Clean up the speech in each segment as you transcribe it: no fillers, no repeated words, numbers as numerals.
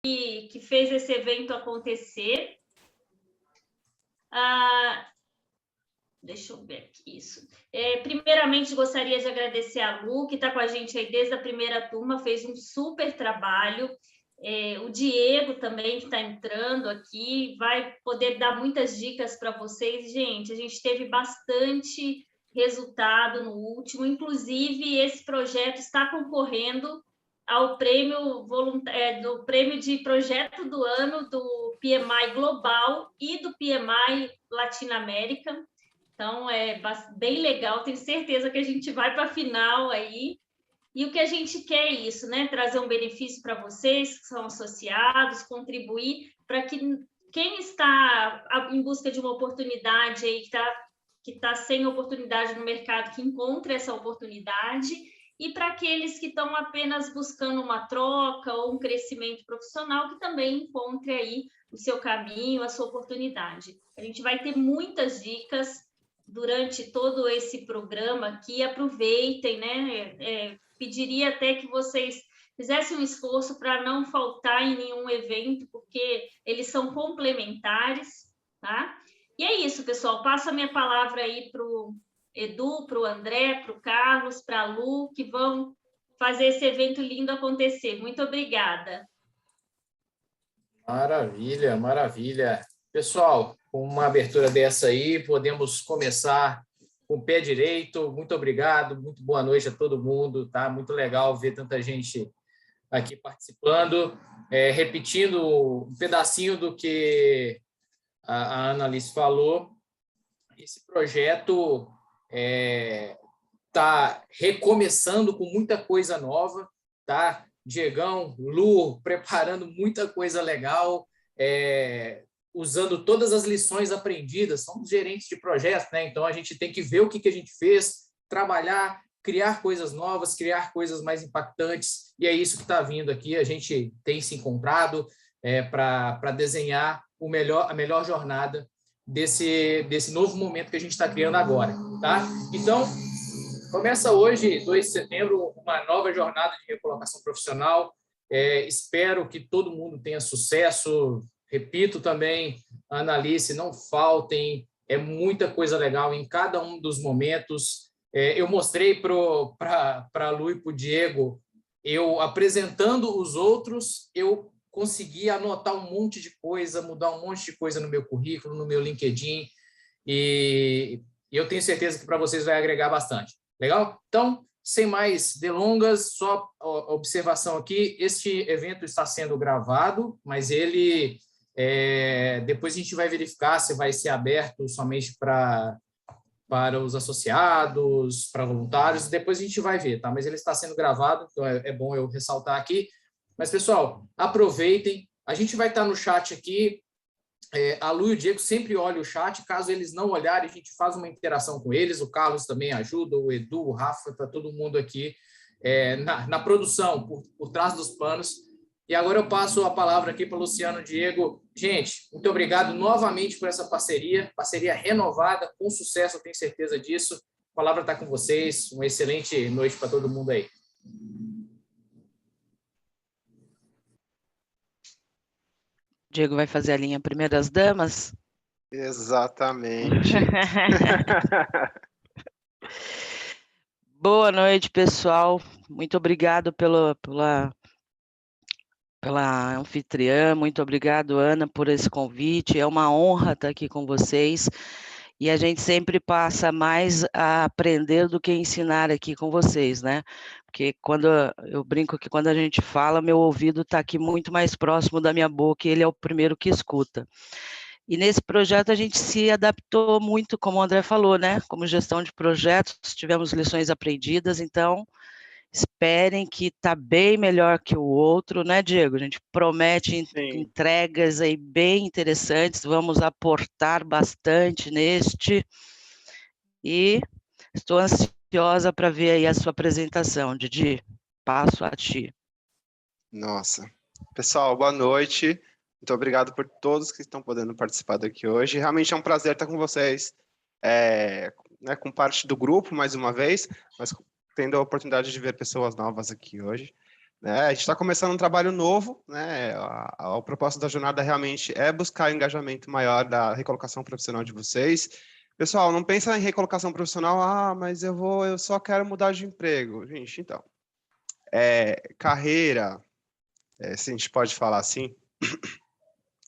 que fez esse evento acontecer. Deixa eu ver aqui isso. Primeiramente, gostaria de agradecer a Lu, que está com a gente aí desde a primeira turma, fez um super trabalho. O Diego também, que está entrando aqui, vai poder dar muitas dicas para vocês. Gente, a gente teve bastante resultado no último, inclusive esse projeto está concorrendo ao prêmio do prêmio de projeto do ano do PMI Global e do PMI Latinoamérica. Então, é bem legal, tenho certeza que a gente vai para a final aí. E o que a gente quer é isso, né? Trazer um benefício para vocês que são associados, contribuir para que quem está em busca de uma oportunidade aí, que tá sem oportunidade no mercado, que encontre essa oportunidade, e para aqueles que estão apenas buscando uma troca ou um crescimento profissional, que também encontre aí o seu caminho, a sua oportunidade. A gente vai ter muitas dicas durante todo esse programa aqui, aproveitem, né? Pediria até que vocês fizessem um esforço para não faltar em nenhum evento, porque eles são complementares, tá? E é isso, pessoal. Passo a minha palavra aí para o Edu, para o André, para o Carlos, para a Lu, que vão fazer esse evento lindo acontecer. Muito obrigada. Maravilha, maravilha. Pessoal, com uma abertura dessa aí, podemos começar com o pé direito. Muito obrigado, muito boa noite a todo mundo, tá? Muito legal ver tanta gente aqui participando. Repetindo um pedacinho do que a Annalise falou, esse projeto está recomeçando com muita coisa nova, tá? Diegão, Lu, preparando muita coisa legal, usando todas as lições aprendidas. Somos gerentes de projetos, né? Então a gente tem que ver o que a gente fez, trabalhar, criar coisas novas, criar coisas mais impactantes, e é isso que está vindo aqui. A gente tem se encontrado para desenhar a melhor jornada desse novo momento que a gente está criando agora, tá? Então, começa hoje, 2 de setembro, uma nova jornada de recolocação profissional. Espero que todo mundo tenha sucesso. Repito também, Annalise, não faltem, muita coisa legal em cada um dos momentos. Eu mostrei para a Lu e para o Diego, eu apresentando os outros, eu consegui anotar um monte de coisa, mudar um monte de coisa no meu currículo, no meu LinkedIn, e eu tenho certeza que para vocês vai agregar bastante. Legal? Então, sem mais delongas, só observação aqui, este evento está sendo gravado, mas ele, depois a gente vai verificar se vai ser aberto somente para os associados, para voluntários, depois a gente vai ver, tá? Mas ele está sendo gravado, então é bom eu ressaltar aqui. Mas, pessoal, aproveitem, a gente vai estar no chat aqui, a Lu e o Diego sempre olham o chat, caso eles não olharem, a gente faz uma interação com eles, o Carlos também ajuda, o Edu, o Rafa, está todo mundo aqui na produção, por trás dos panos. E agora eu passo a palavra aqui para o Luciano e Diego. Gente, muito obrigado novamente por essa parceria renovada, com sucesso, eu tenho certeza disso. A palavra está com vocês, uma excelente noite para todo mundo aí. Diego vai fazer a linha Primeiras Damas? Exatamente. Boa noite, pessoal. Muito obrigado pela anfitriã. Muito obrigado, Ana, por esse convite. É uma honra estar aqui com vocês. E a gente sempre passa mais a aprender do que ensinar aqui com vocês, né? Porque eu brinco que quando a gente fala, meu ouvido está aqui muito mais próximo da minha boca e ele é o primeiro que escuta. E nesse projeto a gente se adaptou muito, como o André falou, né? Como gestão de projetos, tivemos lições aprendidas, então esperem que está bem melhor que o outro, né, Diego? A gente promete entregas aí bem interessantes, vamos aportar bastante neste, e estou ansiosa para ver aí a sua apresentação, Didi. Passo a ti. Nossa. Pessoal, boa noite. Muito obrigado por todos que estão podendo participar daqui hoje. Realmente é um prazer estar com vocês, né, com parte do grupo, mais uma vez, mas tendo a oportunidade de ver pessoas novas aqui hoje. né? A gente está começando um trabalho novo, né? O propósito da jornada realmente é buscar engajamento maior da recolocação profissional de vocês. Pessoal, não pensa em recolocação profissional, mas eu só quero mudar de emprego. Gente, então, carreira, se a gente pode falar assim,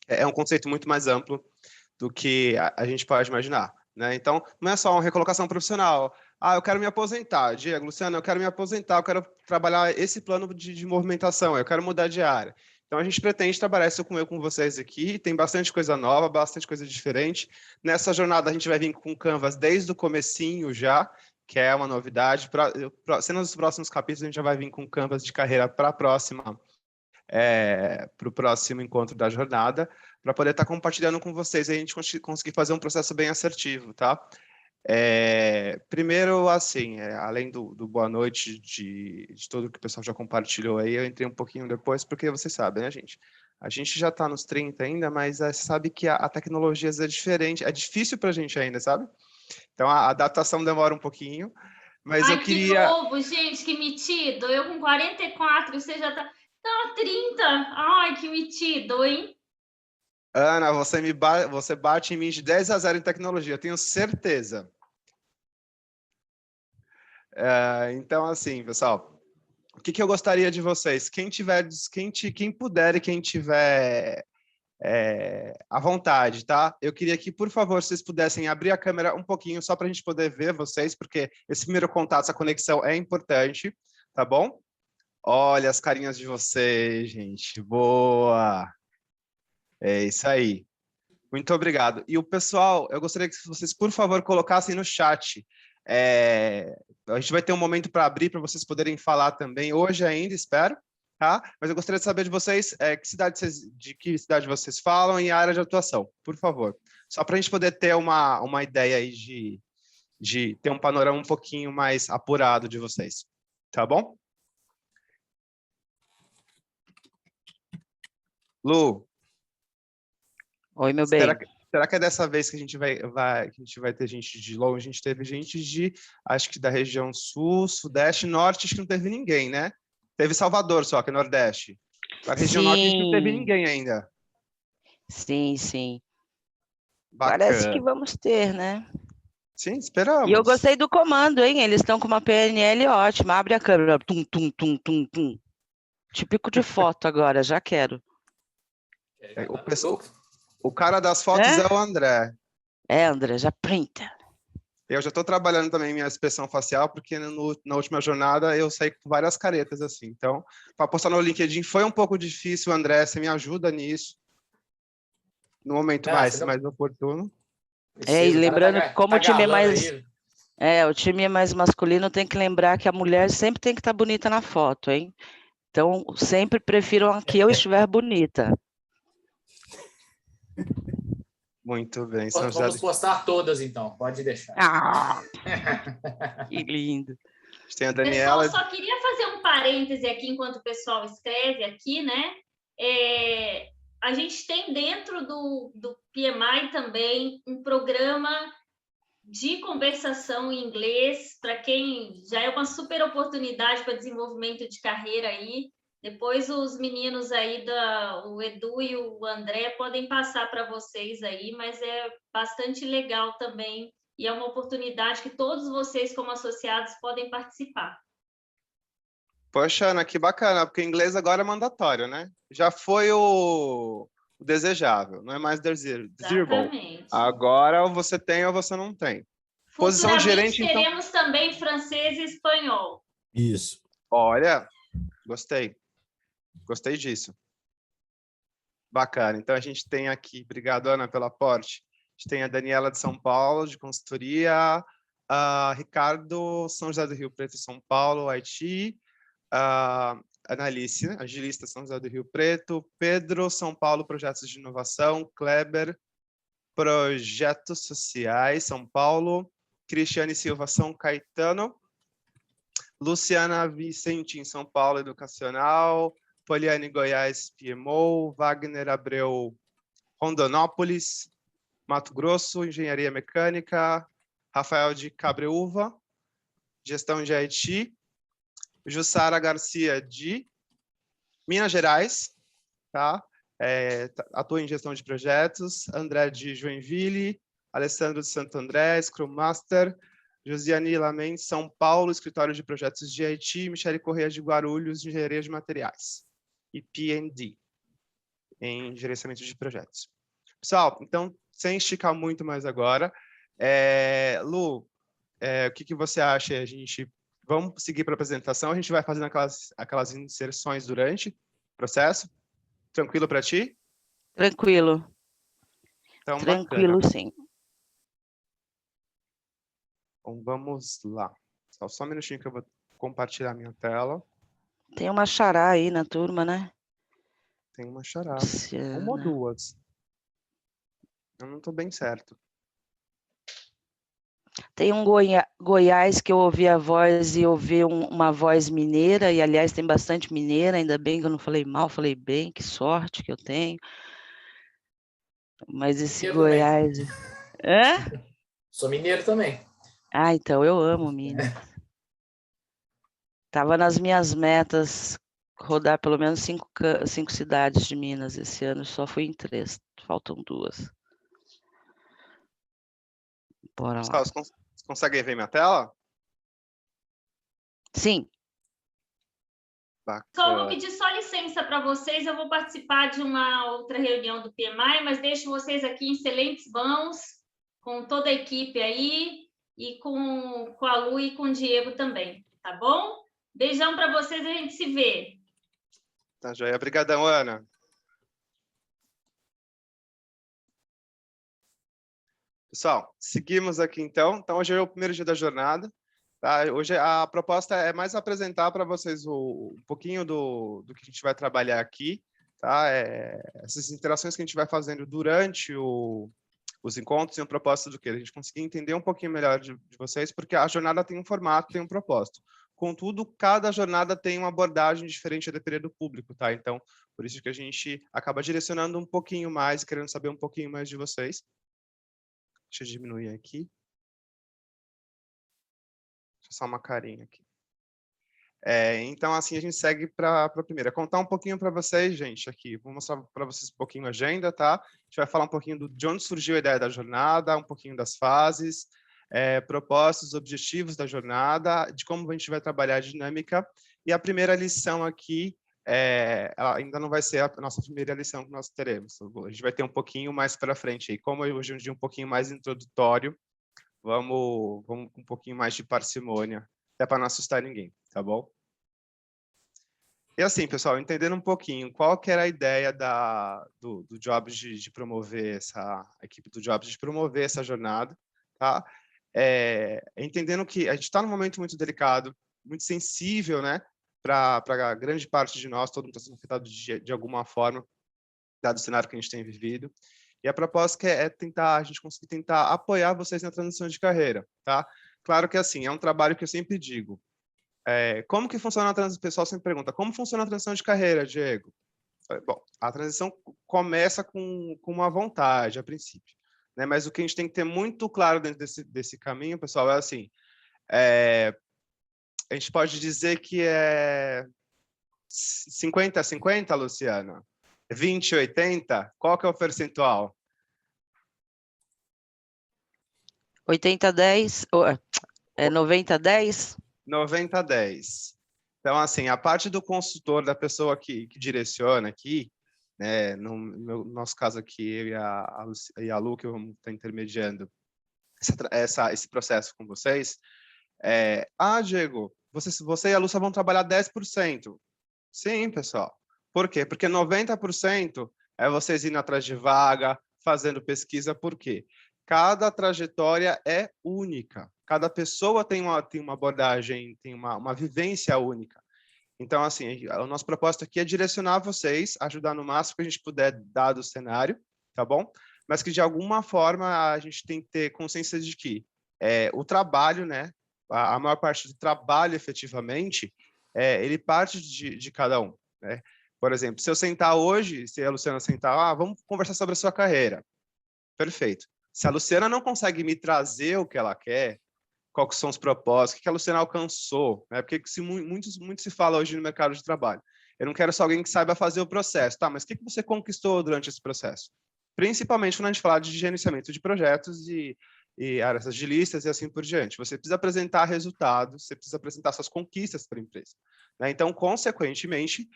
é um conceito muito mais amplo do que a gente pode imaginar, né? Então, não é só uma recolocação profissional. Eu quero me aposentar. Diego, Luciano, eu quero me aposentar, eu quero trabalhar esse plano de movimentação, eu quero mudar de área. Então, a gente pretende trabalhar isso com vocês aqui. Tem bastante coisa nova, bastante coisa diferente. Nessa jornada, a gente vai vir com Canvas desde o comecinho já, que é uma novidade. Sendo nos próximos capítulos, a gente já vai vir com Canvas de carreira para o próximo encontro da jornada, para poder estar compartilhando com vocês e a gente conseguir fazer um processo bem assertivo, tá? Primeiro, assim, além do boa noite, de tudo que o pessoal já compartilhou aí, eu entrei um pouquinho depois, porque vocês sabem, né, gente? A gente já está nos 30 ainda, mas sabe que a tecnologia é diferente, é difícil para a gente ainda, sabe? Então, a adaptação demora um pouquinho, mas eu queria... Que novo, gente, que metido! Eu com 44, você já tá 30. Ai, que metido, hein? Ana, você bate em mim de 10-0 em tecnologia, eu tenho certeza. Então, assim, pessoal, o que eu gostaria de vocês? Quem puder e quem tiver à vontade, tá? Eu queria que, por favor, vocês pudessem abrir a câmera um pouquinho, só para a gente poder ver vocês, porque esse primeiro contato, essa conexão é importante, tá bom? Olha as carinhas de vocês, gente. Boa! É isso aí. Muito obrigado. E o pessoal, eu gostaria que vocês, por favor, colocassem no chat. A gente vai ter um momento para abrir, para vocês poderem falar também, hoje ainda, espero, tá? Mas eu gostaria de saber de vocês, de que cidade vocês falam e a área de atuação, por favor. Só para a gente poder ter uma ideia aí de ter um panorama um pouquinho mais apurado de vocês. Tá bom? Lu? Oi, meu bem. Será que é dessa vez que a gente vai ter gente de longe? A gente teve gente acho que da região sul, sudeste, norte, acho que não teve ninguém, né? Teve Salvador só, que é nordeste. A região norte, a gente não teve ninguém ainda. Sim, sim. Bacana. Parece que vamos ter, né? Sim, esperamos. E eu gostei do comando, hein? Eles estão com uma PNL ótima. Abre a câmera. Tum, tum, tum, tum, tum. Típico de foto agora, já quero. O cara das fotos é o André. André, já printa. Eu já estou trabalhando também minha expressão facial, porque na última jornada eu saí com várias caretas, assim. Então, para postar no LinkedIn foi um pouco difícil, André, você me ajuda nisso. No momento mais oportuno. E lembrando que como o time é mais... o time é mais masculino, tem que lembrar que a mulher sempre tem que estar bonita na foto, hein? Então, sempre prefiram que eu estiver bonita. Muito bem. Vamos postar todas, então. Pode deixar. Que lindo. Tem a Daniela. Pessoal, só queria fazer um parêntese aqui, enquanto o pessoal escreve aqui, né? A gente tem dentro do PMI também um programa de conversação em inglês, para quem já é uma super oportunidade para desenvolvimento de carreira aí. Depois os meninos aí, o Edu e o André, podem passar para vocês aí, mas é bastante legal também, e é uma oportunidade que todos vocês, como associados, podem participar. Poxa, Ana, que bacana, porque inglês agora é mandatório, né? Já foi o desejável, não é mais desirable. Agora ou você tem ou você não tem. Posição de gerente, então... teremos também francês e espanhol. Isso. Olha, gostei. Gostei disso. Bacana. Então, a gente tem aqui, obrigado, Ana, pelo aporte. A gente tem a Daniela de São Paulo, de consultoria, a Ricardo, São José do Rio Preto, São Paulo, Haiti, a Analice, agilista, São José do Rio Preto, Pedro, São Paulo, projetos de inovação, Kleber, projetos sociais, São Paulo, Cristiane Silva, São Caetano, Luciana Vicente, em São Paulo, educacional, Poliane Goiás, PMO, Wagner Abreu, Rondonópolis, Mato Grosso, Engenharia Mecânica, Rafael de Cabreúva, Gestão de Haiti, Jussara Garcia de Minas Gerais, tá? Atua em gestão de projetos. André de Joinville, Alessandro de Santo André, Scrum Master. Josiane Lamente, São Paulo, escritório de projetos de IT. Michele Correia de Guarulhos, engenharia de materiais. E P&D, em gerenciamento de projetos. Pessoal, então, sem esticar muito mais agora, Lu, o que você acha? Vamos seguir para a apresentação, a gente vai fazendo aquelas inserções durante o processo. Tranquilo para ti? Tranquilo. Então, Tranquilo, bacana. sim. Então, vamos lá. Só um minutinho que eu vou compartilhar minha tela. Tem uma xará aí na turma, né? Tem uma xará. Luciana. Uma ou duas. Eu não estou bem certo. Tem um Goiás que eu ouvi a voz e ouvi uma voz mineira, e aliás tem bastante mineira, ainda bem que eu não falei mal, falei bem, que sorte que eu tenho. Mas esse Eu Goiás... Hã? Sou mineiro também. Ah, então eu amo Minas. Estava nas minhas metas rodar pelo menos 5 cidades de Minas esse ano, só fui em 3, faltam 2. Bora lá. Pessoal, vocês conseguem ver minha tela? Sim. Só vou pedir só licença para vocês, eu vou participar de uma outra reunião do PMI, mas deixo vocês aqui em excelentes mãos, com toda a equipe aí, e com a Lu e com o Diego também, tá bom? Beijão para vocês, a gente se vê. Tá, joia. Obrigadão, Ana. Pessoal, seguimos aqui então. Então, hoje é o primeiro dia da jornada. Tá? Hoje a proposta é mais apresentar para vocês um pouquinho do que a gente vai trabalhar aqui. Tá? Essas interações que a gente vai fazendo durante os encontros e um propósito do que? A gente conseguir entender um pouquinho melhor de vocês, porque a jornada tem um formato, tem um propósito. Contudo, cada jornada tem uma abordagem diferente a depender do público, tá? Então, por isso que a gente acaba direcionando um pouquinho mais, querendo saber um pouquinho mais de vocês. Deixa eu diminuir aqui. Deixa eu só uma carinha aqui. Então, assim, a gente segue para a primeira. Contar um pouquinho para vocês, gente, aqui. Vou mostrar para vocês um pouquinho a agenda, tá? A gente vai falar um pouquinho de onde surgiu a ideia da jornada, um pouquinho das fases, propósitos, objetivos da jornada, de como a gente vai trabalhar a dinâmica. E a primeira lição aqui, ela ainda não vai ser a nossa primeira lição que nós teremos. A gente vai ter um pouquinho mais para frente. E como hoje é um dia um pouquinho mais introdutório, vamos com um pouquinho mais de parcimônia, até para não assustar ninguém, tá bom? E assim, pessoal, entendendo um pouquinho qual que era a ideia do Jobs de promover a equipe do Jobs de promover essa jornada, tá? Entendendo que a gente está num momento muito delicado, muito sensível, né? Para grande parte de nós, todo mundo está sendo afetado de alguma forma, dado o cenário que a gente tem vivido. E a proposta é a gente conseguir tentar apoiar vocês na transição de carreira, tá? Claro que, assim, é um trabalho que eu sempre digo. Como que funciona a transição? O pessoal sempre pergunta, como funciona a transição de carreira, Diego? Bom, a transição começa com uma vontade, a princípio, né? Mas o que a gente tem que ter muito claro dentro desse caminho, pessoal, é assim, a gente pode dizer que é 50-50, Luciana? 20-80? Qual que é o percentual? 80-10, 90-10? 90-10. Então, assim, a parte do consultor, da pessoa que direciona aqui, né, no nosso caso aqui, eu e a Lu, que vamos estar intermediando esse processo com vocês, Diego, você e a Lu só vão trabalhar 10%. Sim, pessoal. Por quê? Porque 90% é vocês indo atrás de vaga, fazendo pesquisa. Por quê? Cada trajetória é única. Cada pessoa tem uma abordagem, tem uma vivência única. Então, assim, o nosso propósito aqui é direcionar vocês, ajudar no máximo que a gente puder, dado o cenário, tá bom? Mas que, de alguma forma, a gente tem que ter consciência de que o trabalho, né, a maior parte do trabalho, efetivamente, ele parte de cada um, né? Por exemplo, se eu sentar hoje, se a Luciana sentar, vamos conversar sobre a sua carreira. Perfeito. Se a Luciana não consegue me trazer o que ela quer, quais são os propósitos, o que a Luciana alcançou, né? Porque muito se fala hoje no mercado de trabalho. Eu não quero só alguém que saiba fazer o processo. Tá, mas o que você conquistou durante esse processo? Principalmente quando a gente fala de gerenciamento de projetos e áreas agilistas e assim por diante. Você precisa apresentar resultados, você precisa apresentar suas conquistas para a empresa, né? Então, consequentemente,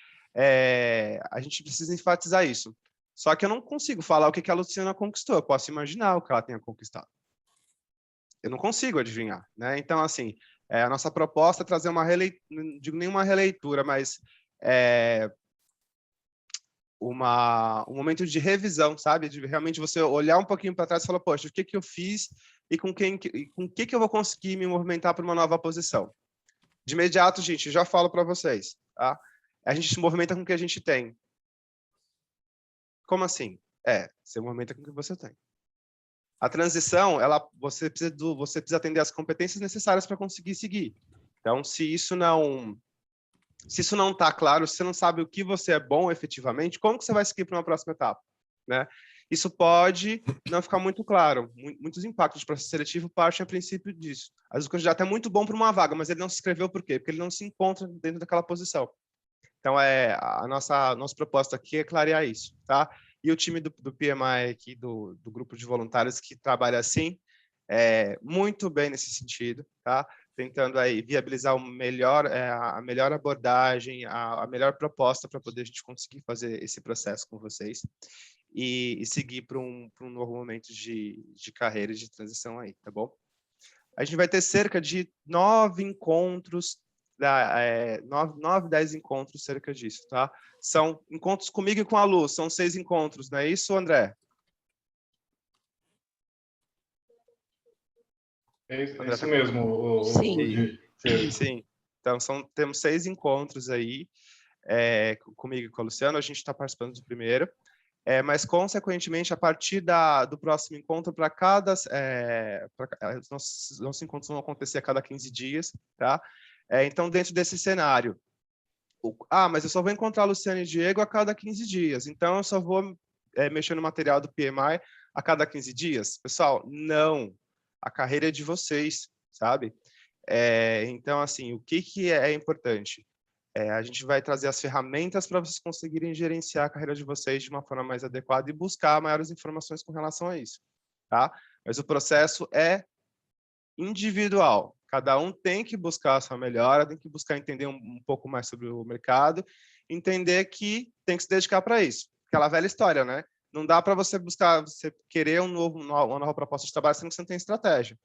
a gente precisa enfatizar isso. Só que eu não consigo falar o que a Luciana conquistou, eu posso imaginar o que ela tenha conquistado. Eu não consigo adivinhar, né? Então, assim, a nossa proposta é trazer uma releitura, não digo nenhuma releitura, mas um momento de revisão, sabe? De realmente você olhar um pouquinho para trás e falar, poxa, o que eu fiz e com o que eu vou conseguir me movimentar para uma nova posição. De imediato, gente, já falo para vocês, tá? A gente se movimenta com o que a gente tem. Como assim? Você movimenta com o que você tem. A transição, você precisa atender as competências necessárias para conseguir seguir. Então, se isso não está claro, se você não sabe o que você é bom efetivamente, como que você vai seguir para uma próxima etapa, né? Isso pode não ficar muito claro. Muitos impactos de processo seletivo partem a princípio disso. Às vezes o candidato é muito bom para uma vaga, mas ele não se inscreveu por quê? Porque ele não se encontra dentro daquela posição. Então, a nossa proposta aqui é clarear isso, tá? E o time do PMI aqui, do grupo de voluntários que trabalha assim, muito bem nesse sentido, tá? Tentando aí viabilizar a melhor abordagem, a melhor proposta para poder a gente conseguir fazer esse processo com vocês e seguir para um novo momento de carreira e de transição aí, tá bom? A gente vai ter cerca de 9 encontros, 10 encontros cerca disso, tá? São encontros comigo e com a Lu, são 6 encontros, não é isso, André? É isso mesmo. Sim. Então, temos 6 encontros aí, comigo e com a Luciana, a gente está participando do primeiro, mas, consequentemente, a partir do próximo encontro, nossos encontros vão acontecer a cada 15 dias, tá? Então, dentro desse cenário, mas eu só vou encontrar a Luciana e Diego a cada 15 dias, então eu só vou mexer no material do PMI a cada 15 dias? Pessoal, não. A carreira é de vocês, sabe? Então, assim, o que é importante? A gente vai trazer as ferramentas para vocês conseguirem gerenciar a carreira de vocês de uma forma mais adequada e buscar maiores informações com relação a isso, tá? Mas o processo é individual. Cada um tem que buscar a sua melhora, tem que buscar entender um pouco mais sobre o mercado, entender que tem que se dedicar para isso. Aquela velha história, né? Não dá para você querer uma nova proposta de trabalho sendo que você não tem estratégia.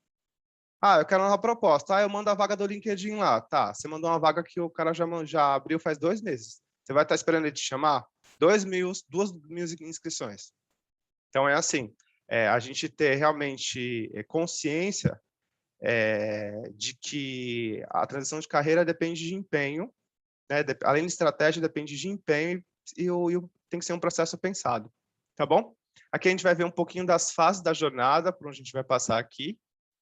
Eu quero uma nova proposta. Eu mando a vaga do LinkedIn lá. Tá, você mandou uma vaga que o cara já abriu faz 2 meses. Você vai estar esperando ele te chamar? 2 mil inscrições. Então, é assim, a gente ter realmente consciência de que a transição de carreira depende de empenho, né? Além de estratégia, depende de empenho e tem que ser um processo pensado, tá bom? Aqui a gente vai ver um pouquinho das fases da jornada, por onde a gente vai passar aqui,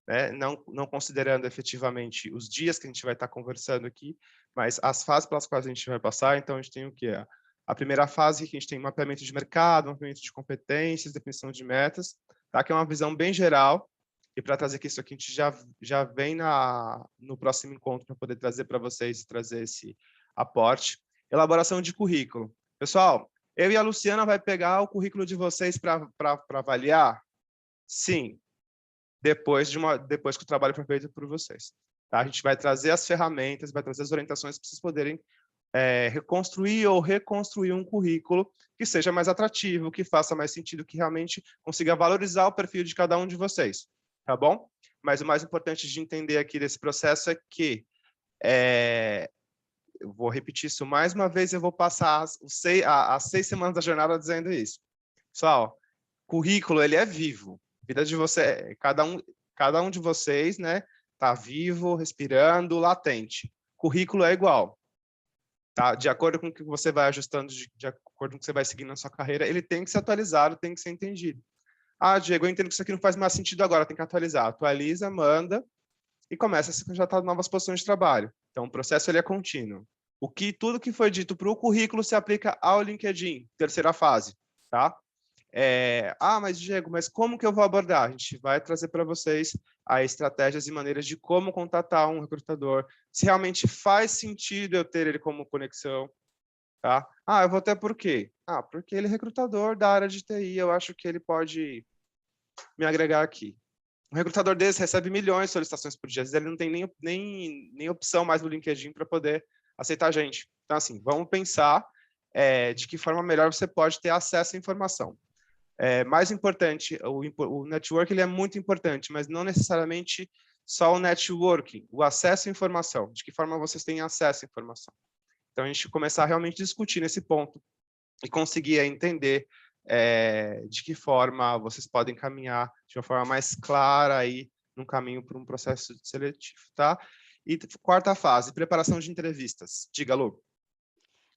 né? Não considerando efetivamente os dias que a gente vai estar conversando aqui, mas as fases pelas quais a gente vai passar. Então, a gente tem o quê? A primeira fase, que a gente tem mapeamento de mercado, mapeamento de competências, definição de metas, tá? Que é uma visão bem geral. E para trazer isso aqui, a gente já vem no próximo encontro para poder trazer para vocês, trazer esse aporte. Elaboração de currículo. Pessoal, eu e a Luciana vai pegar o currículo de vocês para avaliar? Sim, depois que o trabalho for feito por vocês. Tá? A gente vai trazer as ferramentas, vai trazer as orientações para vocês poderem reconstruir ou reconstruir um currículo que seja mais atrativo, que faça mais sentido, que realmente consiga valorizar o perfil de cada um de vocês. Tá bom? Mas o mais importante de entender aqui desse processo é que eu vou repetir isso mais uma vez, eu vou passar as 6 semanas da jornada dizendo isso. Pessoal, currículo, ele é vivo. A vida de você, cada um de vocês, né, tá vivo, respirando, latente. Currículo é igual. Tá? De acordo com o que você vai ajustando, de acordo com o que você vai seguindo na sua carreira, ele tem que ser atualizado, tem que ser entendido. Diego, eu entendo que isso aqui não faz mais sentido agora, tem que atualizar. Atualiza, manda e começa a se candidatar a novas posições de trabalho. Então, o processo ele é contínuo. Tudo que foi dito para o currículo se aplica ao LinkedIn, terceira fase, tá? Mas Diego, mas como que eu vou abordar? A gente vai trazer para vocês estratégias e maneiras de como contatar um recrutador, se realmente faz sentido eu ter ele como conexão, tá? Ah, eu vou ter por quê? Ah, porque ele é recrutador da área de TI, eu acho que ele pode me agregar aqui. Um recrutador desse recebe milhões de solicitações por dia, às vezes ele não tem nem opção mais no LinkedIn para poder aceitar a gente. Então, assim, vamos pensar de que forma melhor você pode ter acesso à informação. Mais importante, o network ele é muito importante, mas não necessariamente só o networking, o acesso à informação, de que forma vocês têm acesso à informação. Então, a gente começar a realmente discutir nesse ponto e conseguir entender de que forma vocês podem caminhar de uma forma mais clara aí no caminho para um processo seletivo, tá? E quarta fase, preparação de entrevistas. Diga, Lu.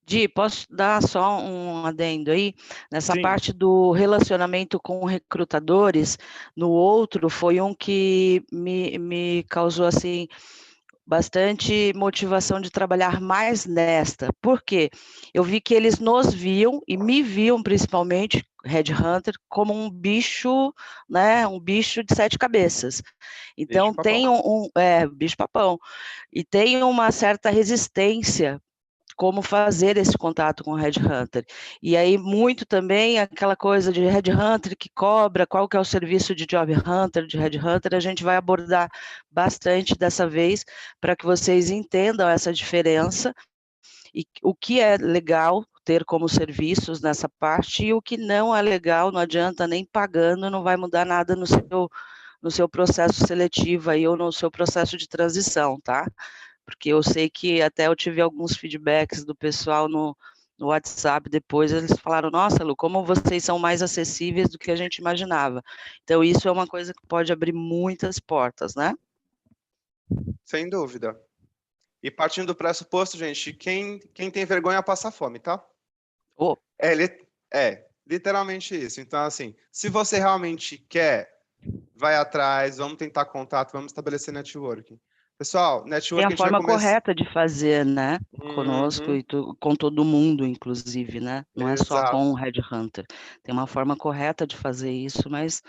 Di, posso dar só um adendo aí? Nessa Sim. parte do relacionamento com recrutadores, no outro foi um que me causou, assim, bastante motivação de trabalhar mais nesta. Por quê? Eu vi que eles nos viam, e me viam principalmente, Headhunter, como um bicho, né? Um bicho de 7 cabeças. Então, tem bicho-papão. E tem uma certa resistência como fazer esse contato com o Headhunter. E aí, muito também aquela coisa de Headhunter que cobra, qual que é o serviço de Job Hunter, de Headhunter, a gente vai abordar bastante dessa vez, para que vocês entendam essa diferença, e o que é legal ter como serviços nessa parte, e o que não é legal, não adianta nem pagando, não vai mudar nada no seu processo seletivo aí, ou no seu processo de transição, tá? Porque eu sei que até eu tive alguns feedbacks do pessoal no WhatsApp depois, eles falaram, nossa, Lu, como vocês são mais acessíveis do que a gente imaginava. Então, isso é uma coisa que pode abrir muitas portas, né? Sem dúvida. E partindo do pressuposto, gente, quem tem vergonha passa fome, tá? Oh. Literalmente isso. Então, assim, se você realmente quer, vai atrás, vamos tentar contato, vamos estabelecer networking. Pessoal, networking Tem a a gente vai forma começar... correta de fazer, né? Conosco e com todo mundo, inclusive, né? Não é só Exato. com o Headhunter. Tem uma forma correta de fazer isso, mas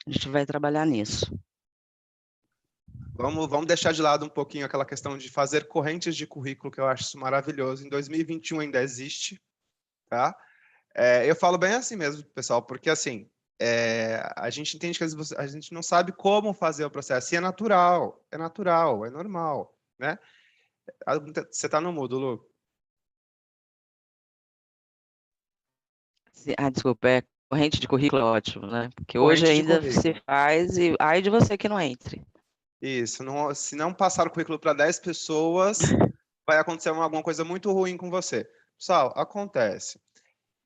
a gente vai trabalhar nisso. Vamos deixar de lado um pouquinho aquela questão de fazer correntes de currículo, que eu acho isso maravilhoso. Em 2021 ainda existe, tá? Eu falo bem assim mesmo, pessoal, porque assim, a gente entende que às vezes a gente não sabe como fazer o processo, e é natural, é normal, né? Você está no mudo, Lu? Desculpa, corrente de currículo é ótimo, né? Porque hoje Corrente de ainda se currículo. faz, e ai de você que não entre. Isso, se não passar o currículo para 10 pessoas, vai acontecer alguma coisa muito ruim com você. Pessoal, acontece.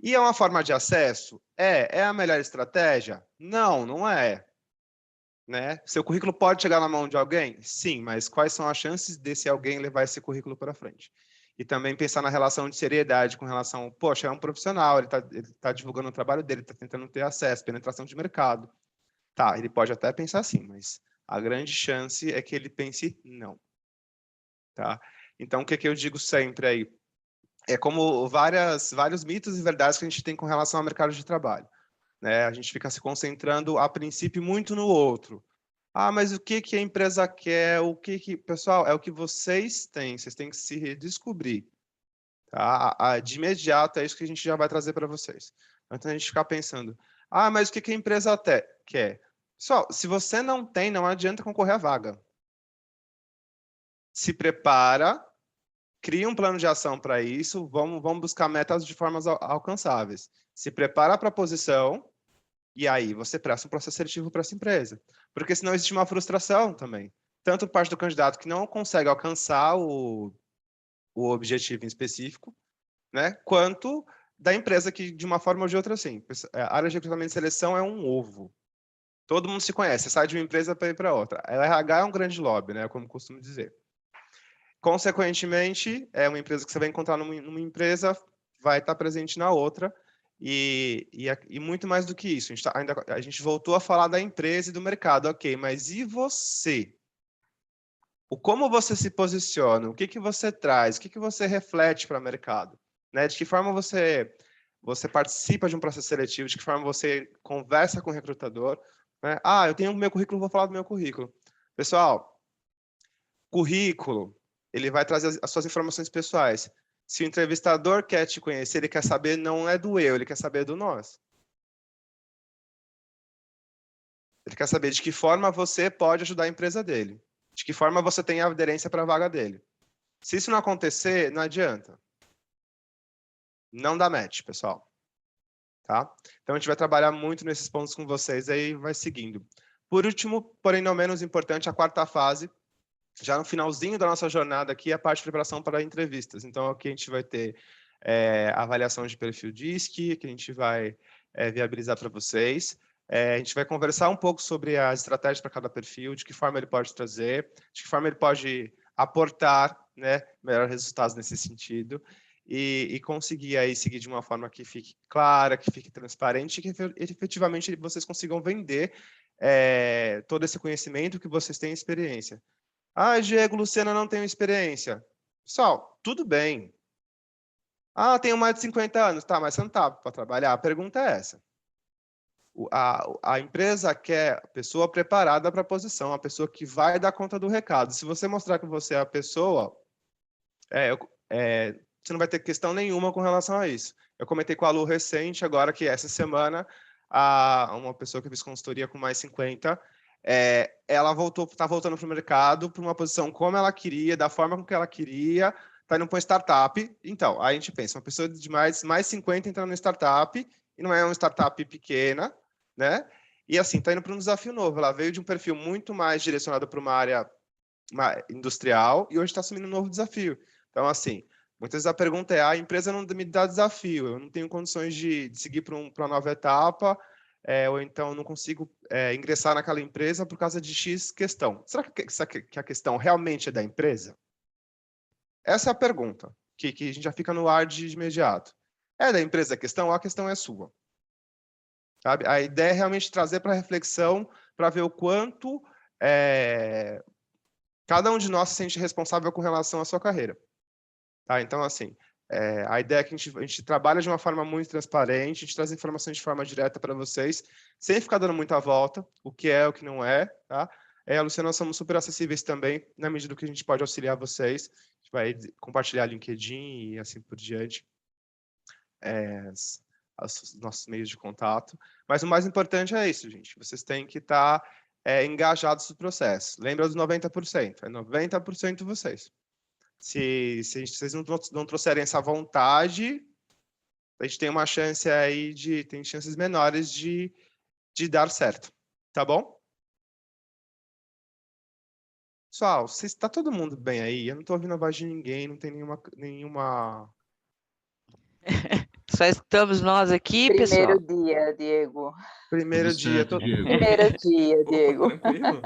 E é uma forma de acesso? É a melhor estratégia? Não, não é. Né? Seu currículo pode chegar na mão de alguém? Sim, mas quais são as chances desse alguém levar esse currículo para frente? E também pensar na relação de seriedade com relação, poxa, é um profissional, ele tá divulgando o trabalho dele, está tentando ter acesso, penetração de mercado. Tá, ele pode até pensar assim, mas a grande chance é que ele pense não. Tá? Então, o que eu digo sempre aí? É como vários mitos e verdades que a gente tem com relação ao mercado de trabalho. Né? A gente fica se concentrando, a princípio, muito no outro. Ah, mas o que a empresa quer? Pessoal, é o que vocês têm que se redescobrir. Tá? De imediato, é isso que a gente já vai trazer para vocês. Então, a gente ficar pensando, ah, mas o que a empresa quer? Pessoal, se você não tem, não adianta concorrer à vaga. Se prepara, cria um plano de ação para isso, vamos buscar metas de formas alcançáveis. Se prepara para a posição, e aí você presta um processo seletivo para essa empresa. Porque senão existe uma frustração também. Tanto por parte do candidato que não consegue alcançar o objetivo em específico, né? Quanto da empresa que, de uma forma ou de outra, assim, a área de recrutamento e seleção é um ovo. Todo mundo se conhece, você sai de uma empresa para ir para outra. A RH é um grande lobby, né? Como costumo dizer. Consequentemente, é uma empresa que você vai encontrar numa empresa, vai estar presente na outra, e muito mais do que isso. A gente voltou a falar da empresa e do mercado, ok, mas e você? Como você se posiciona? O que você traz? O que você reflete para o mercado? Né? De que forma você participa de um processo seletivo? De que forma você conversa com o recrutador? Né? Ah, eu tenho o meu currículo, vou falar do meu currículo. Pessoal, currículo, ele vai trazer as suas informações pessoais. Se o entrevistador quer te conhecer, ele quer saber não é do eu, ele quer saber do nós. Ele quer saber de que forma você pode ajudar a empresa dele. De que forma você tem aderência para a vaga dele. Se isso não acontecer, não adianta. Não dá match, pessoal. Tá? Então, a gente vai trabalhar muito nesses pontos com vocês, aí vai seguindo. Por último, porém não menos importante, a quarta fase, já no finalzinho da nossa jornada aqui, é a parte de preparação para entrevistas. Então, aqui a gente vai ter avaliação de perfil DISC, que a gente vai viabilizar para vocês. A gente vai conversar um pouco sobre as estratégias para cada perfil, de que forma ele pode trazer, de que forma ele pode aportar, né, melhores resultados nesse sentido, e conseguir aí seguir de uma forma que fique clara, que fique transparente, e que efetivamente vocês consigam vender todo esse conhecimento que vocês têm experiência. Ah, Diego, Luciana, não tenho experiência. Pessoal, tudo bem. Ah, tenho mais de 50 anos. Tá, mas você não está para trabalhar? A pergunta é essa. A empresa quer a pessoa preparada para a posição, a pessoa que vai dar conta do recado. Se você mostrar que você é a pessoa, você não vai ter questão nenhuma com relação a isso. Eu comentei com a Lu recente, agora que essa semana, uma pessoa que fez consultoria com mais 50, ela está voltando para o mercado, para uma posição como ela queria, da forma com que ela queria, está indo para uma startup. Então, aí a gente pensa, uma pessoa de mais 50 entrando na startup, e não é uma startup pequena, né? E assim, está indo para um desafio novo. Ela veio de um perfil muito mais direcionado para uma área industrial e hoje está assumindo um novo desafio. Então, assim, muitas vezes a pergunta é, a empresa não me dá desafio, eu não tenho condições de seguir para uma nova etapa, ou então não consigo ingressar naquela empresa por causa de X questão. Será que a questão realmente é da empresa? Essa é a pergunta, que a gente já fica no ar de imediato. É da empresa a questão ou a questão é sua? Sabe? A ideia é realmente trazer para reflexão, para ver o quanto cada um de nós se sente responsável com relação à sua carreira. Tá? Então, assim, a ideia é que a gente trabalha de uma forma muito transparente, a gente traz informações de forma direta para vocês, sem ficar dando muita volta, o que é, o que não é. Tá? A Luciana, nós somos super acessíveis também, na medida do que a gente pode auxiliar vocês. A gente vai compartilhar LinkedIn e assim por diante. Os nossos meios de contato. Mas o mais importante é isso, gente. Vocês têm que estar engajados no processo. Lembra dos 90%. É 90% vocês. Se vocês não trouxerem essa vontade, a gente tem uma chance aí tem chances menores de dar certo. Tá bom? Pessoal, está todo mundo bem aí? Eu não estou ouvindo a voz de ninguém, não tem nenhuma... Só estamos nós aqui, Primeiro pessoal. dia, Diego. Primeiro Tudo dia. certo, Diego. Primeiro dia, Diego. Tranquilo.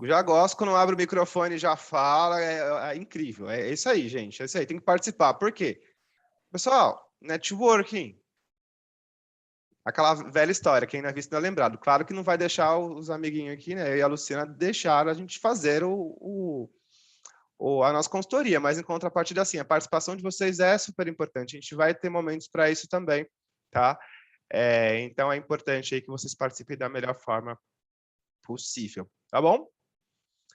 Já gosto quando abre o microfone e já fala, é incrível. É isso aí, gente. É isso aí, tem que participar. Por quê? Pessoal, networking. Aquela velha história, quem não é visto não é lembrado. Claro que não vai deixar os amiguinhos aqui, né? Eu e a Luciana deixaram a gente fazer a nossa consultoria, mas em contrapartida, assim, a participação de vocês é super importante. A gente vai ter momentos para isso também, tá? Então, é importante aí que vocês participem da melhor forma possível, tá bom?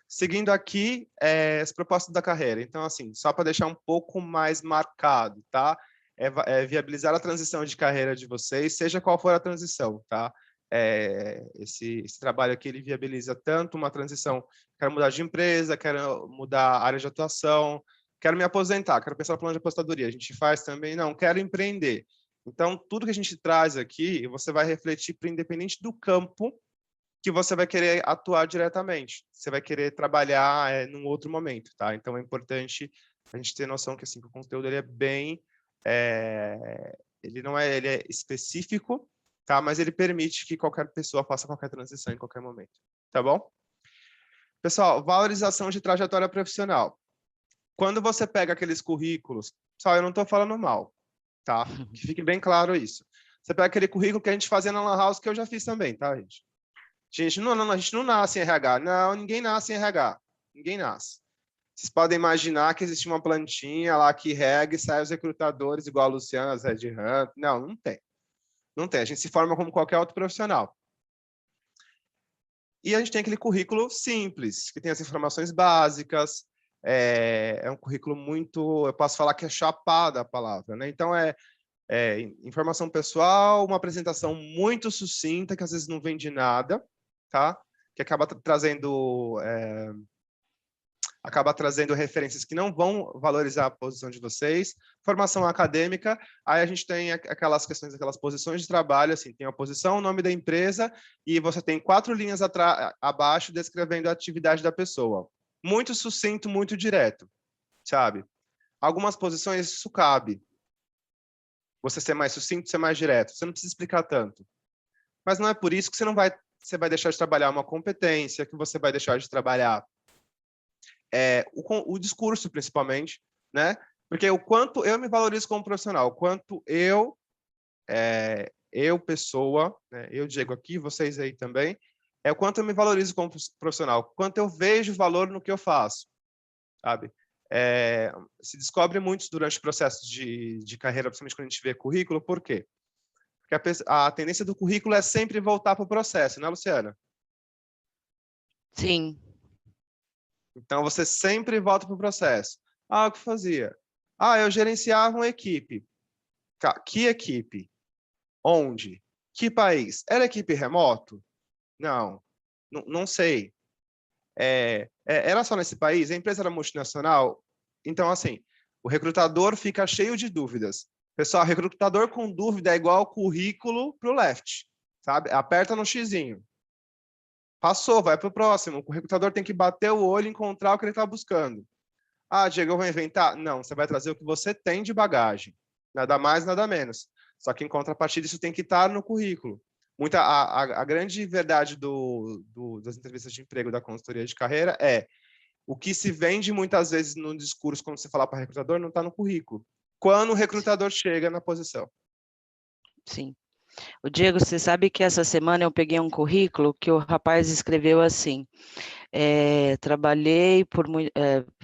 Seguindo aqui, as propostas da carreira. Então, assim, só para deixar um pouco mais marcado, tá? Viabilizar a transição de carreira de vocês, seja qual for a transição, tá? Esse trabalho aqui, ele viabiliza tanto uma transição, quero mudar de empresa, quero mudar a área de atuação, quero me aposentar, quero pensar no plano de aposentadoria. A gente faz também, não, quero empreender. Então, tudo que a gente traz aqui, você vai refletir para independente do campo que você vai querer atuar diretamente. Você vai querer trabalhar num outro momento, tá? Então, é importante a gente ter noção que, assim, que o conteúdo ele é bem... ele é específico, tá? Mas ele permite que qualquer pessoa faça qualquer transição em qualquer momento, tá bom? Pessoal, valorização de trajetória profissional. Quando você pega aqueles currículos, pessoal, eu não estou falando mal, tá? Que fique bem claro isso. Você pega aquele currículo que a gente fazia na Lan House, que eu já fiz também, tá, gente? A gente não nasce em RH. Não, ninguém nasce em RH. Ninguém nasce. Vocês podem imaginar que existe uma plantinha lá que rega e sai os recrutadores, igual a Luciana, as Red Hunt. Não, não tem. Não tem. A gente se forma como qualquer outro profissional. E a gente tem aquele currículo simples, que tem as informações básicas, é um currículo muito, eu posso falar que é chapada a palavra, né? Então, informação pessoal, uma apresentação muito sucinta, que às vezes não vende nada, tá? Que acaba trazendo referências que não vão valorizar a posição de vocês. Formação acadêmica, aí a gente tem aquelas questões, aquelas posições de trabalho, assim, tem a posição, o nome da empresa, e você tem 4 linhas abaixo descrevendo a atividade da pessoa. Muito sucinto, muito direto, sabe? Algumas posições isso cabe. Você ser mais sucinto, ser mais direto. Você não precisa explicar tanto. Mas não é por isso que você vai deixar de trabalhar uma competência, que você vai deixar de trabalhar o discurso, principalmente, né? Porque o quanto eu me valorizo como profissional, o quanto eu pessoa, né? Eu, Diego, aqui, vocês aí também, o quanto eu me valorizo como profissional, o quanto eu vejo valor no que eu faço, sabe? Se descobre muito durante o processo de carreira, principalmente quando a gente vê currículo, por quê? Porque a tendência do currículo é sempre voltar para o processo, né, Luciana? Sim. Então, você sempre volta para o processo. Ah, o que fazia? Ah, eu gerenciava uma equipe. Que equipe? Onde? Que país? Era equipe remoto? Não, não sei. Era só nesse país? A empresa era multinacional? Então, assim, o recrutador fica cheio de dúvidas. Pessoal, recrutador com dúvida é igual currículo para o left, sabe? Aperta no xizinho. Passou, vai para o próximo. O recrutador tem que bater o olho e encontrar o que ele está buscando. Ah, Diego, eu vou inventar? Não, você vai trazer o que você tem de bagagem. Nada mais, nada menos. Só que, em contrapartida, isso tem que estar no currículo. A grande verdade das entrevistas de emprego da consultoria de carreira o que se vende muitas vezes no discurso, quando você fala para recrutador, não está no currículo. Quando o recrutador chega na posição. Sim. O Diego, você sabe que essa semana eu peguei um currículo que o rapaz escreveu assim, trabalhei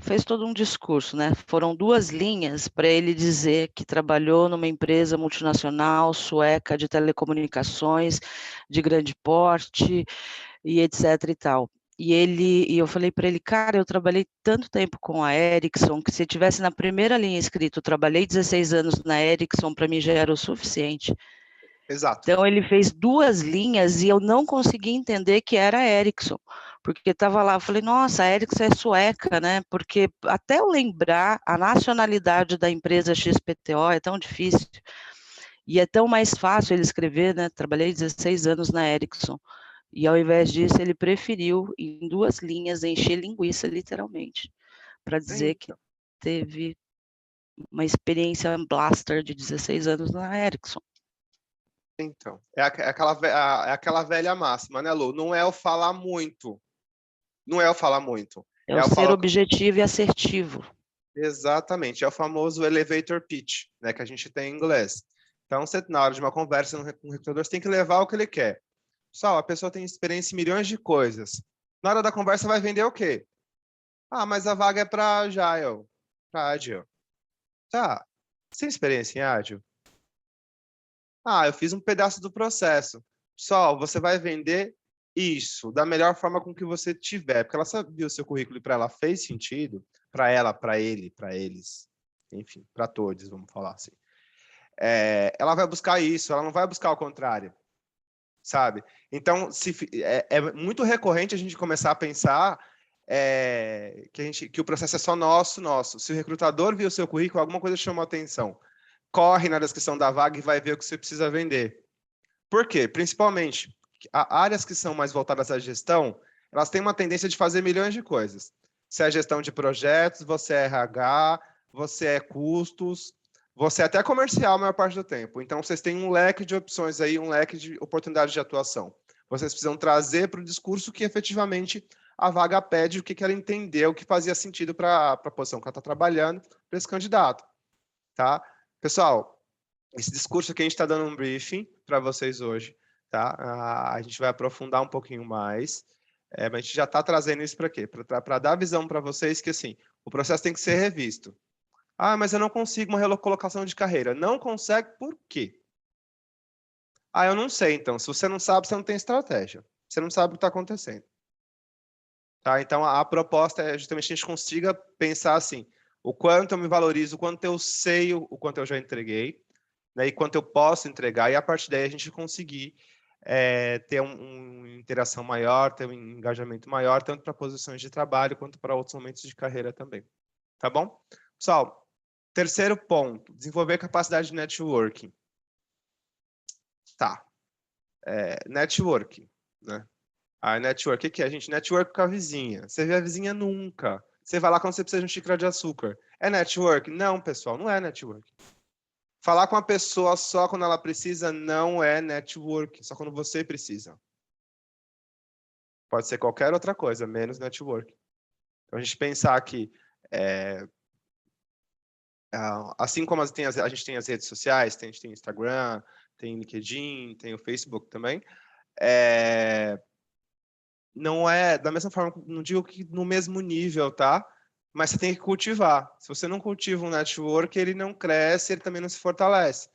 fez todo um discurso, né? Foram 2 linhas para ele dizer que trabalhou numa empresa multinacional sueca de telecomunicações, de grande porte e etc e tal. E eu falei para ele, cara, eu trabalhei tanto tempo com a Ericsson, que se tivesse na primeira linha escrito, trabalhei 16 anos na Ericsson, para mim já era o suficiente. Exato. Então, ele fez 2 linhas e eu não consegui entender que era a Ericsson, porque estava lá, eu falei, nossa, a Ericsson é sueca, né? Porque até eu lembrar a nacionalidade da empresa XPTO é tão difícil, e é tão mais fácil ele escrever, né? Trabalhei 16 anos na Ericsson, e ao invés disso, ele preferiu, em 2 linhas, encher linguiça, literalmente, para dizer que teve uma experiência blaster de 16 anos na Ericsson. Então, é aquela velha máxima, né, Lu? Não é o falar muito. Não é o falar muito. É o ser objetivo e assertivo. Exatamente. É o famoso elevator pitch, né, que a gente tem em inglês. Então, na hora de uma conversa com o recrutador, você tem que levar o que ele quer. Pessoal, a pessoa tem experiência em milhões de coisas. Na hora da conversa, vai vender o quê? Ah, mas a vaga é para Agile, para Agile. Tá. Você tem experiência em Agile? Ah, eu fiz um pedaço do processo. Pessoal, você vai vender isso da melhor forma com que você tiver, porque ela sabia o seu currículo e para ela fez sentido, para ela, para ele, para eles, enfim, para todos, vamos falar assim. Ela vai buscar isso, ela não vai buscar o contrário, sabe? Então, é muito recorrente a gente começar a pensar que o processo é só nosso. Se o recrutador viu o seu currículo, alguma coisa chamou a atenção. Corre na descrição da vaga e vai ver o que você precisa vender. Por quê? Principalmente, áreas que são mais voltadas à gestão, elas têm uma tendência de fazer milhões de coisas. Você é gestão de projetos, você é RH, você é custos, você é até comercial a maior parte do tempo. Então, vocês têm um leque de opções aí, um leque de oportunidades de atuação. Vocês precisam trazer para o discurso que efetivamente a vaga pede, o que ela entendeu, o que fazia sentido para a posição que ela está trabalhando, para esse candidato. Tá? Pessoal, esse discurso aqui a gente está dando um briefing para vocês hoje, tá? A gente vai aprofundar um pouquinho mais, mas a gente já está trazendo isso para quê? Para dar visão para vocês que, assim, o processo tem que ser revisto. Ah, mas eu não consigo uma recolocação de carreira. Não consegue por quê? Ah, eu não sei, então. Se você não sabe, você não tem estratégia. Você não sabe o que está acontecendo. Tá? Então, a proposta é justamente a gente consiga pensar assim, o quanto eu me valorizo, o quanto eu sei, o quanto eu já entreguei, né, e quanto eu posso entregar, e a partir daí a gente conseguir ter uma interação maior, ter um engajamento maior, tanto para posições de trabalho quanto para outros momentos de carreira também. Tá bom? Pessoal, terceiro ponto, desenvolver capacidade de networking. Tá. Networking, né? A network, o que é, gente? Network com a vizinha. Você vê a vizinha nunca. Você vai lá quando você precisa de um xícara de açúcar. É network? Não, pessoal, não é network. Falar com a pessoa só quando ela precisa não é network, só quando você precisa. Pode ser qualquer outra coisa, menos network. Então, a gente pensar que, assim como a gente tem as redes sociais, a gente tem Instagram, tem LinkedIn, tem o Facebook também, não é da mesma forma, não digo que no mesmo nível, tá? Mas você tem que cultivar. Se você não cultiva um network, ele não cresce, ele também não se fortalece.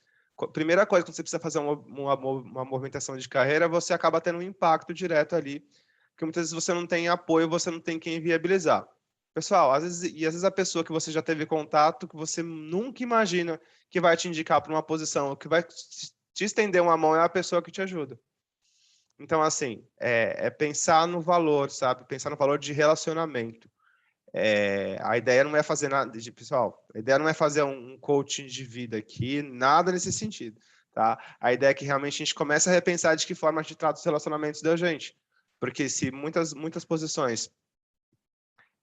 Primeira coisa, quando você precisa fazer uma movimentação de carreira, você acaba tendo um impacto direto ali, porque muitas vezes você não tem apoio, você não tem quem viabilizar. Pessoal, às vezes a pessoa que você já teve contato, que você nunca imagina que vai te indicar para uma posição, que vai te estender uma mão, é a pessoa que te ajuda. Então, assim, pensar no valor, sabe? Pensar no valor de relacionamento. A ideia não é fazer nada, pessoal, a ideia não é fazer um coaching de vida aqui, nada nesse sentido, tá? A ideia é que realmente a gente comece a repensar de que forma a gente trata os relacionamentos da gente. Porque se muitas posições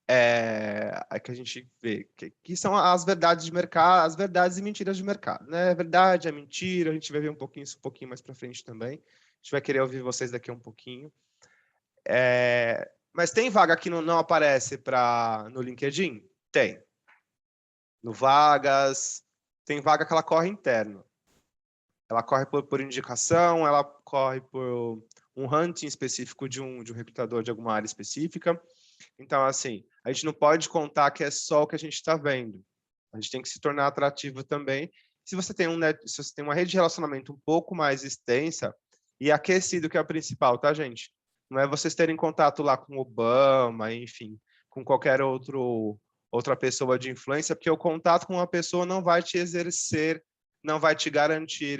que a gente vê, que são as verdades de mercado, as verdades e mentiras de mercado, né? É verdade, é mentira, a gente vai ver isso um pouquinho mais para frente também. A gente vai querer ouvir vocês daqui a um pouquinho. Mas tem vaga que não aparece no LinkedIn? Tem. No Vagas, tem vaga que ela corre interno. Ela corre por indicação, ela corre por um hunting específico de um recrutador de alguma área específica. Então, assim, a gente não pode contar que é só o que a gente está vendo. A gente tem que se tornar atrativo também. Se você tem uma rede de relacionamento um pouco mais extensa e aquecido, que é o principal, tá, gente? Não é vocês terem contato lá com Obama, enfim, com qualquer outra pessoa de influência, porque o contato com uma pessoa não vai te exercer, não vai te garantir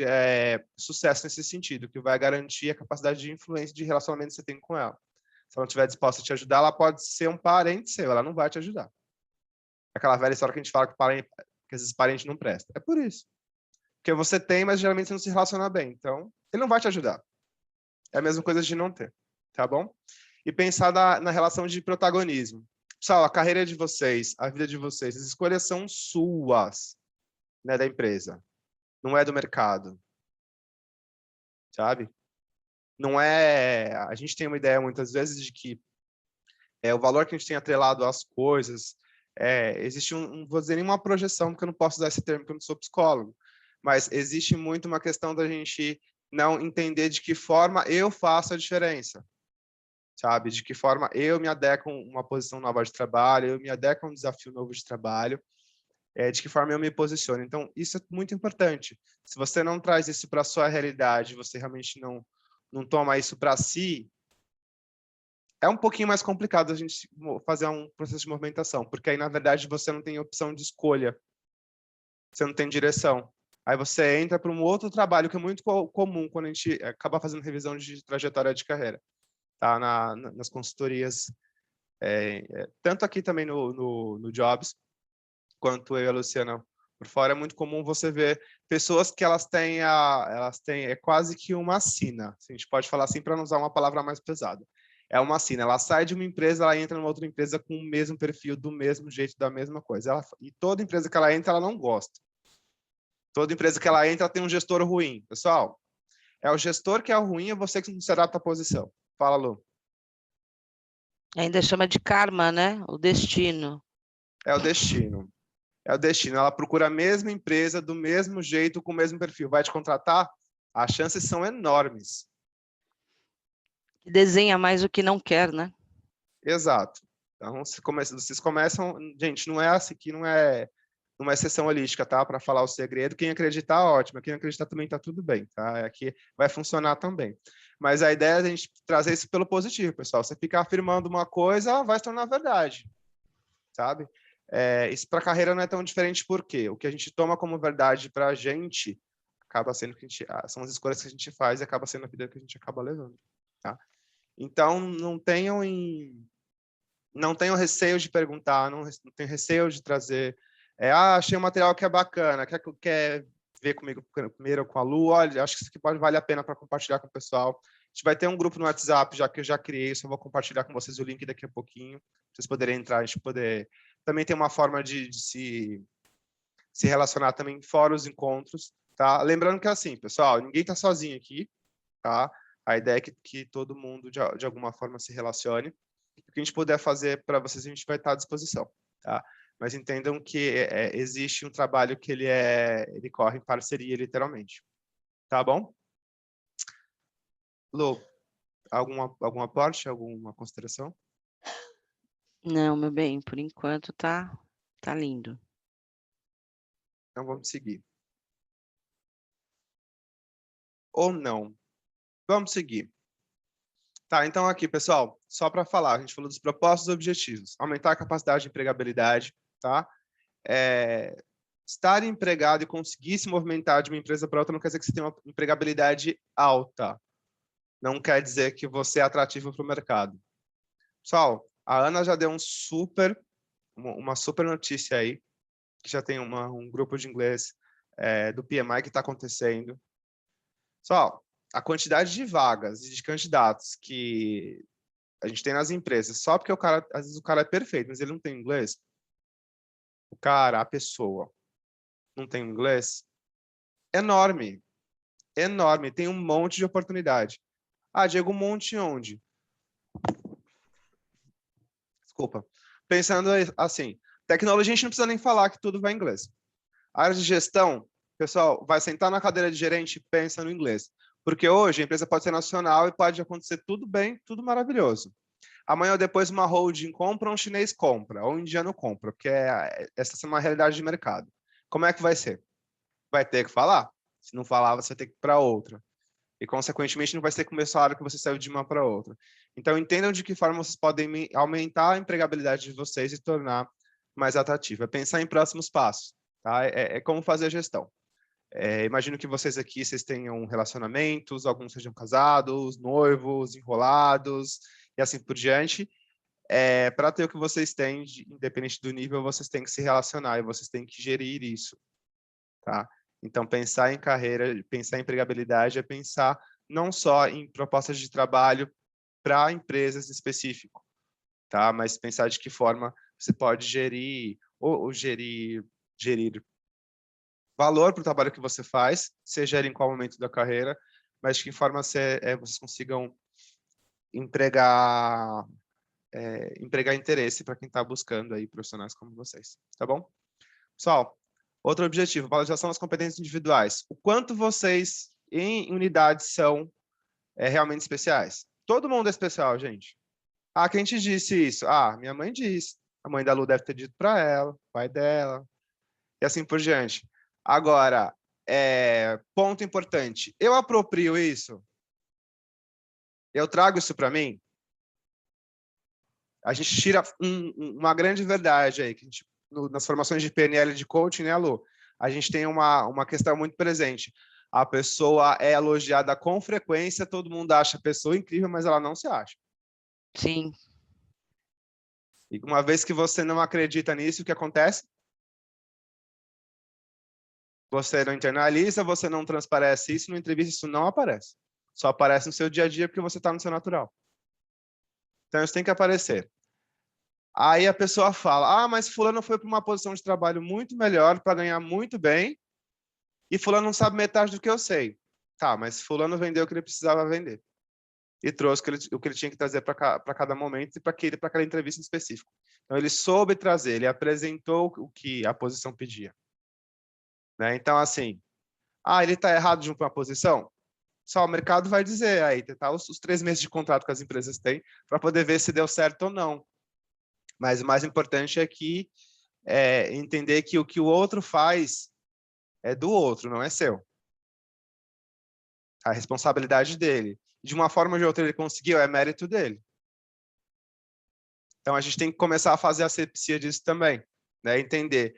sucesso nesse sentido. O que vai garantir é a capacidade de influência, de relacionamento que você tem com ela. Se ela não estiver disposta a te ajudar, ela pode ser um parente seu, ela não vai te ajudar. Aquela velha história que a gente fala que esses parentes não prestam. É por isso. Porque você tem, mas geralmente você não se relaciona bem. Então, ele não vai te ajudar. É a mesma coisa de não ter. Tá bom? E pensar na relação de protagonismo. Pessoal, a carreira de vocês, a vida de vocês, as escolhas são suas, né, da empresa. Não é do mercado. Sabe? Não é... A gente tem uma ideia, muitas vezes, de que o valor que a gente tem atrelado às coisas, existe não vou dizer nenhuma projeção, porque eu não posso usar esse termo, porque eu não sou psicólogo, mas existe muito uma questão da gente não entender de que forma eu faço a diferença, sabe? De que forma eu me adequo a uma posição nova de trabalho, eu me adequo a um desafio novo de trabalho, de que forma eu me posiciono. Então, isso é muito importante. Se você não traz isso para a sua realidade, você realmente não toma isso para si, é um pouquinho mais complicado a gente fazer um processo de movimentação, porque aí, na verdade, você não tem opção de escolha. Você não tem direção. Aí você entra para um outro trabalho que é muito comum quando a gente acaba fazendo revisão de trajetória de carreira, tá? Nas consultorias, tanto aqui também no Jobs, quanto eu e a Luciana por fora, é muito comum você ver pessoas que elas têm quase que uma sina. A gente pode falar assim para não usar uma palavra mais pesada. É uma sina. Ela sai de uma empresa, ela entra numa outra empresa com o mesmo perfil, do mesmo jeito, da mesma coisa. E toda empresa que ela entra, ela não gosta. Toda empresa que ela entra, ela tem um gestor ruim. Pessoal, é o gestor que é o ruim, é você que não se adapta à posição. Fala, Lu. Ainda chama de karma, né? O destino. É o destino. É o destino. Ela procura a mesma empresa, do mesmo jeito, com o mesmo perfil. Vai te contratar? As chances são enormes. Desenha mais o que não quer, né? Exato. Então, vocês começam... Gente, não é assim que não é numa exceção holística, tá? Para falar o segredo. Quem acreditar, ótimo. Quem acreditar também tá tudo bem, tá? Aqui vai funcionar também. Mas a ideia é a gente trazer isso pelo positivo, pessoal. Você ficar afirmando uma coisa, vai se tornar verdade, sabe? Isso para a carreira não é tão diferente, porque o que a gente toma como verdade para a gente acaba sendo que são as escolhas que a gente faz e acaba sendo a vida que a gente acaba levando, tá? Então, não tenham receio de perguntar, não tenham receio de trazer. Achei um material que é bacana, quer ver comigo primeiro com a Lu? Olha, acho que isso aqui pode valer a pena para compartilhar com o pessoal. A gente vai ter um grupo no WhatsApp, já que eu já criei, só vou compartilhar com vocês o link daqui a pouquinho, para vocês poderem entrar, a gente poder... Também tem uma forma de se relacionar também fora os encontros, tá? Lembrando que é assim, pessoal, ninguém está sozinho aqui, tá? A ideia é que todo mundo, de alguma forma, se relacione. O que a gente puder fazer para vocês, a gente vai estar à disposição, tá? Mas entendam que existe um trabalho que ele corre em parceria, literalmente. Tá bom? Lu, algum aporte, alguma consideração? Não, meu bem, por enquanto tá lindo. Então vamos seguir. Ou não. Vamos seguir. Tá, então aqui, pessoal, só para falar, a gente falou dos propósitos e objetivos. Aumentar a capacidade de empregabilidade, tá? Estar empregado e conseguir se movimentar de uma empresa para outra não quer dizer que você tenha uma empregabilidade alta. Não quer dizer que você é atrativo para o mercado. Pessoal, a Ana já deu uma super notícia aí, que já tem um grupo de inglês do PMI que está acontecendo. Pessoal, a quantidade de vagas e de candidatos que a gente tem nas empresas, só porque às vezes o cara é perfeito, mas ele não tem inglês, a pessoa não tem inglês, enorme, enorme, tem um monte de oportunidade. Diego, um monte onde? Desculpa. Pensando assim, tecnologia a gente não precisa nem falar que tudo vai em inglês. A área de gestão, pessoal, vai sentar na cadeira de gerente e pensa no inglês. Porque hoje a empresa pode ser nacional e pode acontecer tudo bem, tudo maravilhoso. Amanhã ou depois uma holding compra, um chinês compra, ou um indiano compra, porque essa é uma realidade de mercado. Como é que vai ser? Vai ter que falar. Se não falar, você vai ter que ir para outra. E, consequentemente, não vai ser com o mesmo salário que você saiu de uma para outra. Então, entendam de que forma vocês podem aumentar a empregabilidade de vocês e tornar mais atrativa. É pensar em próximos passos. Tá? É como fazer a gestão. Imagino que vocês aqui tenham relacionamentos, alguns sejam casados, noivos, enrolados, e assim por diante. Para ter o que vocês têm, independente do nível, vocês têm que se relacionar e vocês têm que gerir isso. Tá? Então, pensar em carreira, pensar em empregabilidade é pensar não só em propostas de trabalho para empresas em específico, tá? Mas pensar de que forma você pode gerir ou gerir valor para o trabalho que você faz, seja em qual momento da carreira, mas de que forma vocês consigam empregar interesse para quem está buscando aí profissionais como vocês, tá bom? Pessoal, outro objetivo, valorização das competências individuais. O quanto vocês, em unidades, são realmente especiais? Todo mundo é especial, gente. Quem te disse isso? Minha mãe disse. A mãe da Lu deve ter dito para ela, o pai dela, e assim por diante. Agora, ponto importante. Eu aproprio isso? Eu trago isso para mim? A gente tira uma grande verdade aí, que a gente, nas formações de PNL de coaching, né, Lu? A gente tem uma questão muito presente. A pessoa é elogiada com frequência, todo mundo acha a pessoa incrível, mas ela não se acha. Sim. E uma vez que você não acredita nisso, o que acontece? Você não internaliza, você não transparece isso, na entrevista isso não aparece. Só aparece no seu dia a dia porque você está no seu natural. Então, isso tem que aparecer. Aí a pessoa fala, mas fulano foi para uma posição de trabalho muito melhor, para ganhar muito bem, e fulano não sabe metade do que eu sei. Tá, mas fulano vendeu o que ele precisava vender. E trouxe o que ele tinha que trazer para cada momento e para aquela entrevista em específico. Então, ele soube trazer, ele apresentou o que a posição pedia. Né? Então, assim, ele está errado de uma posição? Só o mercado vai dizer aí, tá? Os 3 meses de contrato que as empresas têm, para poder ver se deu certo ou não. Mas o mais importante é que entender que o que o outro faz é do outro, não é seu. A responsabilidade dele. De uma forma ou de outra ele conseguiu, é mérito dele. Então a gente tem que começar a fazer a asepsia disso também, né? Entender,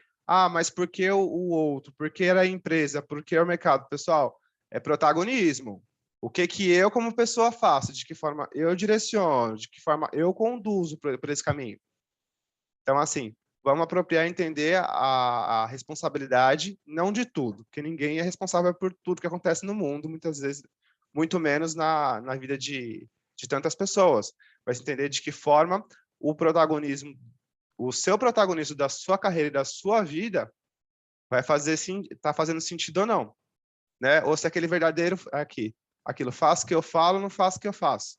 mas por que o outro? Por que a empresa? Por que o mercado? Pessoal, é protagonismo. O que eu como pessoa faço? De que forma eu direciono? De que forma eu conduzo por esse caminho? Então, assim, vamos apropriar e entender a responsabilidade, não de tudo, porque ninguém é responsável por tudo que acontece no mundo, muitas vezes, muito menos na vida de tantas pessoas. Mas entender de que forma o protagonismo, o seu protagonismo da sua carreira e da sua vida vai tá fazendo sentido ou não, né? Ou se aquele verdadeiro aquilo faço o que eu falo, não faço o que eu faço,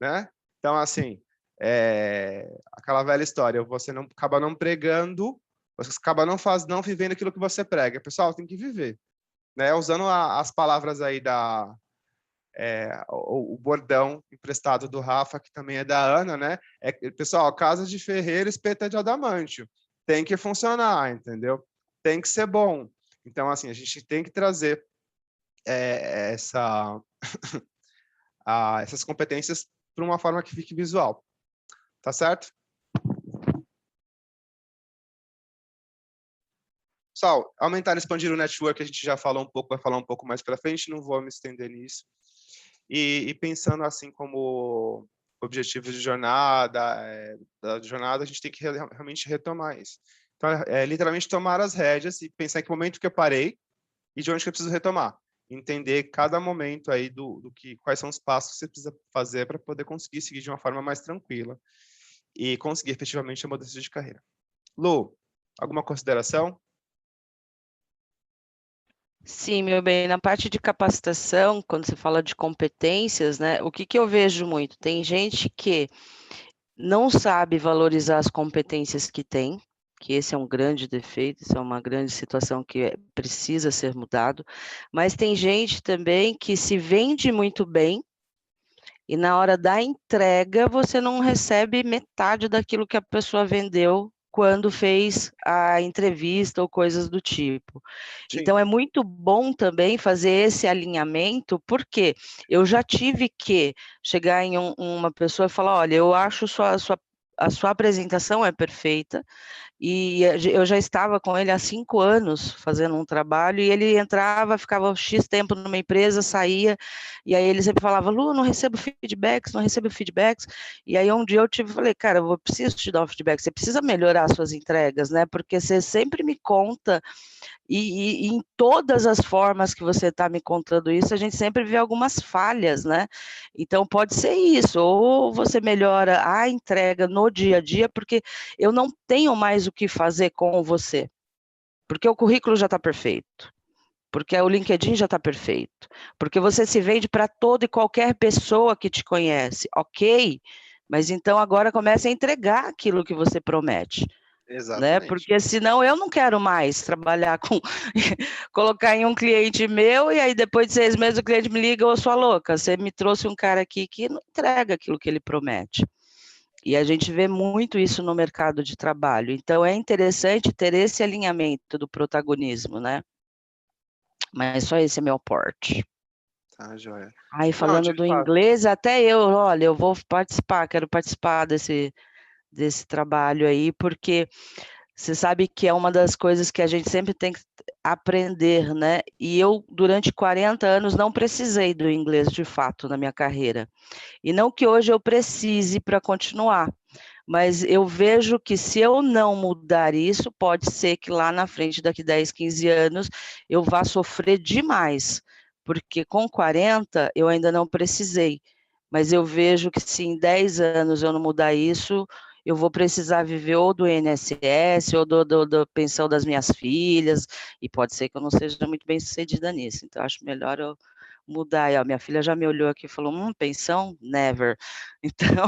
né? Então, assim, aquela velha história, você não acaba não pregando, você acaba não vivendo aquilo que você prega. Pessoal, tem que viver, né? Usando as palavras aí o bordão emprestado do Rafa, que também é da Ana, né? Pessoal, casa de ferreiro, espeta de adamantio. Tem que funcionar, entendeu? Tem que ser bom. Então, assim, a gente tem que trazer essas competências para uma forma que fique visual. Tá certo? Pessoal, aumentar e expandir o network, a gente já falou um pouco, vai falar um pouco mais para frente, não vou me estender nisso. E pensando assim como objetivo de jornada, da jornada, a gente tem que realmente retomar isso. Então, literalmente tomar as rédeas e pensar em que momento que eu parei e de onde que eu preciso retomar. Entender cada momento aí quais são os passos que você precisa fazer para poder conseguir seguir de uma forma mais tranquila e conseguir efetivamente a mudança de carreira. Lu, alguma consideração? Sim, meu bem, na parte de capacitação, quando você fala de competências, né, o que eu vejo muito? Tem gente que não sabe valorizar as competências que tem, que esse é um grande defeito, isso é uma grande situação que precisa ser mudado, mas tem gente também que se vende muito bem e na hora da entrega você não recebe metade daquilo que a pessoa vendeu quando fez a entrevista ou coisas do tipo. Sim. Então, é muito bom também fazer esse alinhamento, porque eu já tive que chegar em uma pessoa e falar, olha, eu acho a sua apresentação é perfeita, e eu já estava com ele há 5 anos fazendo um trabalho, e ele entrava, ficava X tempo numa empresa, saía, e aí ele sempre falava, Lu, não recebo feedbacks, não recebo feedbacks, e aí um dia eu falei, cara, eu preciso te dar um feedback, você precisa melhorar suas entregas, né, porque você sempre me conta, e em todas as formas que você está me contando isso, a gente sempre vê algumas falhas, né? Então, pode ser isso, ou você melhora a entrega no dia a dia, porque eu não tenho mais o que fazer com você, porque o currículo já está perfeito, porque o LinkedIn já está perfeito, porque você se vende para toda e qualquer pessoa que te conhece, ok? Mas então agora comece a entregar aquilo que você promete. Né? Porque senão eu não quero mais trabalhar com colocar em um cliente meu e aí depois de 6 meses o cliente me liga, ô sua louca, você me trouxe um cara aqui que não entrega aquilo que ele promete. E a gente vê muito isso no mercado de trabalho. Então é interessante ter esse alinhamento do protagonismo, né? Mas só esse é meu aporte. Tá, joia. Aí falando do inglês, até olha, eu vou participar, quero participar desse trabalho aí, porque você sabe que é uma das coisas que a gente sempre tem que aprender, né? E eu, durante 40 anos, não precisei do inglês de fato na minha carreira. E não que hoje eu precise para continuar, mas eu vejo que se eu não mudar isso, pode ser que lá na frente, daqui 10, 15 anos, eu vá sofrer demais, porque com 40 eu ainda não precisei. Mas eu vejo que se em 10 anos eu não mudar isso, eu vou precisar viver ou do INSS, ou da pensão das minhas filhas, e pode ser que eu não seja muito bem sucedida nisso. Então, acho melhor eu mudar. E, minha filha já me olhou aqui e falou, pensão? Never. Então,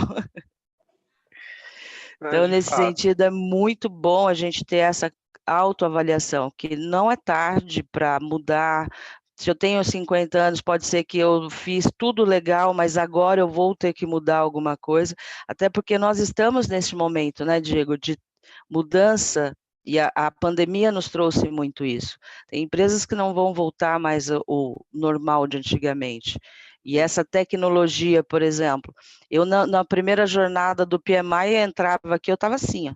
nesse sentido, é muito bom a gente ter essa autoavaliação, que não é tarde para mudar. Se eu tenho 50 anos, pode ser que eu fiz tudo legal, mas agora eu vou ter que mudar alguma coisa, até porque nós estamos nesse momento, né, Diego, de mudança, e a pandemia nos trouxe muito isso. Tem empresas que não vão voltar mais o normal de antigamente. E essa tecnologia, por exemplo, eu na primeira jornada do PMI entrava aqui, eu estava assim, ó,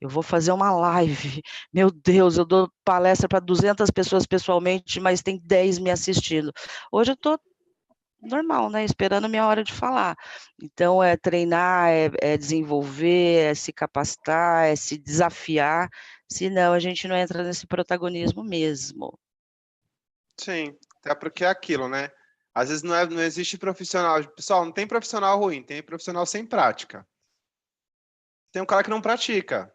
eu vou fazer uma live, meu Deus, eu dou palestra para 200 pessoas pessoalmente, mas tem 10 me assistindo. Hoje eu estou normal, né? Esperando a minha hora de falar. Então, é treinar, é desenvolver, é se capacitar, é se desafiar, senão a gente não entra nesse protagonismo mesmo. Sim, até porque é aquilo, né? Às vezes não existe profissional. Pessoal, não tem profissional ruim, tem profissional sem prática. Tem um cara que não pratica,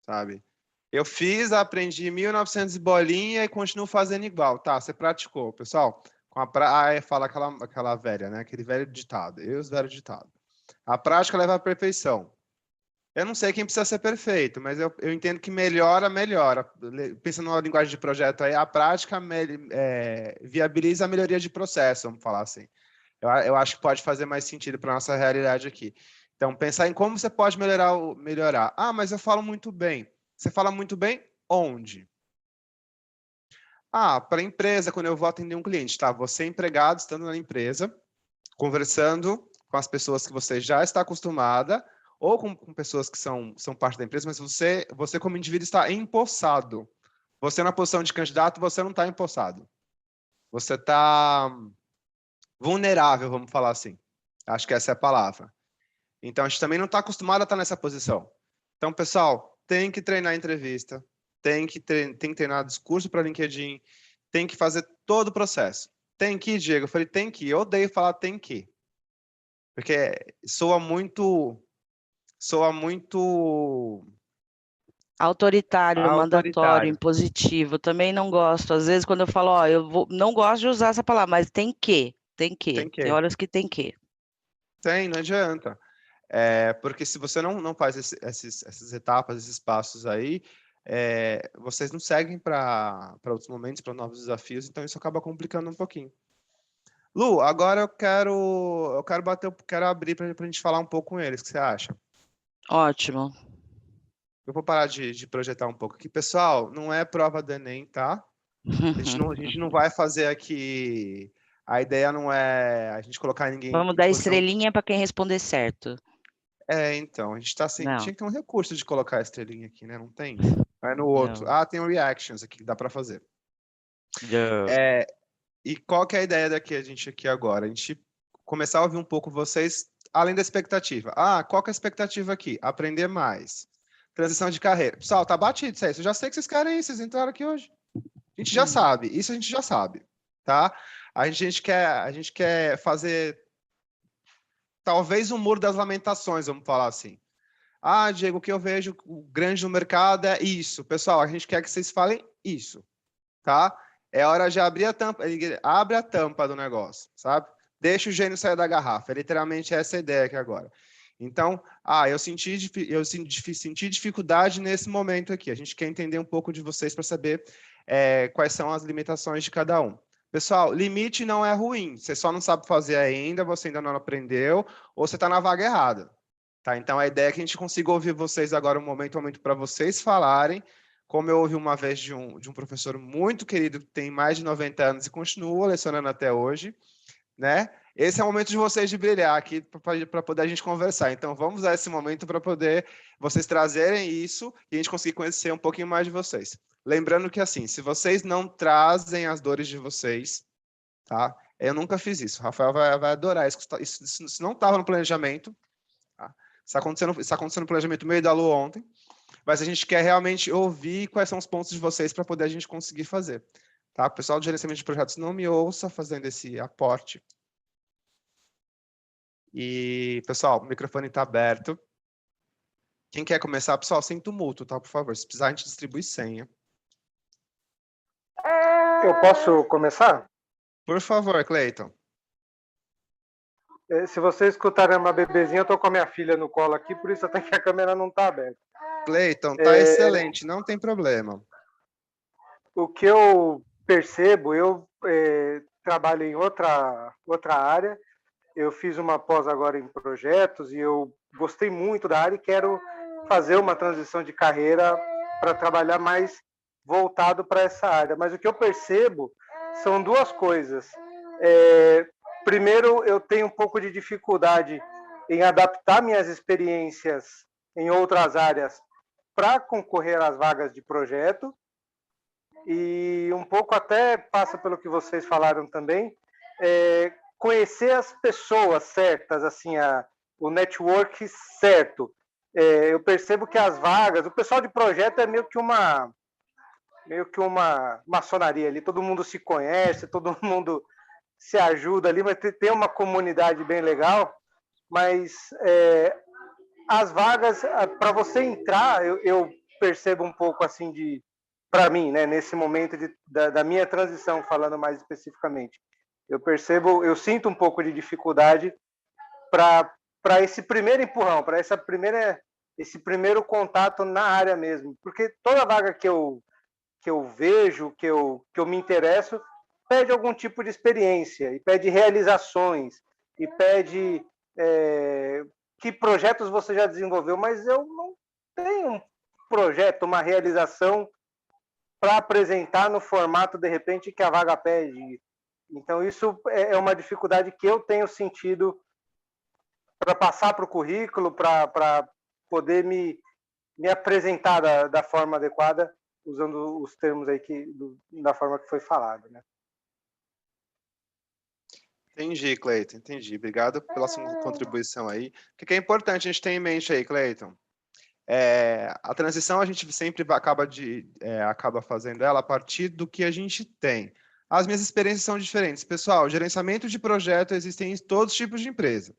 sabe? Eu fiz, aprendi 1900 e bolinha e continuo fazendo igual. Tá, você praticou, pessoal. Fala aquela velha, né? Aquele velho ditado. Eu os velhos ditados. A prática leva à perfeição. Eu não sei quem precisa ser perfeito, mas eu entendo que melhora. Pensando na linguagem de projeto aí, a prática viabiliza a melhoria de processo, vamos falar assim. Eu acho que pode fazer mais sentido para a nossa realidade aqui. Então, pensar em como você pode melhorar. Ah, mas eu falo muito bem. Você fala muito bem onde? Ah, para a empresa, quando eu vou atender um cliente, tá? Você é empregado, estando na empresa, conversando com as pessoas que você já está acostumada, ou com pessoas que são parte da empresa, mas você como indivíduo está empossado. Você na posição de candidato, você não está empossado. Você está vulnerável, vamos falar assim. Acho que essa é a palavra. Então, a gente também não está acostumado a estar nessa posição. Então, pessoal, tem que treinar entrevista, tem que treinar discurso para LinkedIn, tem que fazer todo o processo. Tem que, Diego? Eu falei, tem que. Eu odeio falar tem que. Porque soa muito Autoritário, mandatório, impositivo, também não gosto. Às vezes, quando eu falo, ó, não gosto de usar essa palavra, mas tem que. Tem horas que tem que. Tem, não adianta. Porque se você não faz essas etapas, esses passos aí, vocês não seguem para outros momentos, para novos desafios, então isso acaba complicando um pouquinho. Lu, agora eu quero abrir para a gente falar um pouco com eles. O que você acha? Ótimo. Eu vou parar de projetar um pouco aqui. Pessoal, não é prova do Enem, tá? A gente não vai fazer aqui... A ideia não é a gente colocar ninguém... Vamos dar estrelinha para quem responder certo. Então, a gente tá sem... Não. Tinha que ter um recurso de colocar a estrelinha aqui, né? Não tem? Vai no outro. Não. Ah, tem um reactions aqui que dá para fazer. Não. E qual que é a ideia a gente aqui agora? A gente começar a ouvir um pouco vocês, além da expectativa. Ah, qual que é a expectativa aqui? Aprender mais. Transição de carreira. Pessoal, tá batido isso aí. Eu já sei que vocês querem isso, vocês entraram aqui hoje. A gente já sabe. Isso a gente já sabe, tá? A gente quer fazer talvez um muro das lamentações, vamos falar assim. Ah, Diego, o que eu vejo grande no mercado é isso. Pessoal, a gente quer que vocês falem isso, tá? É hora de abrir a tampa, abre a tampa do negócio, sabe? Deixa o gênio sair da garrafa. É literalmente essa a ideia aqui agora. Então, eu senti dificuldade nesse momento aqui. A gente quer entender um pouco de vocês para saber quais são as limitações de cada um. Pessoal, limite não é ruim. Você só não sabe fazer ainda, você ainda não aprendeu, ou você está na vaga errada. Tá? Então, a ideia é que a gente consiga ouvir vocês agora um momento para vocês falarem, como eu ouvi uma vez de um professor muito querido, que tem mais de 90 anos e continua lecionando até hoje, né? Esse é o momento de vocês de brilhar aqui para poder a gente conversar. Então, vamos usar esse momento para poder vocês trazerem isso e a gente conseguir conhecer um pouquinho mais de vocês. Lembrando que, assim, se vocês não trazem as dores de vocês, tá? Eu nunca fiz isso. O Rafael vai adorar isso. Isso não estava no planejamento. Tá? Isso está acontecendo no planejamento meio da Lu ontem. Mas a gente quer realmente ouvir quais são os pontos de vocês para poder a gente conseguir fazer. Tá? O pessoal do gerenciamento de projetos não me ouça fazendo esse aporte. E, pessoal, o microfone está aberto. Quem quer começar? Pessoal, sem tumulto, tá? Por favor, se precisar, a gente distribui senha. Eu posso começar? Por favor, Cleiton. Se vocês escutarem uma bebezinha, eu tô com a minha filha no colo aqui, por isso até que a câmera não está aberta. Cleiton, tá excelente, não tem problema. O que eu percebo, eu trabalho em outra área, eu fiz uma pós agora em projetos e eu gostei muito da área e quero fazer uma transição de carreira para trabalhar mais voltado para essa área. Mas o que eu percebo são duas coisas. Primeiro, eu tenho um pouco de dificuldade em adaptar minhas experiências em outras áreas para concorrer às vagas de projeto. E um pouco até passa pelo que vocês falaram também, conhecer as pessoas certas, assim, o network certo. Eu percebo que as vagas, o pessoal de projeto é meio que uma maçonaria ali, todo mundo se conhece, todo mundo se ajuda ali, mas tem uma comunidade bem legal, mas as vagas, para você entrar, eu percebo um pouco assim para mim, né, nesse momento da minha transição, falando mais especificamente, eu sinto um pouco de dificuldade para esse primeiro empurrão, para esse primeiro contato na área mesmo, porque toda vaga que eu vejo, que eu me interesso, pede algum tipo de experiência, e pede realizações, e pede que projetos você já desenvolveu, mas eu não tenho um projeto, uma realização para apresentar no formato, de repente, que a vaga pede. Então, isso é uma dificuldade que eu tenho sentido para passar para o currículo, para poder me apresentar da forma adequada, usando os termos aí da forma que foi falado, né? Entendi, Cleiton, entendi. Obrigado pela sua contribuição aí. O que é importante a gente ter em mente aí, Cleiton? A transição a gente sempre acaba fazendo ela a partir do que a gente tem. As minhas experiências são diferentes. Pessoal, gerenciamento de projeto existem em todos os tipos de empresa.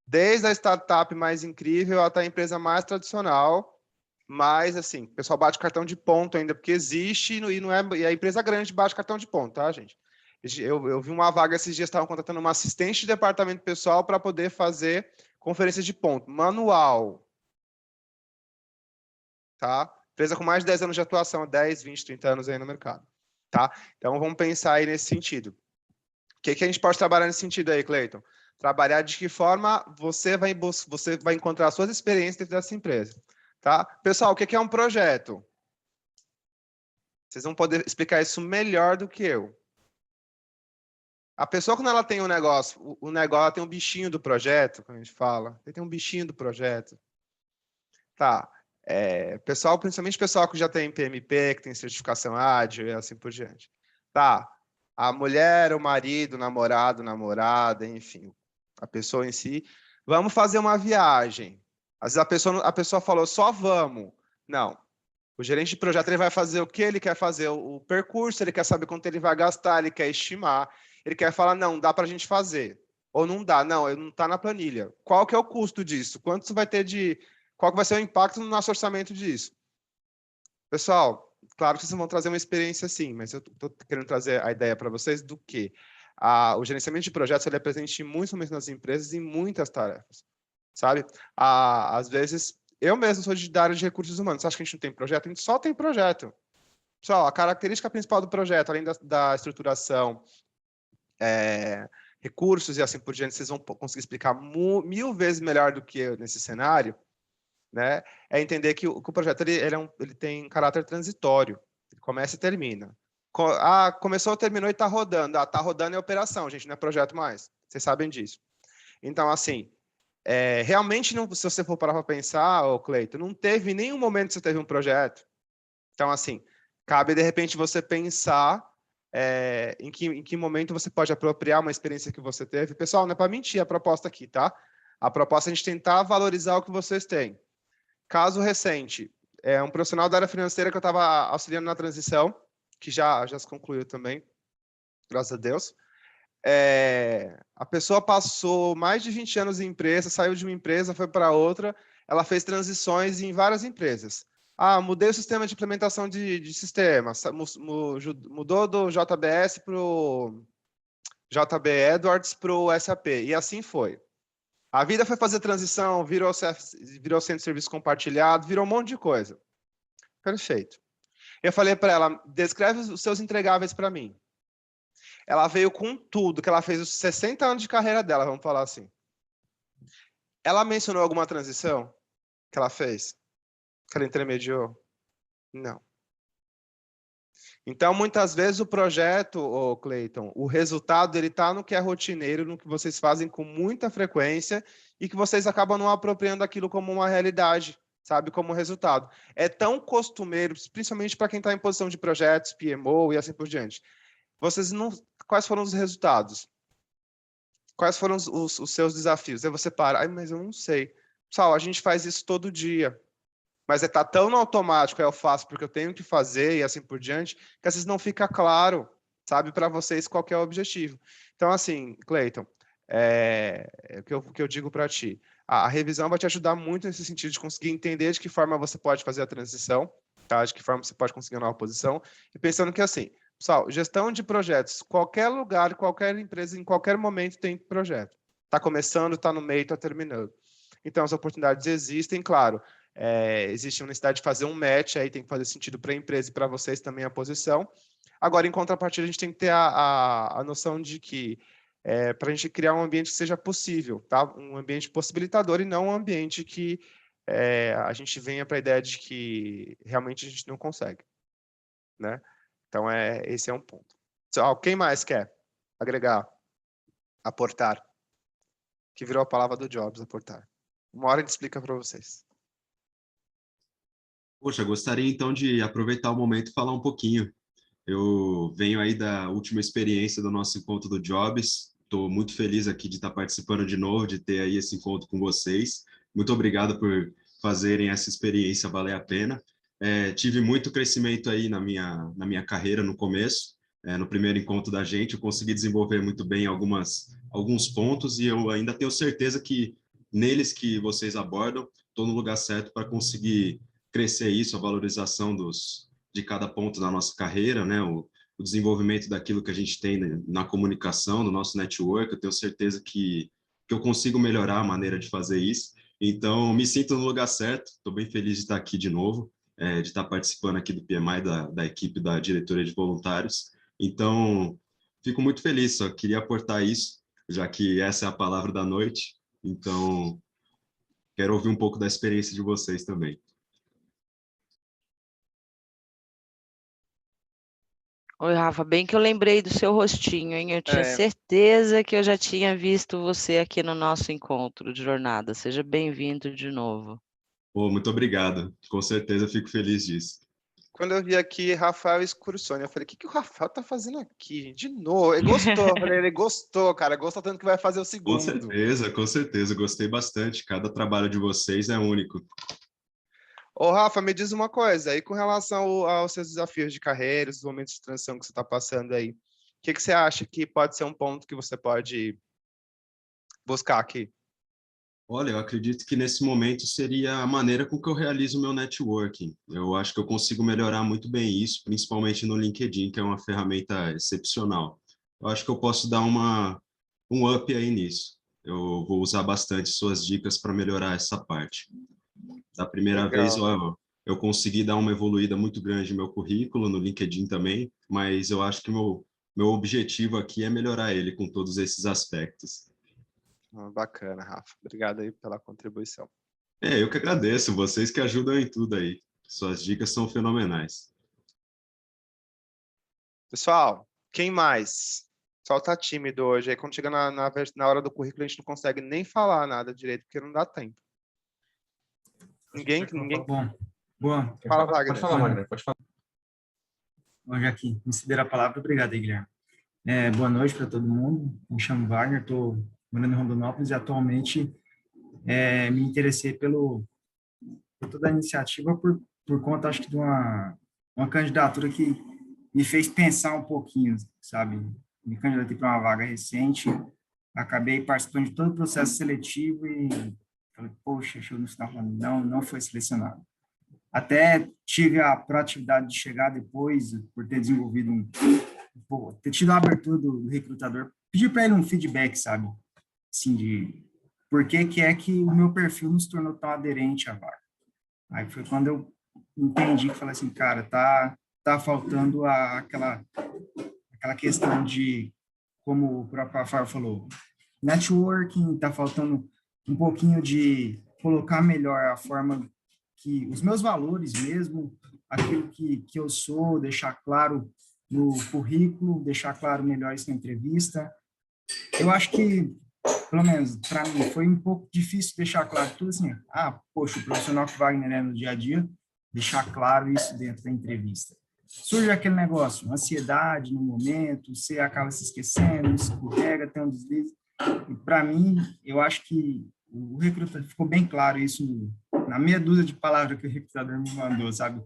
Desde a startup mais incrível até a empresa mais tradicional, mas, assim, o pessoal bate cartão de ponto ainda, porque existe e a empresa grande bate cartão de ponto, tá, gente? Eu vi uma vaga esses dias, estavam contratando uma assistente de departamento pessoal para poder fazer conferência de ponto, manual. Tá? Empresa com mais de 10 anos de atuação, 10, 20, 30 anos aí no mercado. Tá? Então, vamos pensar aí nesse sentido. O que a gente pode trabalhar nesse sentido aí, Cleiton? Trabalhar de que forma você vai encontrar suas experiências dentro dessa empresa. Tá? Pessoal, o que é um projeto? Vocês vão poder explicar isso melhor do que eu. A pessoa, quando ela tem um negócio, ela tem um bichinho do projeto, quando a gente fala, tem um bichinho do projeto. Tá. Pessoal, principalmente pessoal que já tem PMP, que tem certificação ágil e assim por diante. Tá. A mulher, o marido, o namorado, namorada, enfim, a pessoa em si. Vamos fazer uma viagem. Às vezes a pessoa falou, só vamos. Não. O gerente de projeto ele vai fazer o que ele quer fazer, o percurso, ele quer saber quanto ele vai gastar, ele quer estimar, ele quer falar, não, dá para a gente fazer. Ou não dá, não está na planilha. Qual que é o custo disso? Quanto você vai ter qual que vai ser o impacto no nosso orçamento disso? Pessoal, claro que vocês vão trazer uma experiência assim, mas eu estou querendo trazer a ideia para vocês do que o gerenciamento de projetos ele é presente muito nas empresas em muitas tarefas, sabe? Às vezes, eu mesmo sou da área de recursos humanos. Você acha que a gente não tem projeto? A gente só tem projeto. Pessoal, a característica principal do projeto, além da estruturação, recursos e assim por diante, vocês vão conseguir explicar 1000 vezes melhor do que eu nesse cenário, né? É entender que o projeto ele tem caráter transitório, ele começa e termina. Começou, terminou e está rodando. Está rodando é operação, gente, não é projeto mais. Vocês sabem disso. Então, assim, realmente, se você for parar para pensar, Cleiton, não teve nenhum momento que você teve um projeto. Então, assim, cabe, de repente, você pensar em que momento você pode apropriar uma experiência que você teve. Pessoal, não é para mentir a proposta aqui, tá? A proposta é a gente tentar valorizar o que vocês têm. Caso recente, um profissional da área financeira que eu estava auxiliando na transição, que já se concluiu também, graças a Deus. A pessoa passou mais de 20 anos em empresa, saiu de uma empresa, foi para outra, ela fez transições em várias empresas. Mudei o sistema de implementação de sistema, mudou do JBS para o JB Edwards para o SAP, e assim foi. A vida foi fazer transição, virou centro de serviço compartilhado, virou um monte de coisa. Perfeito. Eu falei para ela, descreve os seus entregáveis para mim. Ela veio com tudo, que ela fez os 60 anos de carreira dela, vamos falar assim. Ela mencionou alguma transição que ela fez? Que ela intermediou? Não. Então, muitas vezes o projeto, ô Cleiton, o resultado ele está no que é rotineiro, no que vocês fazem com muita frequência e que vocês acabam não apropriando aquilo como uma realidade, sabe, como resultado. É tão costumeiro, principalmente para quem está em posição de projetos, PMO e assim por diante. Vocês não... Quais foram os resultados? Quais foram os seus desafios? Aí você para, mas eu não sei. Pessoal, a gente faz isso todo dia. Mas está tão no automático, eu faço porque eu tenho que fazer e assim por diante, que às vezes não fica claro, sabe, para vocês qual que é o objetivo. Então, assim, Cleiton, o que eu digo para ti, a revisão vai te ajudar muito nesse sentido de conseguir entender de que forma você pode fazer a transição, tá? De que forma você pode conseguir uma nova posição, e pensando que, assim, pessoal, gestão de projetos, qualquer lugar, qualquer empresa, em qualquer momento tem projeto. Está começando, está no meio, está terminando. Então, as oportunidades existem, claro. Existe a necessidade de fazer um match, aí tem que fazer sentido para a empresa e para vocês também a posição. Agora, em contrapartida, a gente tem que ter a noção de que para a gente criar um ambiente que seja possível, tá? Um ambiente possibilitador e não um ambiente que a gente venha para a ideia de que realmente a gente não consegue, né? Então, esse é um ponto. Quem mais quer agregar? Aportar. Que virou a palavra do Jobs, aportar. Uma hora a gente explica para vocês. Poxa, gostaria então de aproveitar o momento e falar um pouquinho. Eu venho aí da última experiência do nosso encontro do Jobs. Estou muito feliz aqui de estar participando de novo, de ter aí esse encontro com vocês. Muito obrigado por fazerem essa experiência valer a pena. Tive muito crescimento aí na minha carreira no começo. No primeiro encontro da gente, eu consegui desenvolver muito bem alguns pontos e eu ainda tenho certeza que neles que vocês abordam, estou no lugar certo para conseguir crescer isso, a valorização de cada ponto da nossa carreira, né? O desenvolvimento daquilo que a gente tem na comunicação, no nosso network. Eu tenho certeza que eu consigo melhorar a maneira de fazer isso. Então, me sinto no lugar certo. Estou bem feliz de estar aqui de novo, de estar participando aqui do PMI, da equipe da diretoria de voluntários. Então, fico muito feliz, só queria aportar isso, já que essa é a palavra da noite. Então, quero ouvir um pouco da experiência de vocês também. Oi, Rafa, bem que eu lembrei do seu rostinho, hein? Eu tinha certeza que eu já tinha visto você aqui no nosso encontro de jornada. Seja bem-vindo de novo. Muito obrigado. Com certeza fico feliz disso. Quando eu vi aqui Rafael Excursões, eu falei, o que o Rafael tá fazendo aqui, gente? De novo, ele gostou. Eu falei, ele gostou, cara, gostou tanto que vai fazer o segundo. Com certeza, gostei bastante. Cada trabalho de vocês é único. Ô, Rafa, me diz uma coisa, aí com relação aos seus desafios de carreira, os momentos de transição que você está passando aí, o que você acha que pode ser um ponto que você pode buscar aqui? Olha, eu acredito que nesse momento seria a maneira com que eu realizo o meu networking. Eu acho que eu consigo melhorar muito bem isso, principalmente no LinkedIn, que é uma ferramenta excepcional. Eu acho que eu posso dar um up aí nisso. Eu vou usar bastante suas dicas para melhorar essa parte. Da primeira vez, eu consegui dar uma evoluída muito grande no meu currículo, no LinkedIn também, mas eu acho que meu objetivo aqui é melhorar ele com todos esses aspectos. Bacana, Rafa. Obrigado aí pela contribuição. Eu que agradeço, vocês que ajudam em tudo aí. Suas dicas são fenomenais. Pessoal, quem mais? O pessoal tá tímido hoje. Aí quando chega na hora do currículo, a gente não consegue nem falar nada direito, porque não dá tempo. Ninguém. Bom. Fala, Wagner. Pode falar, Wagner, pode falar. Bom, já que me cederam a palavra, obrigado aí, Guilherme. Boa noite para todo mundo. Me chamo Wagner, estou morando em Rondonópolis e atualmente me interessei por toda a iniciativa por conta, acho que, de uma candidatura que me fez pensar um pouquinho, sabe? Me candidatei para uma vaga recente, acabei participando de todo o processo seletivo e falei, poxa, show no final, não foi selecionado. Até tive a proatividade de chegar depois, por ter desenvolvido ter tido a abertura do recrutador, pedir para ele um feedback, sabe? Assim, de por que é que o meu perfil não se tornou tão aderente à vaga. Aí foi quando eu entendi que falei assim, cara, tá faltando aquela questão de, como o próprio Rafael falou, networking, tá faltando um pouquinho de colocar melhor a forma que os meus valores mesmo, aquilo que eu sou, deixar claro no currículo, deixar claro melhor isso na entrevista. Eu acho que, pelo menos para mim, foi um pouco difícil deixar claro tudo assim, poxa, o profissional que Wagner é no dia a dia, deixar claro isso dentro da entrevista. Surge aquele negócio, ansiedade no momento, você acaba se esquecendo, escorrega, tem um deslize. E para mim, eu acho que o recrutador ficou bem claro isso na meia dúzia de palavras que o recrutador me mandou, sabe?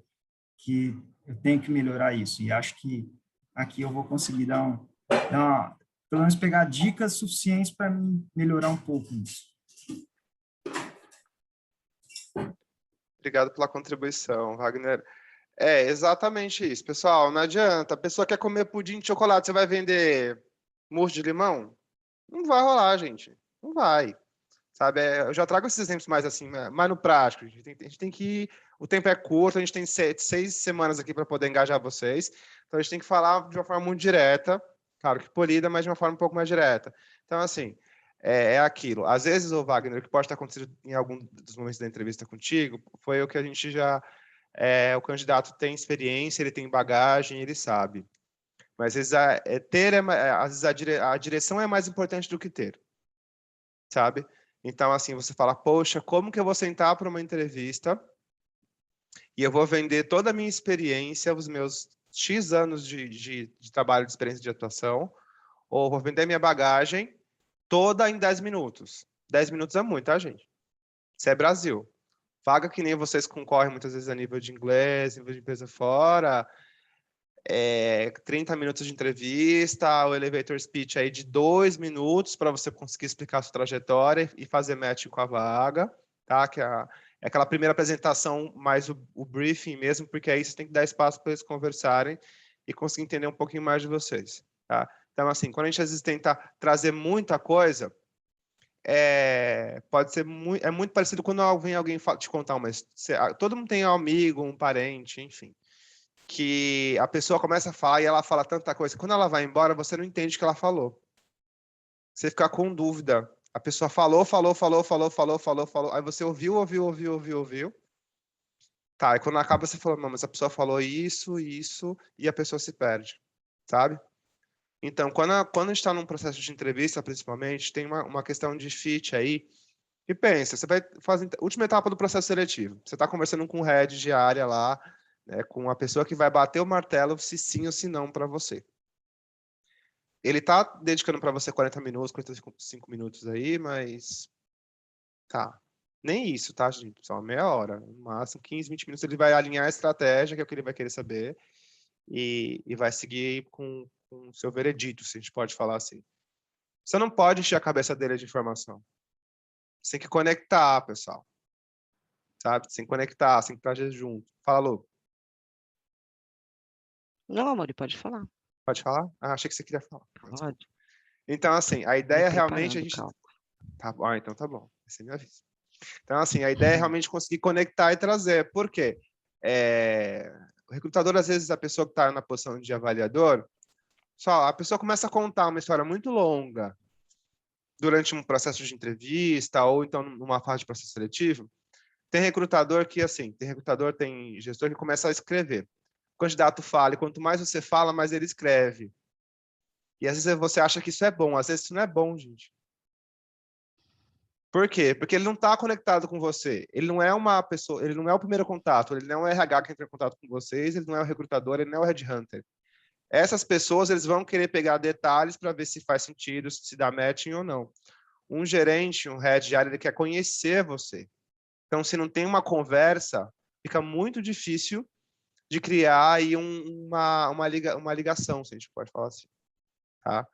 Que eu tenho que melhorar isso. E acho que aqui eu vou conseguir pelo menos pegar dicas suficientes para mim melhorar um pouco isso. Obrigado pela contribuição, Wagner. É exatamente isso, pessoal. Não adianta. A pessoa quer comer pudim de chocolate, você vai vender mousse de limão? Não vai rolar, gente. Não vai. Sabe? Eu já trago esses exemplos mais assim, mais no prático. A gente tem que... O tempo é curto, a gente tem 6 semanas aqui para poder engajar vocês. Então, a gente tem que falar de uma forma muito direta. Claro que polida, mas de uma forma um pouco mais direta. Então, assim, é aquilo. Às vezes, o Wagner, o que pode estar acontecendo em algum dos momentos da entrevista contigo, foi o que a gente já... o candidato tem experiência, ele tem bagagem, ele sabe. Mas às vezes, às vezes a direção é mais importante do que ter. Sabe? Então, assim, você fala, poxa, como que eu vou sentar para uma entrevista e eu vou vender toda a minha experiência, os meus X anos de trabalho, de experiência de atuação, ou vou vender minha bagagem toda em 10 minutos. 10 minutos é muito, tá, gente? Isso é Brasil. Vaga que nem vocês concorrem muitas vezes a nível de inglês, nível de empresa fora, 30 minutos de entrevista, o elevator speech aí de 2 minutos para você conseguir explicar a sua trajetória e fazer match com a vaga, tá? Que é aquela primeira apresentação mais o briefing mesmo, porque aí você tem que dar espaço para eles conversarem e conseguir entender um pouquinho mais de vocês, tá? Então, assim, quando a gente às vezes tenta trazer muita coisa, pode ser muito parecido quando alguém te contar uma... Todo mundo tem um amigo, um parente, enfim, que a pessoa começa a falar e ela fala tanta coisa. Quando ela vai embora, você não entende o que ela falou. Você fica com dúvida. A pessoa falou. Aí você ouviu. Tá, e quando acaba, você fala, não, mas a pessoa falou isso, e a pessoa se perde, sabe? Então, quando a gente está num processo de entrevista, principalmente, tem uma questão de fit aí, e pensa, você vai fazer a última etapa do processo seletivo. Você está conversando com o head de área lá, né, com a pessoa que vai bater o martelo se sim ou se não para você. Ele está dedicando para você 40 minutos, 45 minutos aí, mas tá. Nem isso, tá, gente? Só meia hora. No máximo 15, 20 minutos ele vai alinhar a estratégia, que é o que ele vai querer saber, e vai seguir com o seu veredito, se a gente pode falar assim. Você não pode encher a cabeça dele de informação. Você tem que conectar, pessoal. Sabe? Você tem que conectar, você tem que trazer junto. Fala, Lu. Não, amor, pode falar. Pode falar? achei que você queria falar. Pode. Então, assim, a ideia realmente... Tá bom, então tá bom. Você me avisa. Então, assim, a ideia é realmente conseguir conectar e trazer. Por quê? O recrutador, às vezes, a pessoa que está na posição de avaliador, a pessoa começa a contar uma história muito longa durante um processo de entrevista ou então numa fase de processo seletivo. Tem recrutador tem gestor que começa a escrever. O candidato fala, e quanto mais você fala, mais ele escreve. E às vezes você acha que isso é bom, às vezes isso não é bom, gente. Por quê? Porque ele não está conectado com você. Ele não é uma pessoa, ele não é o primeiro contato, ele não é o RH que entra em contato com vocês, ele não é o recrutador, ele não é o headhunter. Essas pessoas, eles vão querer pegar detalhes para ver se faz sentido, se dá matching ou não. Um gerente, um head de área, ele quer conhecer você. Então, se não tem uma conversa, fica muito difícil de criar aí uma ligação, se a gente pode falar assim. Tá?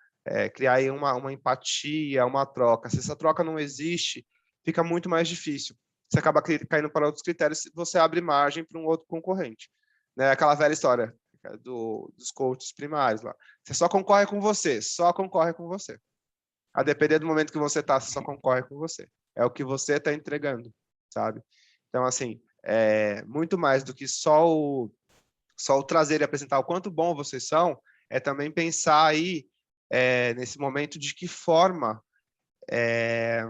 Criar aí uma empatia, uma troca. Se essa troca não existe, fica muito mais difícil. Você acaba caindo para outros critérios, você abre margem para um outro concorrente. Né? Aquela velha história dos coaches primários lá. Você só concorre com você. A depender do momento que você está, você só concorre com você. É o que você está entregando, sabe? Então, assim, muito mais do que só o trazer e apresentar o quanto bom vocês são, é também pensar aí, nesse momento, de que forma está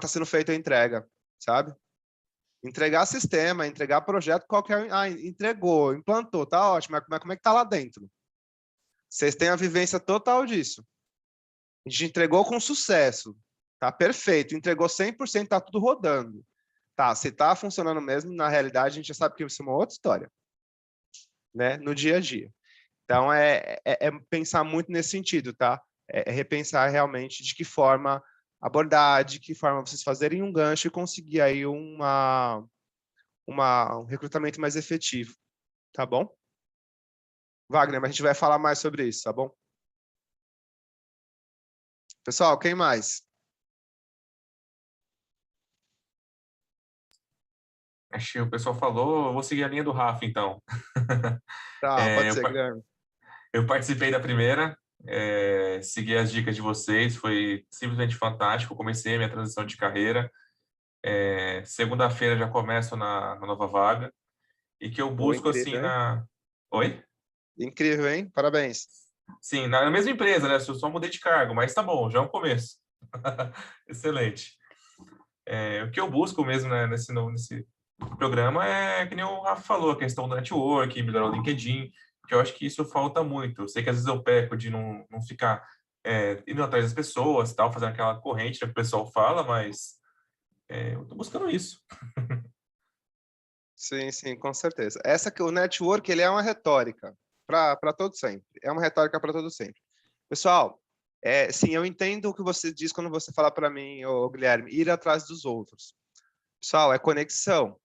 sendo feita a entrega, sabe? Entregar sistema, entregar projeto, qualquer... Ah, entregou, implantou, tá ótimo, mas como é que tá lá dentro? Vocês têm a vivência total disso. A gente entregou com sucesso, tá perfeito, entregou 100%, tá tudo rodando. Tá, se tá funcionando mesmo, na realidade, a gente já sabe que isso é uma outra história, né? No dia a dia. Então, é pensar muito nesse sentido, tá? É repensar realmente de que forma abordar, de que forma vocês fazerem um gancho e conseguir aí um recrutamento mais efetivo, tá bom? Wagner, mas a gente vai falar mais sobre isso, tá bom? Pessoal, quem mais? Acho que o pessoal falou, eu vou seguir a linha do Rafa, então. Tá, pode ser, Guilherme. Eu participei da primeira, segui as dicas de vocês, foi simplesmente fantástico. Comecei a minha transição de carreira. Segunda-feira já começo na nova vaga. E que eu busco, assim, na... Oi? Incrível, hein? Parabéns. Sim, na mesma empresa, né? Eu só mudei de cargo, mas tá bom, já é um começo. Excelente. O que eu busco mesmo, né, nesse programa é, que nem o Rafa falou, a questão do network, melhorar o LinkedIn, que eu acho que isso falta muito. Eu sei que às vezes eu peco de não ficar indo atrás das pessoas, tal, fazendo aquela corrente que o pessoal fala, mas eu tô buscando isso. Sim, com certeza. O network, ele é uma retórica para todo sempre. É uma retórica para todo sempre. Pessoal, sim, eu entendo o que você diz quando você fala para mim, ô, Guilherme, ir atrás dos outros. Pessoal, é conexão.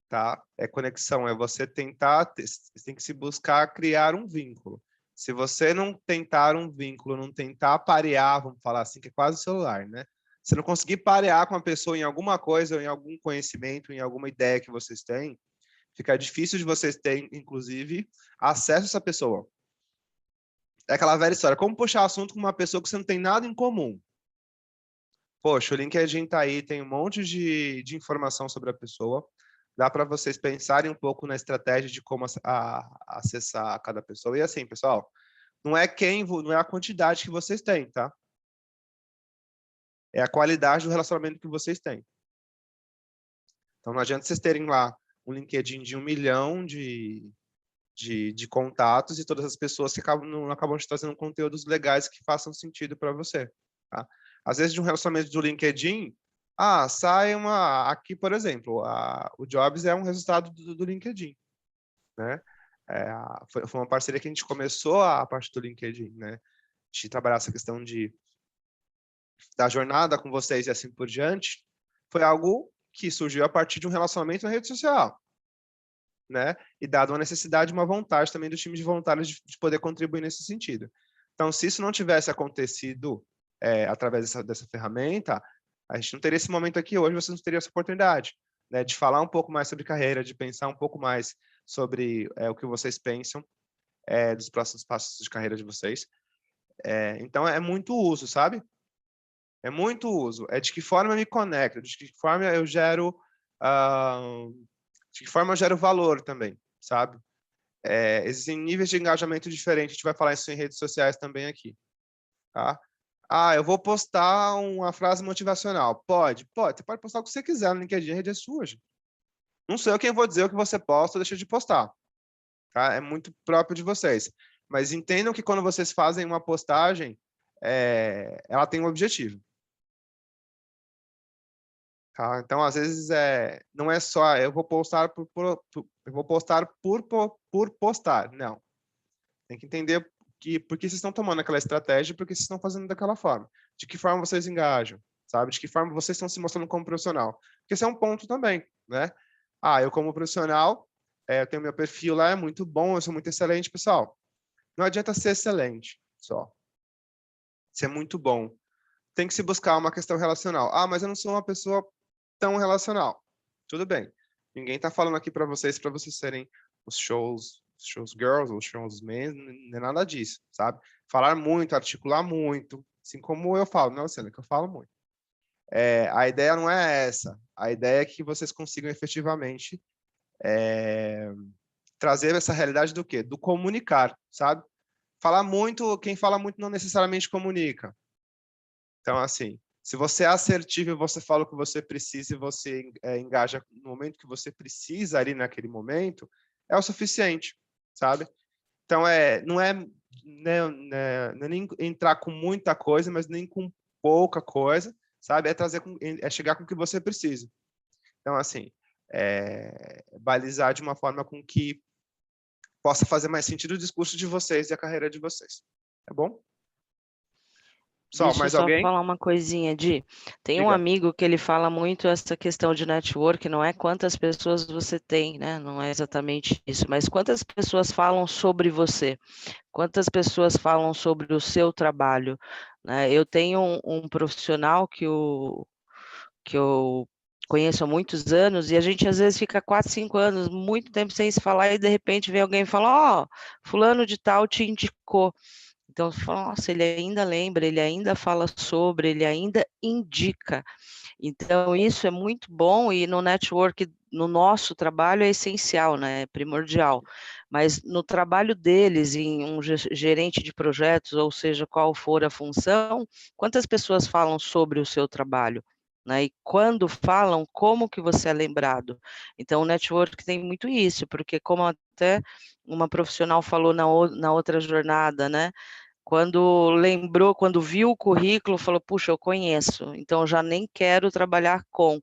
Tá? É conexão, é você tentar, você tem que se buscar criar um vínculo. Se você não tentar um vínculo, não tentar parear, vamos falar assim, que é quase o celular, né? Se não conseguir parear com a pessoa em alguma coisa, em algum conhecimento, em alguma ideia que vocês têm, fica difícil de vocês terem, inclusive, acesso a essa pessoa. É aquela velha história, como puxar assunto com uma pessoa que você não tem nada em comum? Poxa, o LinkedIn tá aí, tem um monte de informação sobre a pessoa, dá para vocês pensarem um pouco na estratégia de como acessar cada pessoa. E assim, pessoal, não é a quantidade que vocês têm, tá? É a qualidade do relacionamento que vocês têm. Então, não adianta vocês terem lá um LinkedIn de 1 milhão de contatos e todas as pessoas que não acabam te trazendo conteúdos legais que façam sentido para você, tá? Às vezes, de um relacionamento do LinkedIn, sai aqui, por exemplo, o Jobs é um resultado do LinkedIn, né? Foi uma parceria que a gente começou a partir do LinkedIn, né? De trabalhar essa questão da jornada com vocês e assim por diante, foi algo que surgiu a partir de um relacionamento na rede social, né? E dado uma necessidade, uma vontade também do time de voluntários de poder contribuir nesse sentido. Então, se isso não tivesse acontecido através dessa ferramenta, a gente não teria esse momento aqui hoje, vocês não teriam essa oportunidade, né, de falar um pouco mais sobre carreira, de pensar um pouco mais sobre o que vocês pensam dos próximos passos de carreira de vocês. Então, é muito uso, sabe? É muito uso. É de que forma eu me conecto, de que forma eu gero valor também, sabe? Existem níveis de engajamento diferentes, a gente vai falar isso em redes sociais também aqui, tá? Eu vou postar uma frase motivacional. Pode. Você pode postar o que você quiser no LinkedIn, a rede é sua, gente. Não sou eu quem vou dizer o que você posta ou deixa de postar, tá? É muito próprio de vocês. Mas entendam que quando vocês fazem uma postagem, ela tem um objetivo. Tá? Então, às vezes, não é só eu vou postar por postar. Não. Tem que entender por que vocês estão tomando aquela estratégia e por que vocês estão fazendo daquela forma. De que forma vocês engajam, sabe? De que forma vocês estão se mostrando como profissional. Porque esse é um ponto também, né? Eu como profissional, eu tenho meu perfil lá, é muito bom, eu sou muito excelente, pessoal. Não adianta ser excelente só. Ser muito bom. Tem que se buscar uma questão relacional. Mas eu não sou uma pessoa tão relacional. Tudo bem. Ninguém está falando aqui para vocês serem os shows girls ou shows men, não é nada disso, sabe? Falar muito, articular muito, assim como eu falo, não, Luciana, que eu falo muito. A ideia não é essa. A ideia é que vocês consigam efetivamente trazer essa realidade do quê? Do comunicar, sabe? Falar muito, quem fala muito não necessariamente comunica. Então, assim, Se você é assertivo e você fala o que você precisa e você engaja no momento que você precisa ali naquele momento, é o suficiente, sabe? Então, não é nem entrar com muita coisa, mas nem com pouca coisa, sabe? É chegar com o que você precisa. Então, assim, balizar de uma forma com que possa fazer mais sentido o discurso de vocês e a carreira de vocês. Tá bom? Deixa eu Mais só alguém? falar uma coisinha, Di. Tem um Diga. amigo que ele fala muito essa questão de network, não é quantas pessoas você tem, né? Não é exatamente isso, mas quantas pessoas falam sobre você, quantas pessoas falam sobre o seu trabalho, né? Eu tenho um profissional que eu conheço há muitos anos e a gente às vezes fica 4, 5 anos, muito tempo sem se falar e de repente vem alguém e fala, ó, fulano de tal te indicou. Então, você fala, nossa, ele ainda lembra, ele ainda fala sobre, ele ainda indica. Então, isso é muito bom e no network, no nosso trabalho, é essencial, né? É primordial. Mas no trabalho deles, em um gerente de projetos, ou seja, qual for a função, quantas pessoas falam sobre o seu trabalho? Né? E quando falam, como que você é lembrado? Então, o network tem muito isso, porque como até uma profissional falou na outra jornada, né? Quando viu o currículo, falou, puxa, eu conheço, então já nem quero trabalhar com,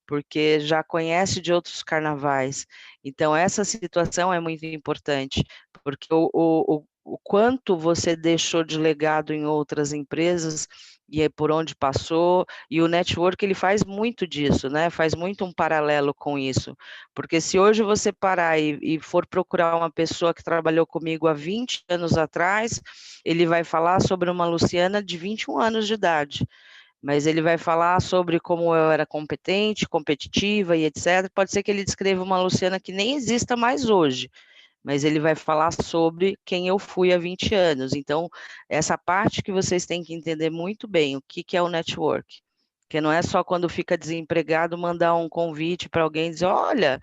porque já conhece de outros carnavais. Então, essa situação é muito importante, porque o quanto você deixou de legado em outras empresas e por onde passou, e o network ele faz muito disso, né? Faz muito um paralelo com isso, porque se hoje você parar e for procurar uma pessoa que trabalhou comigo há 20 anos atrás, ele vai falar sobre uma Luciana de 21 anos de idade, mas ele vai falar sobre como eu era competente, competitiva e etc. Pode ser que ele descreva uma Luciana que nem exista mais hoje, mas ele vai falar sobre quem eu fui há 20 anos. Então, essa parte que vocês têm que entender muito bem, o que é o network. Porque não é só quando fica desempregado mandar um convite para alguém e dizer, olha,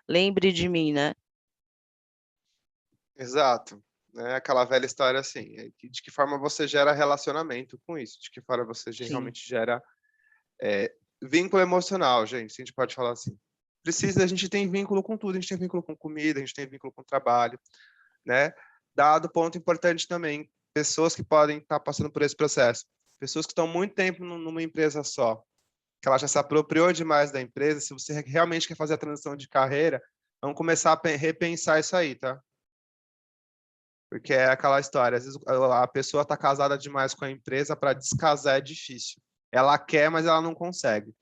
lembre de mim, né? Exato. É aquela velha história assim, de que forma você gera relacionamento com isso, de que forma você realmente gera vínculo emocional, gente, se a gente pode falar assim. A gente tem vínculo com tudo, a gente tem vínculo com comida, a gente tem vínculo com trabalho, né? Dado ponto importante também, pessoas que podem estar passando por esse processo, pessoas que estão muito tempo numa empresa só, que ela já se apropriou demais da empresa, se você realmente quer fazer a transição de carreira, vamos começar a repensar isso aí, tá? Porque é aquela história, às vezes a pessoa está casada demais com a empresa, para descasar é difícil. Ela quer, mas ela não consegue.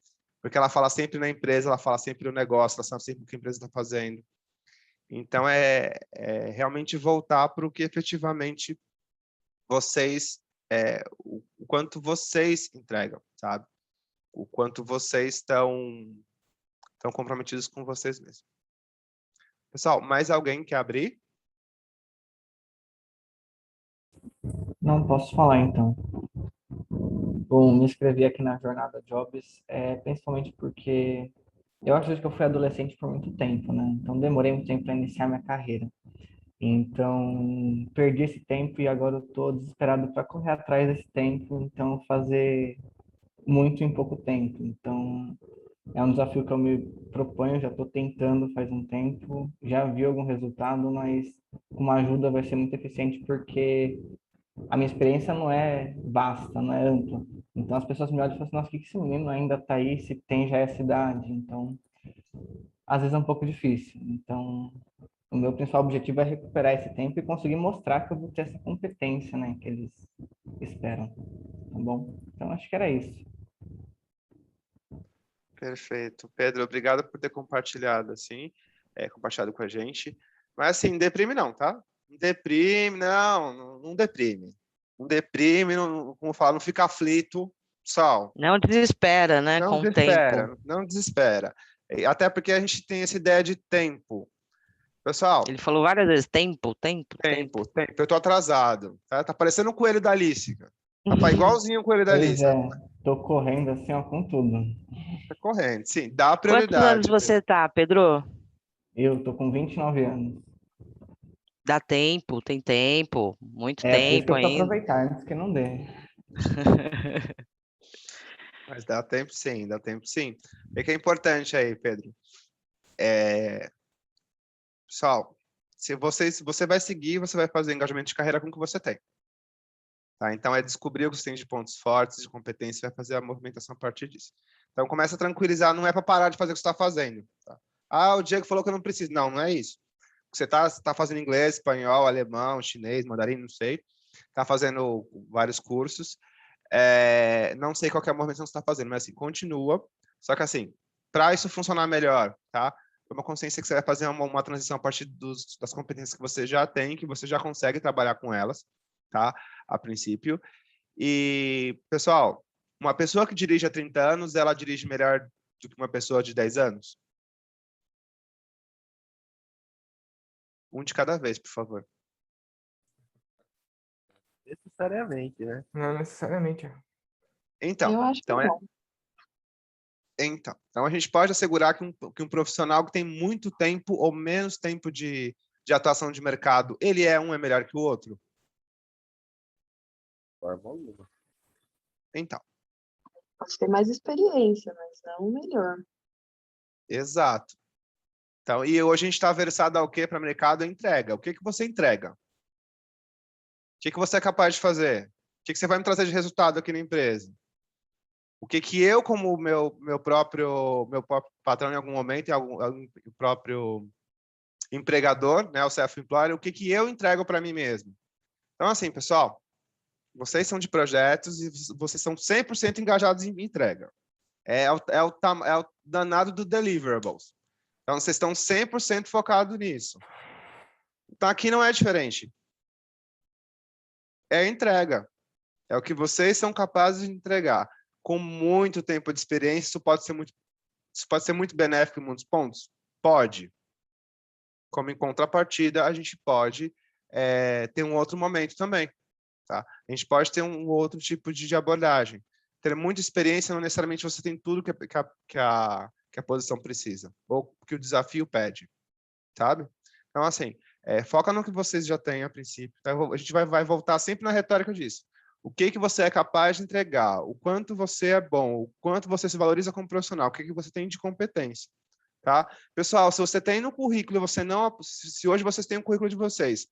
Porque ela fala sempre na empresa, ela fala sempre no negócio, ela sabe sempre o que a empresa está fazendo. Então, realmente voltar para o que efetivamente vocês, o quanto vocês entregam, sabe? O quanto vocês estão comprometidos com vocês mesmos. Pessoal, mais alguém quer abrir? Não posso falar, então. Bom, me inscrevi aqui na Jornada Jobs, principalmente porque eu acredito que eu fui adolescente por muito tempo, né? Então, demorei muito tempo para iniciar minha carreira. Então, perdi esse tempo e agora eu estou desesperado para correr atrás desse tempo, então fazer muito em pouco tempo. Então, é um desafio que eu me proponho, já estou tentando faz um tempo, já vi algum resultado, mas uma ajuda vai ser muito eficiente porque a minha experiência não é vasta, não é ampla. Então as pessoas me olham e falam assim, nossa, por que esse menino ainda está aí se tem já essa idade? Então, às vezes é um pouco difícil. Então, o meu principal objetivo é recuperar esse tempo e conseguir mostrar que eu vou ter essa competência, né, que eles esperam. Tá bom? Então, acho que era isso. Perfeito. Pedro, obrigado por ter compartilhado, assim, compartilhado com a gente. Mas, assim, não deprime não, tá? Não deprime, não deprime. Não deprime, como fala, não fica aflito, pessoal. Não desespera, né, Não com o desespera, tempo. não desespera. Até porque a gente tem essa ideia de tempo. Pessoal... Ele falou várias vezes, tempo. Eu tô atrasado. Tá parecendo um coelho da Alice, cara. Tá igualzinho o coelho da Alice. Tô correndo assim, ó, com tudo. Tá correndo, sim. Dá prioridade. Quantos anos você tá, Pedro? Eu tô com 29 anos. Dá tempo, tem tempo, muito por isso que tempo eu tô ainda. aproveitar antes que não dê. Mas dá tempo sim, dá tempo sim. O que é importante aí, Pedro? Pessoal, se você vai seguir, você vai fazer engajamento de carreira com o que você tem. Tá? Então, é descobrir o que você tem de pontos fortes, de competência, e vai fazer a movimentação a partir disso. Então, começa a tranquilizar, não é para parar de fazer o que você está fazendo. Tá? Ah, o Diego falou que eu não preciso. Não, não é isso. Você está fazendo inglês, espanhol, alemão, chinês, mandarim, não sei. Está fazendo vários cursos. Não sei qual que é a movimentação que você está fazendo, mas assim, continua. Só que assim, para isso funcionar melhor, tá? É uma consciência que você vai fazer uma transição a partir das competências que você já tem, que você já consegue trabalhar com elas, tá? A princípio. E, pessoal, uma pessoa que dirige há 30 anos, ela dirige melhor do que uma pessoa de 10 anos? Um de cada vez, por favor. Necessariamente, né? Não necessariamente. Então, Eu acho que não. Então a gente pode assegurar que um profissional que tem muito tempo ou menos tempo de atuação de mercado, ele é melhor que o outro? Forma alguma. Então. Pode ter mais experiência, mas não o melhor. Exato. Então, e hoje a gente está versado ao quê para o mercado? Entrega. O que você entrega? O que você é capaz de fazer? O que você vai me trazer de resultado aqui na empresa? O que eu, como meu próprio patrão em algum momento, o próprio empregador, né, o self-employed, o que eu entrego para mim mesmo? Então, assim, pessoal, vocês são de projetos e vocês são 100% engajados em entrega. É o danado do deliverables. Então, vocês estão 100% focados nisso. Então, aqui não é diferente. É entrega. É o que vocês são capazes de entregar. Com muito tempo de experiência, isso pode ser muito benéfico em muitos pontos? Pode. Como em contrapartida, a gente pode ter um outro momento também. Tá? A gente pode ter um outro tipo de abordagem. Ter muita experiência, não necessariamente você tem tudo que a posição precisa, ou que o desafio pede, sabe? Então, assim, foca no que vocês já têm a princípio. Tá? A gente vai voltar sempre na retórica disso. O que você é capaz de entregar, o quanto você é bom, o quanto você se valoriza como profissional, o que você tem de competência. Tá? Pessoal, se você tem no currículo, se hoje vocês têm um currículo de vocês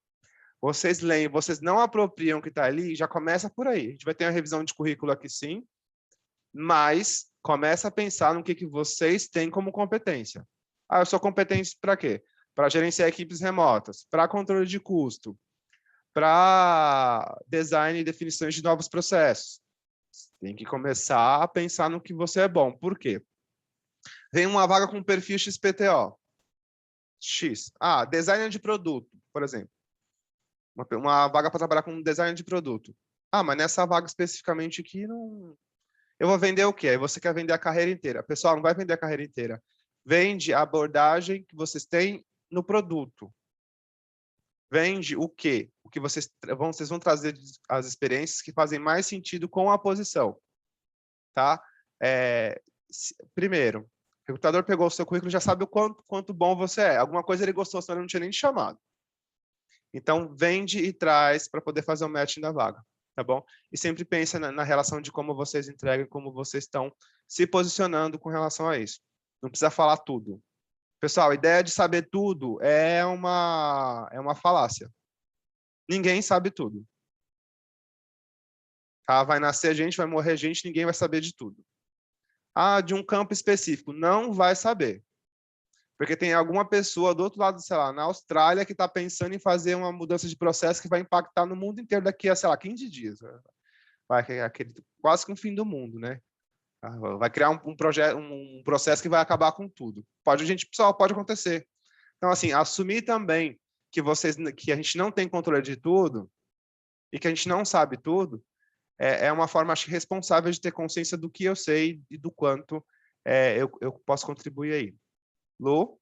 leem, vocês não apropriam o que está ali, já começa por aí. A gente vai ter uma revisão de currículo aqui sim, mas começa a pensar no que vocês têm como competência. Ah, eu sou competente para quê? Para gerenciar equipes remotas, para controle de custo, para design e definições de novos processos. Tem que começar a pensar no que você é bom. Por quê? Vem uma vaga com perfil XPTO. X. Ah, designer de produto, por exemplo. Uma vaga para trabalhar com design de produto. Ah, mas nessa vaga especificamente aqui, não... eu vou vender o quê? Aí você quer vender a carreira inteira. Pessoal, não vai vender a carreira inteira. Vende a abordagem que vocês têm no produto. Vende o quê? O que vocês vão trazer as experiências que fazem mais sentido com a posição. Tá? Primeiro, o recrutador pegou o seu currículo e já sabe o quanto bom você é. Alguma coisa ele gostou, senão ele não tinha nem te chamado. Então, vende e traz para poder fazer o matching da vaga, tá bom? E sempre pensa na relação de como vocês entregam, como vocês estão se posicionando com relação a isso. Não precisa falar tudo. Pessoal, a ideia de saber tudo é uma falácia. Ninguém sabe tudo. Tá? Vai nascer gente, vai morrer gente, ninguém vai saber de tudo. Ah, de um campo específico, não vai saber. Porque tem alguma pessoa do outro lado, sei lá, na Austrália, que está pensando em fazer uma mudança de processo que vai impactar no mundo inteiro daqui a, sei lá, 15 dias. Vai quase que um fim do mundo, né? Vai criar um processo que vai acabar com tudo. Pessoal, pode acontecer. Então, assim, assumir também que a gente não tem controle de tudo e que a gente não sabe tudo é uma forma, acho, responsável de ter consciência do que eu sei e do quanto eu posso contribuir aí. Lu?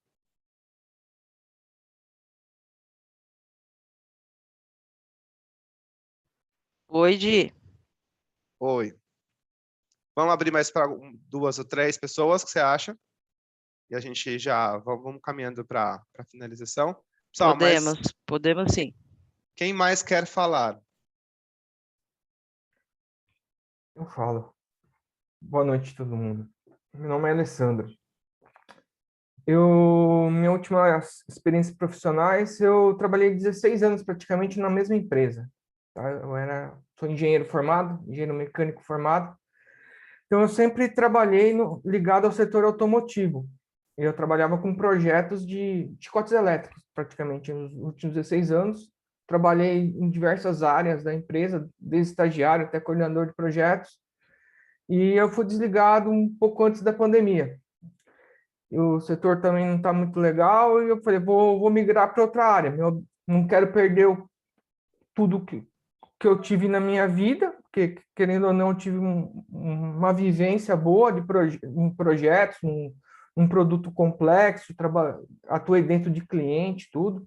Oi, Di. Oi. Vamos abrir mais para 2 ou 3 pessoas, o que você acha? E a gente já vamos caminhando para a finalização. Pessoal, Podemos sim. Quem mais quer falar? Eu falo. Boa noite, todo mundo. Meu nome é Alessandro. Minha última experiência profissionais, eu trabalhei 16 anos praticamente na mesma empresa. Tá? Sou engenheiro formado, engenheiro mecânico formado. Então, eu sempre trabalhei ligado ao setor automotivo. Eu trabalhava com projetos de chicotes elétricos, praticamente, nos últimos 16 anos. Trabalhei em diversas áreas da empresa, desde estagiário até coordenador de projetos. E eu fui desligado um pouco antes da pandemia. E o setor também não está muito legal, e eu falei, vou migrar para outra área. Eu não quero perder tudo que eu tive na minha vida, porque, querendo ou não, eu tive uma vivência boa em projetos, um produto complexo, atuei dentro de cliente, tudo.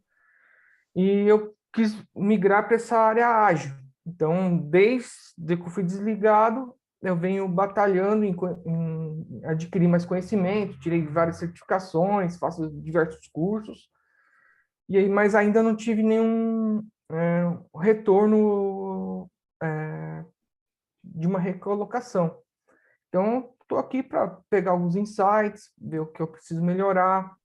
E eu quis migrar para essa área ágil. Então, desde que eu fui desligado, eu venho batalhando em adquirir mais conhecimento, tirei várias certificações, faço diversos cursos, mas ainda não tive nenhum retorno de uma recolocação. Então, estou aqui para pegar alguns insights, ver o que eu preciso melhorar.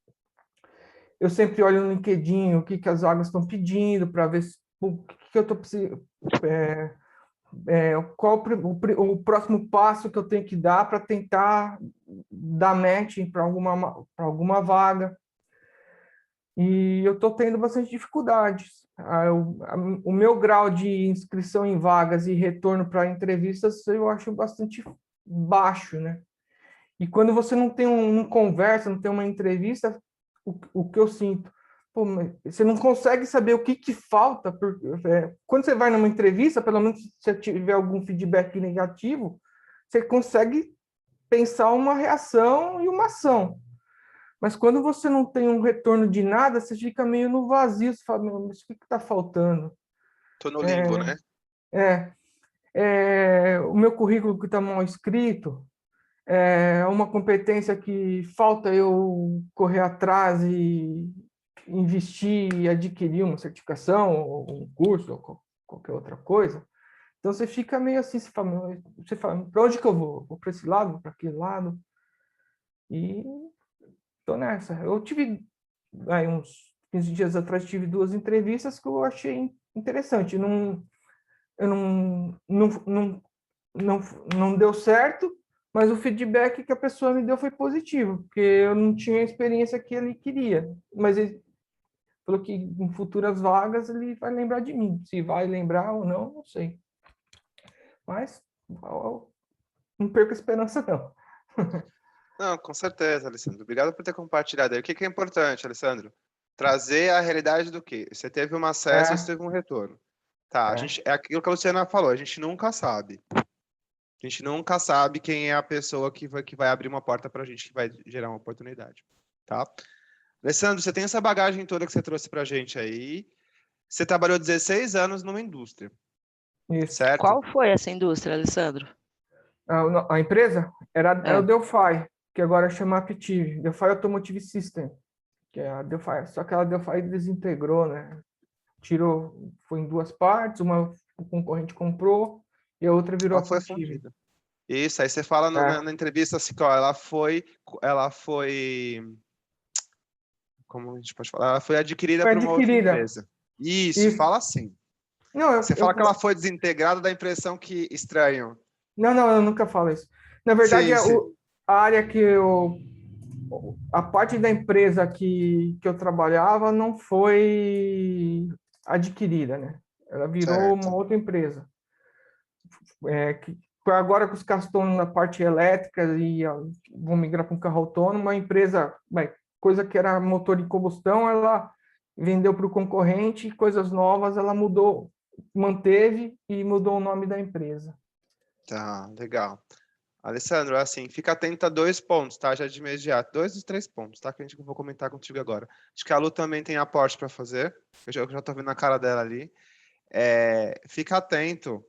Eu sempre olho no LinkedIn o que as vagas estão pedindo, para ver o que eu estou precisando, qual o próximo passo que eu tenho que dar para tentar dar matching para alguma vaga. E eu estou tendo bastante dificuldades. O meu grau de inscrição em vagas e retorno para entrevistas eu acho bastante baixo, né? E quando você não tem uma conversa, não tem uma entrevista, o que eu sinto, pô, você não consegue saber o que falta. Quando você vai numa entrevista, pelo menos se você tiver algum feedback negativo, você consegue pensar uma reação e uma ação. Mas quando você não tem um retorno de nada, você fica meio no vazio, você fala, mas o que está faltando? Tô no limbo, né? O meu currículo que está mal escrito, é uma competência que falta eu correr atrás e investir e adquirir uma certificação, ou um curso, ou qualquer outra coisa. Então você fica meio assim, você fala, para onde que eu vou? Vou para esse lado, vou para aquele lado? E tô nessa. Eu tive, aí, uns 15 dias atrás, tive 2 entrevistas que eu achei interessante. Não deu certo, mas o feedback que a pessoa me deu foi positivo, porque eu não tinha a experiência que ele queria. Mas ele falou que em futuras vagas ele vai lembrar de mim. Se vai lembrar ou não, não sei. Mas eu não perco a esperança, não. Não, com certeza, Alessandro. Obrigado por ter compartilhado aí. O que é importante, Alessandro? Trazer a realidade do quê? Você teve um acesso, você teve um retorno. Tá, é aquilo que a Luciana falou, a gente nunca sabe. A gente nunca sabe quem é a pessoa que vai abrir uma porta para a gente, que vai gerar uma oportunidade. Tá? Alessandro, você tem essa bagagem toda que você trouxe para a gente aí. Você trabalhou 16 anos numa indústria. Isso. Certo? Qual foi essa indústria, Alessandro? A empresa era o Delphi, que agora chama Aptiv, Delphi Automotive System, que é a Delphi, só que a Delphi desintegrou, né? Foi em 2 partes, uma o concorrente comprou e a outra virou Ela foi fundida. Isso, aí você fala na entrevista assim, ó, ela foi, como a gente pode falar? Ela foi adquirida por uma outra empresa. Isso, fala assim. Não, você fala que ela foi desintegrada, dá a impressão que estranho. Não, eu nunca falo isso. Na verdade, a área a parte da empresa que eu trabalhava não foi adquirida, né? Ela virou uma outra empresa. Agora que os carros estão na parte elétrica e vão migrar para um carro autônomo, a empresa, coisa que era motor de combustão, ela vendeu para o concorrente, e coisas novas ela mudou, manteve e mudou o nome da empresa. Tá, legal. Alessandro, assim, fica atento a 2 pontos, tá? Já de imediato. 2 dos 3 pontos, tá? Que eu vou comentar contigo agora. Acho que a Lu também tem aporte para fazer. Eu já tô vendo a cara dela ali. Fica atento.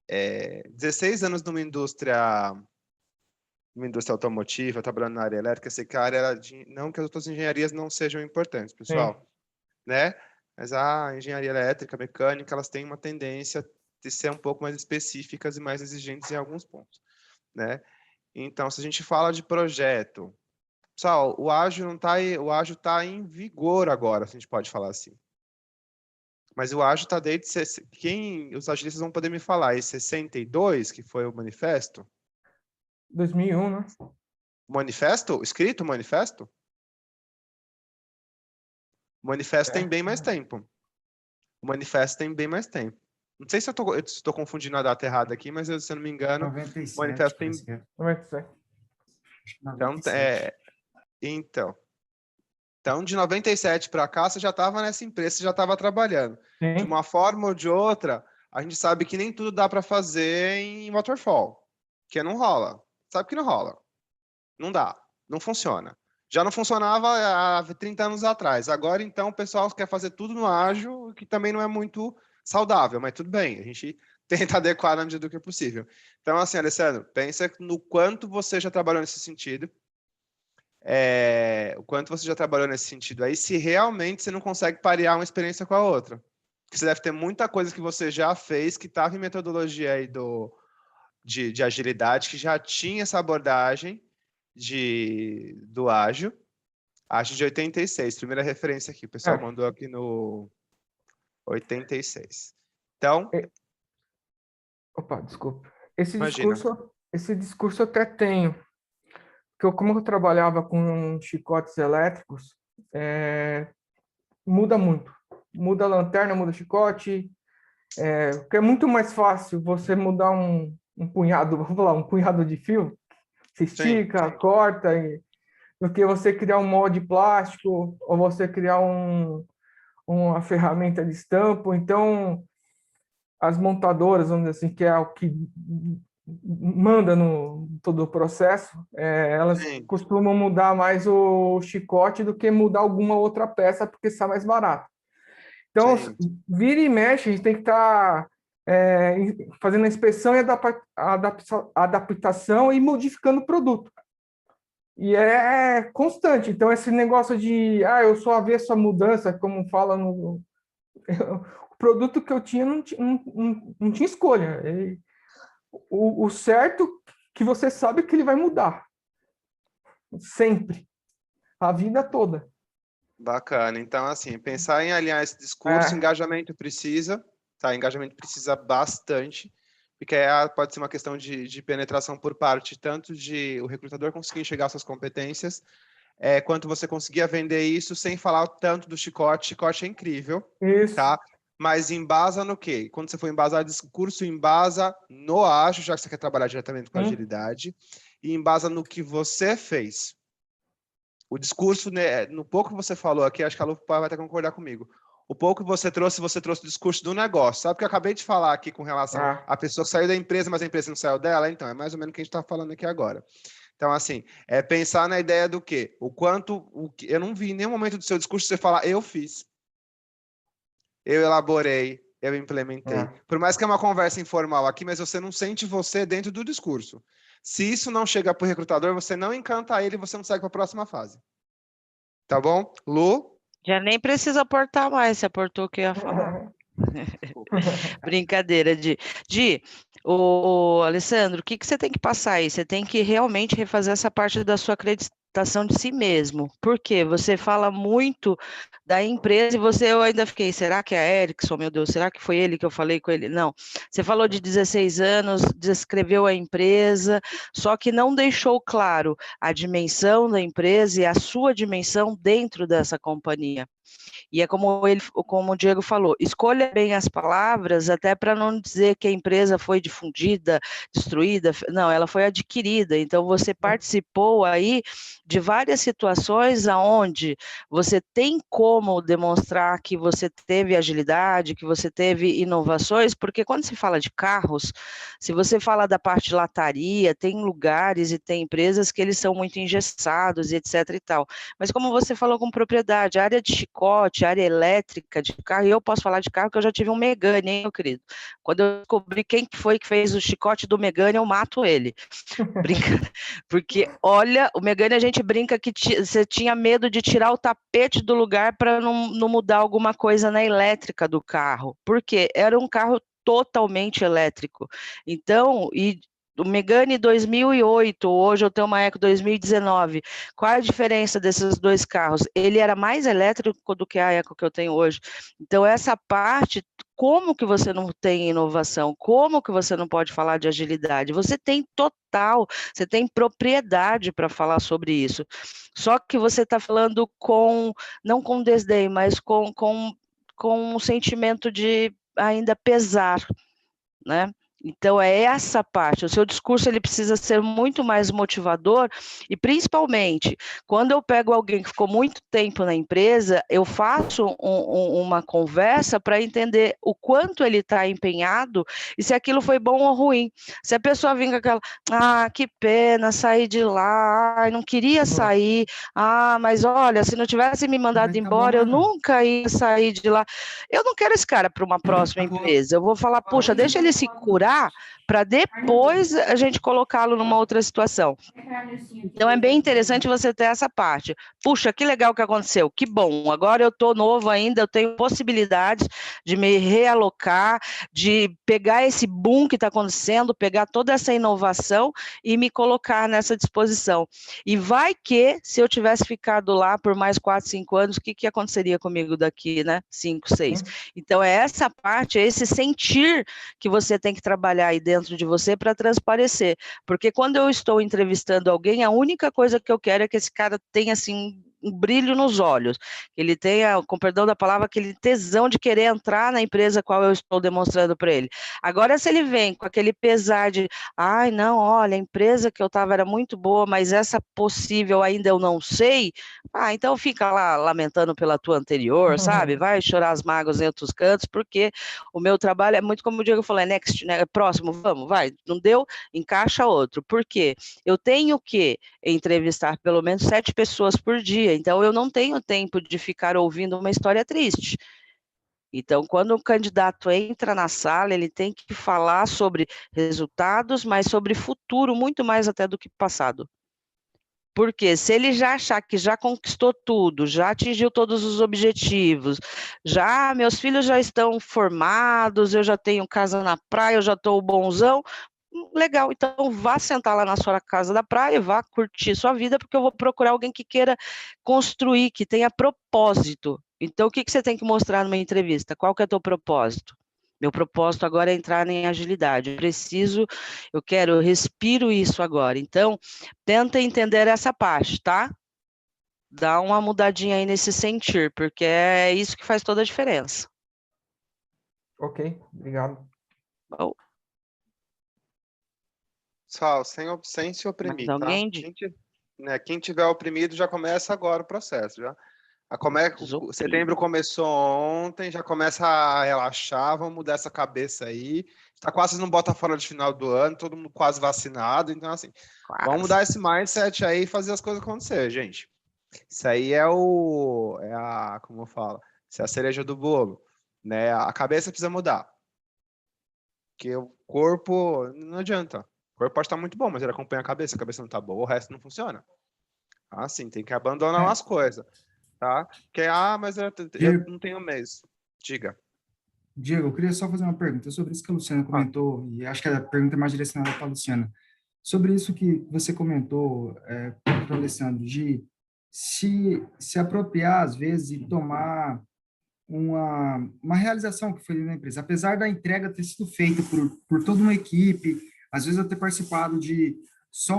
16 anos numa indústria automotiva, trabalhando na área elétrica, esse cara não que as outras engenharias não sejam importantes, pessoal, né? Mas a engenharia elétrica, mecânica, elas têm uma tendência de ser um pouco mais específicas e mais exigentes em alguns pontos, né? Então, se a gente fala de projeto, pessoal, o ágil não tá aí, o ágil está em vigor agora, se a gente pode falar assim. Mas o ágil está desde os agilistas vão poder me falar, em 62, que foi o manifesto? 2001, né? Manifesto? Escrito manifesto? O manifesto tem bem mais tempo. O manifesto tem bem mais tempo. Não sei se eu estou confundindo a data errada aqui, mas se eu não me engano, 97, o manifesto tem... 97. Então, de 97 para cá, você já estava nessa empresa, você já estava trabalhando. Sim. De uma forma ou de outra, a gente sabe que nem tudo dá para fazer em waterfall, que não rola. Sabe que não rola. Não dá, não funciona. Já não funcionava há 30 anos atrás. Agora, então, o pessoal quer fazer tudo no ágil, que também não é muito saudável, mas tudo bem, a gente tenta adequar na medida do que é possível. Então, assim, Alessandro, pensa no quanto você já trabalhou nesse sentido, o quanto você já trabalhou nesse sentido aí, se realmente você não consegue parear uma experiência com a outra. Porque você deve ter muita coisa que você já fez, que estava em metodologia aí de agilidade, que já tinha essa abordagem do ágil de 86, primeira referência aqui, o pessoal mandou aqui no 86. Então... Opa, desculpa. Imagina. Esse discurso eu até tenho, porque como eu trabalhava com chicotes elétricos, muda muito. Muda a lanterna, muda o chicote, porque é muito mais fácil você mudar um punhado, vamos falar, um punhado de fio, você estica, Sim. corta, do que você criar um molde plástico ou você criar uma ferramenta de estampo. Então, as montadoras, vamos dizer assim, que é o que manda no todo o processo, elas costumam mudar mais o chicote do que mudar alguma outra peça, porque sai mais barato. Então, vira e mexe, a gente tem que estar fazendo a inspeção e adaptação e modificando o produto. E é constante. Então, esse negócio de, eu sou avesso à mudança, como fala no... O produto que eu tinha não tinha escolha. O certo que você sabe que ele vai mudar. Sempre. A vida toda. Bacana. Então, assim, pensar em alinhar esse discurso, engajamento precisa, tá? Engajamento precisa bastante, porque pode ser uma questão de penetração por parte, tanto de o recrutador conseguir enxergar suas competências, quanto você conseguir vender isso sem falar tanto do chicote. Chicote é incrível, tá? Mas embasa no quê? Quando você for embasar discurso, embasa no ágil, já que você quer trabalhar diretamente com agilidade, e embasa no que você fez. O discurso, né, no pouco que você falou aqui, acho que a Lu vai até concordar comigo. O pouco que você trouxe o discurso do negócio. Sabe o que eu acabei de falar aqui com relação à pessoa que saiu da empresa, mas a empresa não saiu dela? Então, é mais ou menos o que a gente está falando aqui agora. Então, assim, pensar na ideia do quê? Eu não vi em nenhum momento do seu discurso você falar, eu fiz. Eu elaborei, eu implementei. Por mais que é uma conversa informal aqui, mas você não sente você dentro do discurso. Se isso não chega para o recrutador, você não encanta ele e você não segue para a próxima fase. Tá bom? Lu? Já nem precisa aportar mais, você aportou o que eu ia falar. Brincadeira, Alessandro, o que você tem que passar aí? Você tem que realmente refazer essa parte da sua acreditação de si mesmo. Por quê? Você fala muito da empresa e eu ainda fiquei, será que é a Ericsson, meu Deus, será que foi ele que eu falei com ele? Não, você falou de 16 anos, descreveu a empresa, só que não deixou claro a dimensão da empresa e a sua dimensão dentro dessa companhia. E é como o Diego falou, escolha bem as palavras, até para não dizer que a empresa foi difundida, destruída, não, ela foi adquirida, então você participou aí de várias situações onde você tem como demonstrar que você teve agilidade, que você teve inovações, porque quando se fala de carros, se você fala da parte de lataria, tem lugares e tem empresas que eles são muito engessados e etc e tal, mas como você falou com propriedade, a área de chicote, a área elétrica de carro, e eu posso falar de carro que eu já tive um Megane, hein, meu querido? Quando eu descobri quem foi que fez o chicote do Megane, eu mato ele. Porque, olha, o Megane a gente brinca que você tinha medo de tirar o tapete do lugar para não mudar alguma coisa na elétrica do carro. Por quê? Era um carro totalmente elétrico. Então, do Megane 2008, hoje eu tenho uma Eco 2019. Qual é a diferença desses dois carros? Ele era mais elétrico do que a Eco que eu tenho hoje. Então, essa parte, como que você não tem inovação? Como que você não pode falar de agilidade? Você tem total, você tem propriedade para falar sobre isso. Só que você está falando não com desdém, mas com um sentimento de ainda pesar, né? Então, é essa parte. O seu discurso ele precisa ser muito mais motivador e, principalmente, quando eu pego alguém que ficou muito tempo na empresa, eu faço uma conversa para entender o quanto ele está empenhado e se aquilo foi bom ou ruim. Se a pessoa vem com aquela, que pena, sair de lá, não queria sair, mas olha, se não tivesse me mandado embora, eu nunca ia sair de lá. Eu não quero esse cara para uma próxima empresa. Eu vou falar, puxa, deixa ele se curar para depois a gente colocá-lo numa outra situação. Então, é bem interessante você ter essa parte. Puxa, que legal que aconteceu, que bom, agora eu estou novo ainda, eu tenho possibilidades de me realocar, de pegar esse boom que está acontecendo, pegar toda essa inovação e me colocar nessa disposição. E vai que, se eu tivesse ficado lá por mais 4, 5 anos, o que aconteceria comigo daqui, né? 5, 6. Então, é essa parte, é esse sentir que você tem que trabalhar aí dentro de você para transparecer, porque quando eu estou entrevistando alguém, a única coisa que eu quero é que esse cara tenha, assim, um brilho nos olhos, que ele tenha, com perdão da palavra, aquele tesão de querer entrar na empresa qual eu estou demonstrando para ele. Agora, se ele vem com aquele pesar de, não, olha, a empresa que eu estava era muito boa, mas essa possível ainda eu não sei, então fica lá lamentando pela tua anterior, sabe? Vai chorar as mágoas em outros cantos, porque o meu trabalho é muito como o Diego falou, é next, né? Próximo, vamos, vai, não deu, encaixa outro. Por quê? Eu tenho que entrevistar pelo menos 7 pessoas por dia, então eu não tenho tempo de ficar ouvindo uma história triste. Então, quando um candidato entra na sala, ele tem que falar sobre resultados, mas sobre futuro, muito mais até do que passado. Porque se ele já achar que já conquistou tudo, já atingiu todos os objetivos, meus filhos já estão formados, eu já tenho casa na praia, eu já estou bonzão, legal, então vá sentar lá na sua casa da praia, vá curtir sua vida, porque eu vou procurar alguém que queira construir, que tenha propósito. Então, o que você tem que mostrar numa entrevista? Qual que é o teu propósito? Meu propósito agora é entrar em agilidade. Eu respiro isso agora. Então, tenta entender essa parte, tá? Dá uma mudadinha aí nesse sentir, porque é isso que faz toda a diferença. Ok, obrigado. Bom. Pessoal, sem se oprimir, tá? Quem tiver oprimido já começa agora o processo, já. Setembro começou ontem, já começa a relaxar, vamos mudar essa cabeça aí. Está quase no bota fora de final do ano, todo mundo quase vacinado, então assim, vamos mudar esse mindset aí e fazer as coisas acontecer, gente. Isso aí como eu falo, isso é a cereja do bolo, né? A cabeça precisa mudar. Porque o corpo, não adianta. O corpo pode estar muito bom, mas ele acompanha a cabeça não está boa, o resto não funciona. Assim, tem que abandonar umas coisas. Tá? Porque, mas eu não tenho mês. Diga. Diego, eu queria só fazer uma pergunta sobre isso que a Luciana comentou, e acho que a pergunta é mais direcionada para a Luciana. Sobre isso que você comentou, para o Alessandro, de se apropriar, às vezes, e tomar uma realização que foi na empresa. Apesar da entrega ter sido feita por toda uma equipe, às vezes eu ter participado de só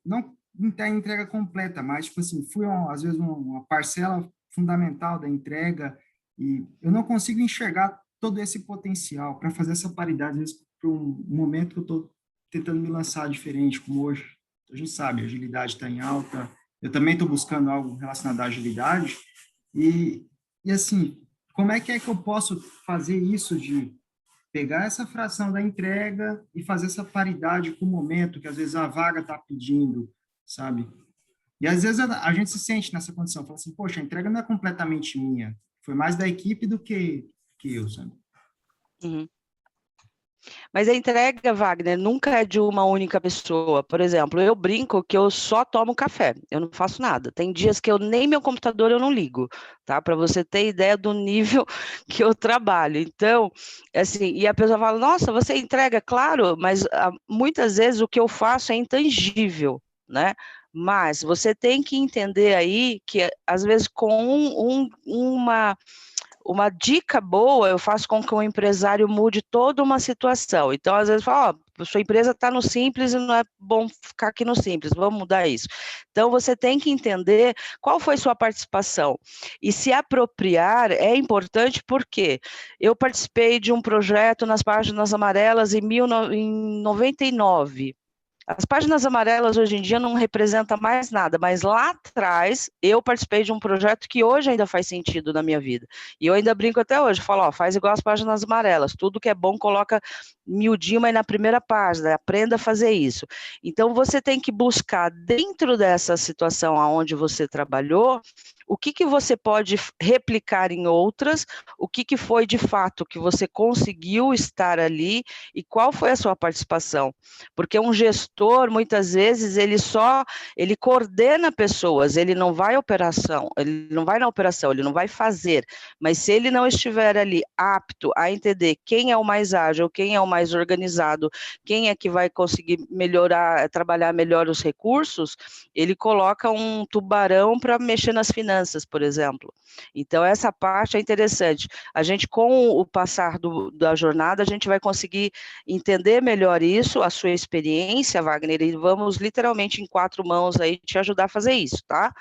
não a entrega completa, mas, tipo assim, às vezes, uma parcela fundamental da entrega, e eu não consigo enxergar todo esse potencial para fazer essa paridade, às vezes, para um momento que eu estou tentando me lançar diferente, como hoje. A gente sabe, a agilidade está em alta, eu também estou buscando algo relacionado à agilidade, e assim, como é que eu posso fazer isso de pegar essa fração da entrega e fazer essa paridade com o momento que, às vezes, a vaga está pedindo, sabe? E às vezes a gente se sente nessa condição, fala assim, poxa, a entrega não é completamente minha, foi mais da equipe do que eu, sabe? Uhum. Mas a entrega, Wagner, nunca é de uma única pessoa. Por exemplo, eu brinco que eu só tomo café, eu não faço nada. Tem dias que eu nem meu computador eu não ligo, tá? Para você ter ideia do nível que eu trabalho. Então, assim, e a pessoa fala, nossa, você entrega, claro, mas muitas vezes o que eu faço é intangível, né? Mas você tem que entender aí que, às vezes, com uma dica boa, eu faço com que o empresário mude toda uma situação. Então, às vezes, fala, ó, sua empresa está no simples e não é bom ficar aqui no simples, vamos mudar isso. Então, você tem que entender qual foi sua participação. E se apropriar é importante porque eu participei de um projeto nas Páginas Amarelas em 1999. As páginas amarelas hoje em dia não representam mais nada, mas lá atrás eu participei de um projeto que hoje ainda faz sentido na minha vida. E eu ainda brinco até hoje, falo, ó, faz igual as páginas amarelas, tudo que é bom coloca miudinho, mas na primeira página, aprenda a fazer isso. Então você tem que buscar dentro dessa situação aonde você trabalhou, o que você pode replicar em outras, o que foi de fato que você conseguiu estar ali e qual foi a sua participação. Porque um gestor, muitas vezes, ele coordena pessoas, ele não vai na operação, ele não vai fazer, mas se ele não estiver ali apto a entender quem é o mais ágil, quem é o mais organizado, quem é que vai conseguir melhorar, trabalhar melhor os recursos, ele coloca um tubarão para mexer nas finanças, por exemplo. Então, essa parte é interessante. A gente, com o passar da jornada, a gente vai conseguir entender melhor isso, a sua experiência, Wagner, e vamos literalmente em 4 mãos aí te ajudar a fazer isso, tá?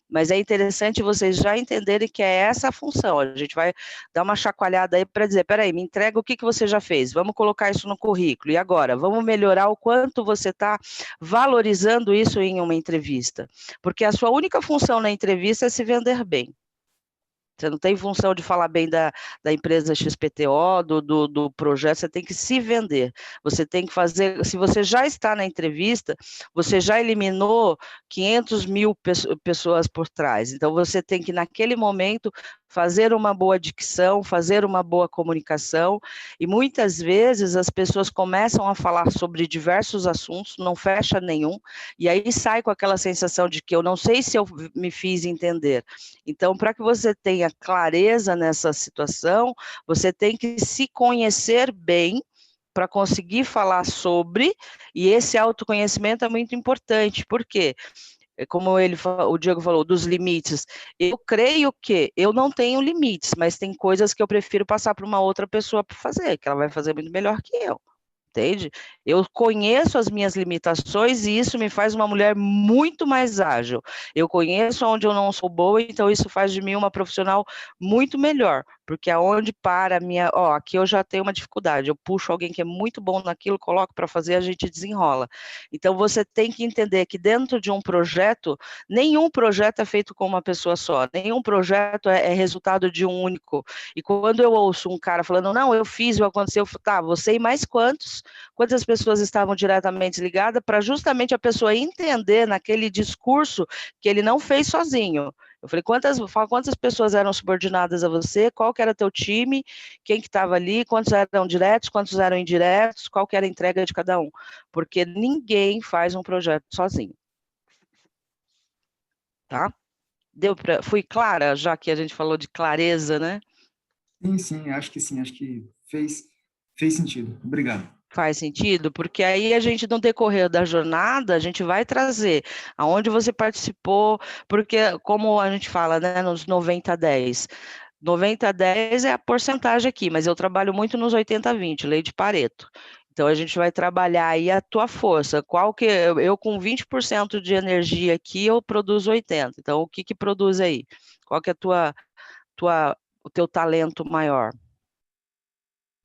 Mas é interessante vocês já entenderem que é essa a função. A gente vai dar uma chacoalhada aí para dizer, peraí, me entrega o que você já fez, vamos colocar isso no currículo. E agora, vamos melhorar o quanto você está valorizando isso em uma entrevista. Porque a sua única função na entrevista é se vender bem. Você não tem função de falar bem da empresa XPTO, do projeto, você tem que se vender. Você tem que fazer, se você já está na entrevista, você já eliminou 500 mil pessoas por trás. Então, você tem que, naquele momento, fazer uma boa dicção, fazer uma boa comunicação, e muitas vezes as pessoas começam a falar sobre diversos assuntos, não fecha nenhum, e aí sai com aquela sensação de que eu não sei se eu me fiz entender. Então, para que você tenha clareza nessa situação, você tem que se conhecer bem, para conseguir falar sobre, e esse autoconhecimento é muito importante, por quê? Como o Diego falou, dos limites, eu creio que eu não tenho limites, mas tem coisas que eu prefiro passar para uma outra pessoa para fazer, que ela vai fazer muito melhor que eu. Entende? Eu conheço as minhas limitações e isso me faz uma mulher muito mais ágil. Eu conheço onde eu não sou boa, então isso faz de mim uma profissional muito melhor, porque aonde para a minha... aqui eu já tenho uma dificuldade, eu puxo alguém que é muito bom naquilo, coloco para fazer, a gente desenrola. Então você tem que entender que dentro de um projeto, nenhum projeto é feito com uma pessoa só, nenhum projeto é resultado de um único. E quando eu ouço um cara falando, não, eu fiz, aconteceu, tá, você e mais quantas pessoas estavam diretamente ligadas, para justamente a pessoa entender naquele discurso que ele não fez sozinho. Eu falei, quantas pessoas eram subordinadas a você, qual que era teu time, quem que estava ali, quantos eram diretos, quantos eram indiretos, qual que era a entrega de cada um, porque ninguém faz um projeto sozinho. Tá? Fui clara, já que a gente falou de clareza, né? Sim, acho que fez sentido. Obrigado. Faz sentido? Porque aí a gente, no decorrer da jornada, a gente vai trazer aonde você participou, porque como a gente fala, né, nos 90-10, 90-10 é a porcentagem aqui, mas eu trabalho muito nos 80-20, lei de Pareto. Então, a gente vai trabalhar aí a tua força. Eu com 20% de energia aqui, eu produzo 80%. Então, o que produz aí? Qual que é o teu talento maior?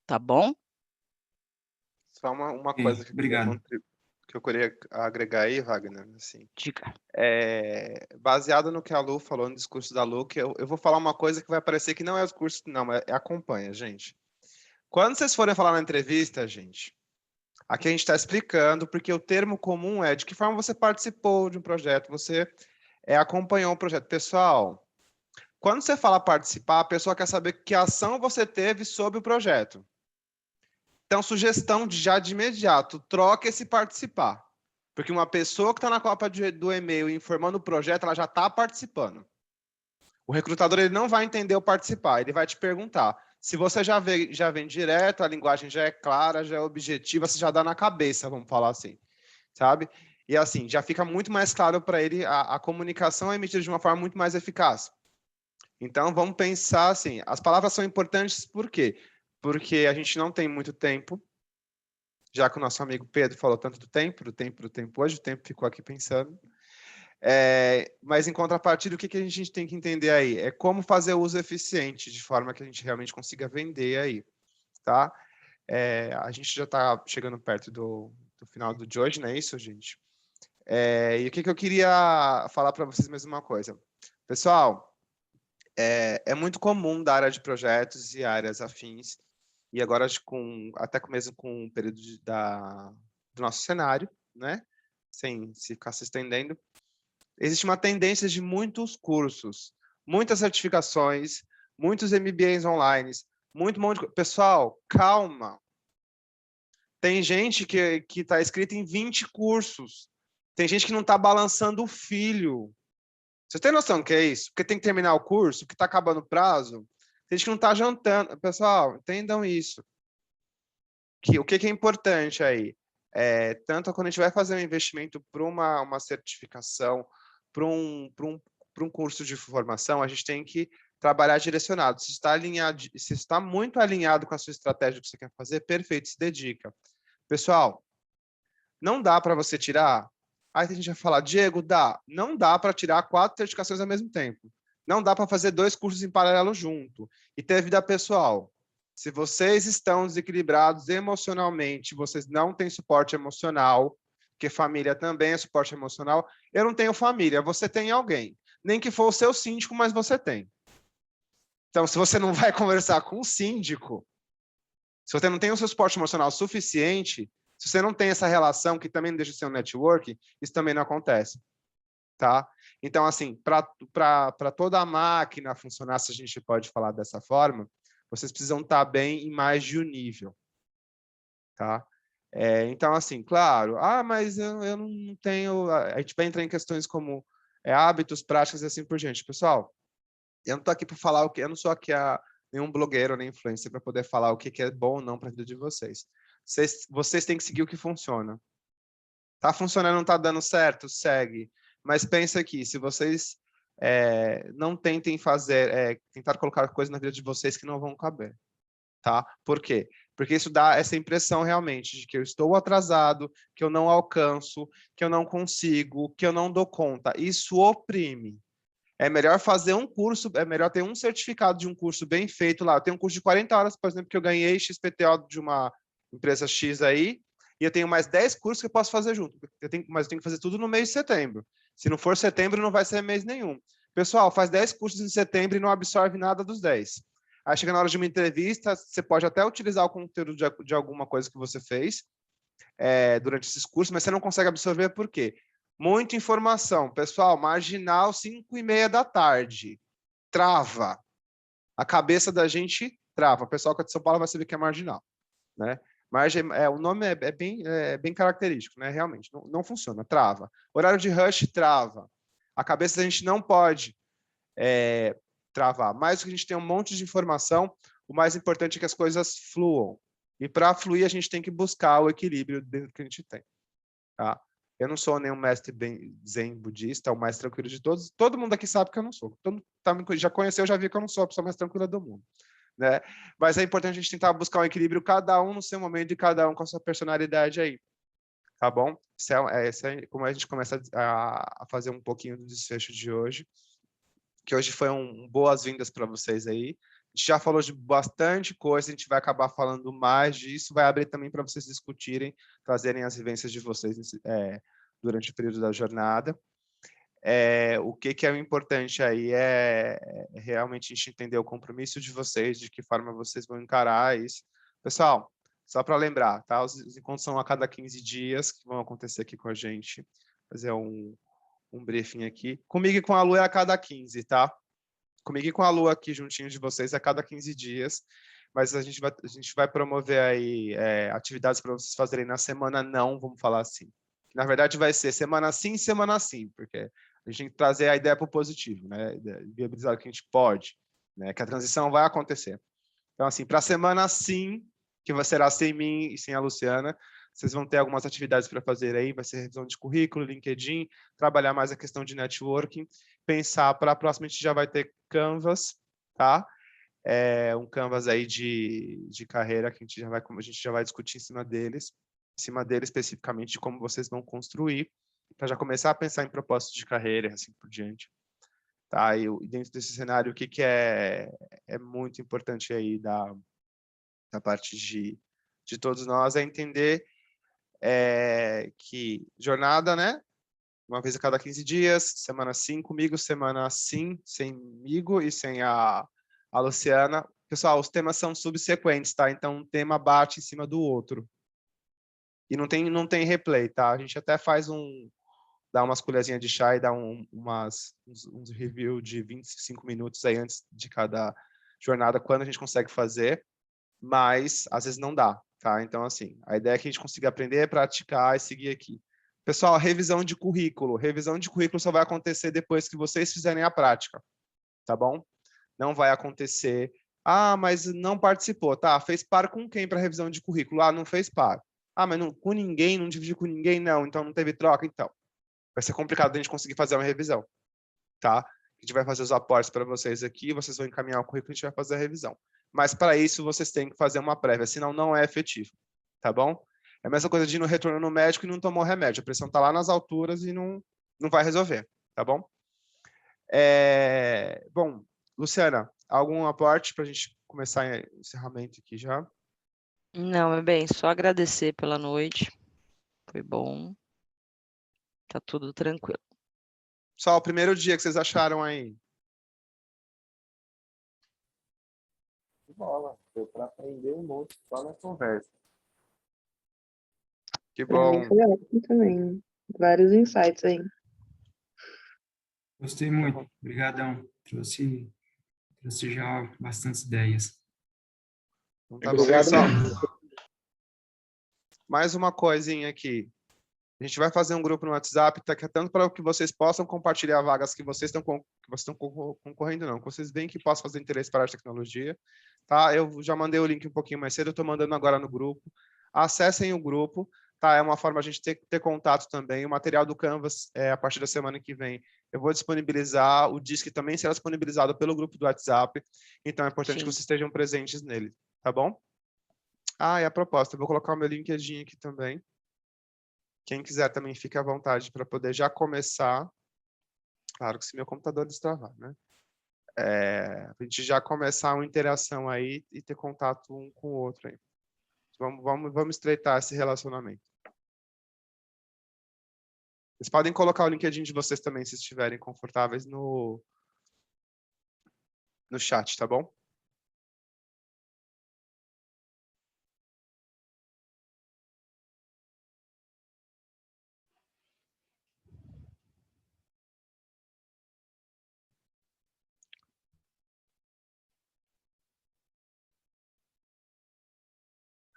Tá bom? Só uma coisa que eu queria agregar aí, Wagner, assim. Diga. Baseado no que a Lu falou no discurso da Lu, que eu vou falar uma coisa que vai parecer que não é o discurso, não, acompanha, gente. Quando vocês forem falar na entrevista, gente, aqui a gente está explicando, porque o termo comum é de que forma você participou de um projeto, você acompanhou um projeto. Pessoal, quando você fala participar, a pessoa quer saber que ação você teve sobre o projeto. Então, sugestão já de imediato, troca esse participar. Porque uma pessoa que está na cópia do e-mail informando o projeto, ela já está participando. O recrutador ele não vai entender o participar, ele vai te perguntar. Se você já vem direto, a linguagem já é clara, já é objetiva, você já dá na cabeça, vamos falar assim, sabe? E assim, já fica muito mais claro para ele, a comunicação é emitida de uma forma muito mais eficaz. Então, vamos pensar assim, as palavras são importantes por quê? Porque a gente não tem muito tempo, já que o nosso amigo Pedro falou tanto do tempo, hoje o tempo ficou aqui pensando. Mas em contrapartida, o que a gente tem que entender aí? É como fazer o uso eficiente, de forma que a gente realmente consiga vender aí, tá? A gente já está chegando perto do final de hoje, não é isso, gente? E o que eu queria falar para vocês mais uma coisa. Pessoal, é muito comum da área de projetos e áreas afins, e agora até mesmo com o período do nosso cenário, né? Sem se ficar se estendendo, existe uma tendência de muitos cursos, muitas certificações, muitos MBAs online, muito monte de... Pessoal, calma. Tem gente que está inscrita em 20 cursos. Tem gente que não está balançando o filho. Vocês têm noção do que é isso? Porque tem que terminar o curso, que está acabando o prazo. Tem gente que não está jantando. Pessoal, entendam isso. O que é importante aí? Tanto quando a gente vai fazer um investimento para uma certificação, para um curso de formação, a gente tem que trabalhar direcionado. Se está alinhado, se está muito alinhado com a sua estratégia que você quer fazer, perfeito, se dedica. Pessoal, não dá para você tirar... Aí a gente vai falar, Diego, dá. Não dá para tirar 4 certificações ao mesmo tempo. Não dá para fazer 2 cursos em paralelo junto. E ter vida pessoal. Se vocês estão desequilibrados emocionalmente, vocês não têm suporte emocional, porque família também é suporte emocional. Eu não tenho família, você tem alguém. Nem que for o seu síndico, mas você tem. Então, se você não vai conversar com o síndico, se você não tem o seu suporte emocional suficiente, se você não tem essa relação, que também não deixa de ser um network, isso também não acontece. Tá? Então, assim, para toda a máquina funcionar, se a gente pode falar dessa forma, vocês precisam estar bem em mais de um nível. Tá? Então, assim, claro, mas eu não tenho... A gente vai entrar em questões como hábitos, práticas e assim por diante. Pessoal, eu não estou aqui para falar o que... Eu não sou aqui nenhum blogueiro nem influencer para poder falar o que é bom ou não para a vida de vocês. Vocês têm que seguir o que funciona. Tá funcionando, não tá dando certo? Segue. Mas pensa aqui, se vocês não tentem tentar colocar coisas na vida de vocês que não vão caber. Tá? Por quê? Porque isso dá essa impressão realmente de que eu estou atrasado, que eu não alcanço, que eu não consigo, que eu não dou conta. Isso oprime. É melhor fazer um curso, é melhor ter um certificado de um curso bem feito lá. Eu tenho um curso de 40 horas, por exemplo, que eu ganhei XPTO de uma empresa X aí, e eu tenho mais 10 cursos que eu posso fazer junto. Mas eu tenho que fazer tudo no mês de setembro. Se não for setembro, não vai ser mês nenhum. Pessoal, faz 10 cursos em setembro e não absorve nada dos 10. Aí chega na hora de uma entrevista, você pode até utilizar o conteúdo de alguma coisa que você fez durante esses cursos, mas você não consegue absorver por quê? Muita informação. Pessoal, marginal, 5h30 da tarde. Trava. A cabeça da gente trava. O pessoal que é de São Paulo vai saber que é marginal. Né? O nome é bem característico, né? Realmente, não funciona, trava. Horário de rush, trava. A cabeça da gente não pode travar. Mais do que a gente tem um monte de informação, o mais importante é que as coisas fluam. E para fluir, a gente tem que buscar o equilíbrio dentro do que a gente tem. Tá? Eu não sou nenhum mestre zen budista, o mais tranquilo de todos. Todo mundo aqui sabe que eu não sou. Todo mundo já conheceu, já viu que eu não sou a pessoa mais tranquila do mundo. Né? Mas é importante a gente tentar buscar um equilíbrio, cada um no seu momento e cada um com a sua personalidade aí. Tá bom? Isso é como a gente começa a fazer um pouquinho do desfecho de hoje. Que hoje foi boas-vindas para vocês aí. A gente já falou de bastante coisa, a gente vai acabar falando mais disso, vai abrir também para vocês discutirem, trazerem as vivências de vocês durante o período da jornada. O que é o importante aí realmente a gente entender o compromisso de vocês, de que forma vocês vão encarar isso. Pessoal, só para lembrar, tá? Os encontros são a cada 15 dias, que vão acontecer aqui com a gente. Fazer um briefing aqui. Comigo e com a Lu é a cada 15, tá? Comigo e com a Lu aqui juntinho de vocês a cada 15 dias. mas a gente vai promover aí atividades para vocês fazerem na semana não, vamos falar assim. Na verdade, vai ser semana sim, porque a gente tem que trazer a ideia para o positivo, né? Viabilizar o que a gente pode, né? Que a transição vai acontecer. Então, assim, para a semana sim, que será sem mim e sem a Luciana, vocês vão ter algumas atividades para fazer aí, vai ser revisão de currículo, LinkedIn, trabalhar mais a questão de networking, pensar para a próxima a gente já vai ter Canvas, tá? Um Canvas aí de carreira que a gente já vai discutir em cima dele especificamente de como vocês vão construir, para já começar a pensar em propósitos de carreira e assim por diante. Tá? E dentro desse cenário, o que é muito importante aí da parte de todos nós é entender que jornada, né? Uma vez a cada 15 dias, semana sim comigo, semana sim semigo e sem a Luciana. Pessoal, os temas são subsequentes, tá? Então, um tema bate em cima do outro. E não tem replay, tá? A gente até dá umas colherzinhas de chá e dá uns review de 25 minutos aí antes de cada jornada, quando a gente consegue fazer, mas às vezes não dá, tá? Então, assim, a ideia é que a gente consiga aprender, praticar e seguir aqui. Pessoal, revisão de currículo. Revisão de currículo só vai acontecer depois que vocês fizerem a prática, tá bom? Não vai acontecer, mas não participou, tá? Fez par com quem para revisão de currículo? Não fez par. Mas não, com ninguém, não dividiu com ninguém, não, então não teve troca, então. Vai ser complicado a gente conseguir fazer uma revisão, tá? A gente vai fazer os aportes para vocês aqui, vocês vão encaminhar o currículo e a gente vai fazer a revisão. Mas para isso vocês têm que fazer uma prévia, senão não é efetivo, tá bom? É a mesma coisa de ir no retorno no médico e não tomou remédio. A pressão está lá nas alturas e não vai resolver, tá bom? Bom, Luciana, algum aporte para a gente começar o encerramento aqui já? Não, meu bem, só agradecer pela noite. Foi bom. Tá tudo tranquilo. Só o primeiro dia que vocês acharam aí? Que bola, deu para aprender um monte só na conversa. Que Pra mim bom. foi ótimo também. Vários insights aí. Gostei muito. Obrigadão. Trouxe já bastantes ideias. Então, tá bom, pessoal. Mais uma coisinha aqui. A gente vai fazer um grupo no WhatsApp, tá, que é tanto para que vocês possam compartilhar vagas que vocês estão concorrendo, não. Que vocês veem que possam fazer interesse para a tecnologia. Tá? Eu já mandei o link um pouquinho mais cedo, eu estou mandando agora no grupo. Acessem o grupo, tá? É uma forma a gente ter contato também. O material do Canvas, a partir da semana que vem, eu vou disponibilizar. O Disque também será disponibilizado pelo grupo do WhatsApp. Então, é importante que vocês estejam presentes nele, tá bom? E a proposta, eu vou colocar o meu LinkedIn aqui também. Quem quiser também fique à vontade para poder já começar. Claro que se meu computador destravar, né? A gente já começar uma interação aí e ter contato um com o outro aí. Vamos estreitar esse relacionamento. Vocês podem colocar o LinkedIn de vocês também, se estiverem confortáveis, no chat, tá bom?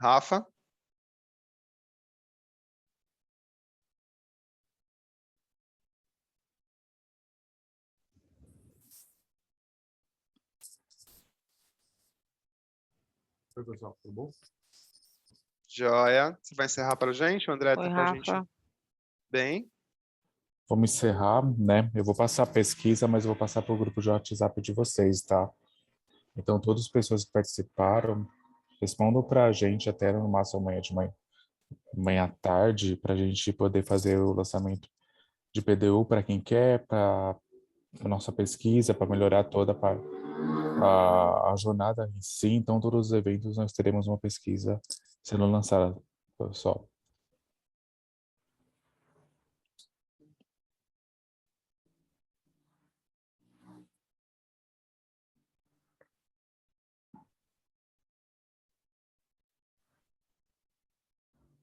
Rafa? Oi, pessoal, tudo bom? Joia. Você vai encerrar para a gente? O André Oi, tá com a gente Rafa. bem. Vamos encerrar, né? Eu vou passar a pesquisa, mas eu vou passar para o grupo de WhatsApp de vocês, tá? Então, todas as pessoas que participaram, respondam para a gente até no máximo amanhã à tarde, para a gente poder fazer o lançamento de PDU para quem quer, para a nossa pesquisa, para melhorar toda a jornada em si. Então, todos os eventos nós teremos uma pesquisa sendo lançada, pessoal.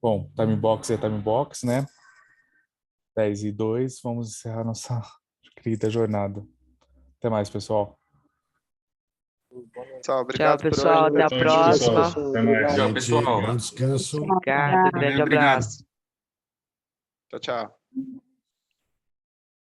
Bom, time box é time box, né? 10:02, vamos encerrar nossa querida jornada. Até mais, pessoal. Boa noite. Pessoal, obrigado por pessoal. hoje. Até a próxima. Até mais. Tchau, pessoal. Bom descanso. Obrigado, grande Obrigado. abraço. Tchau, tchau.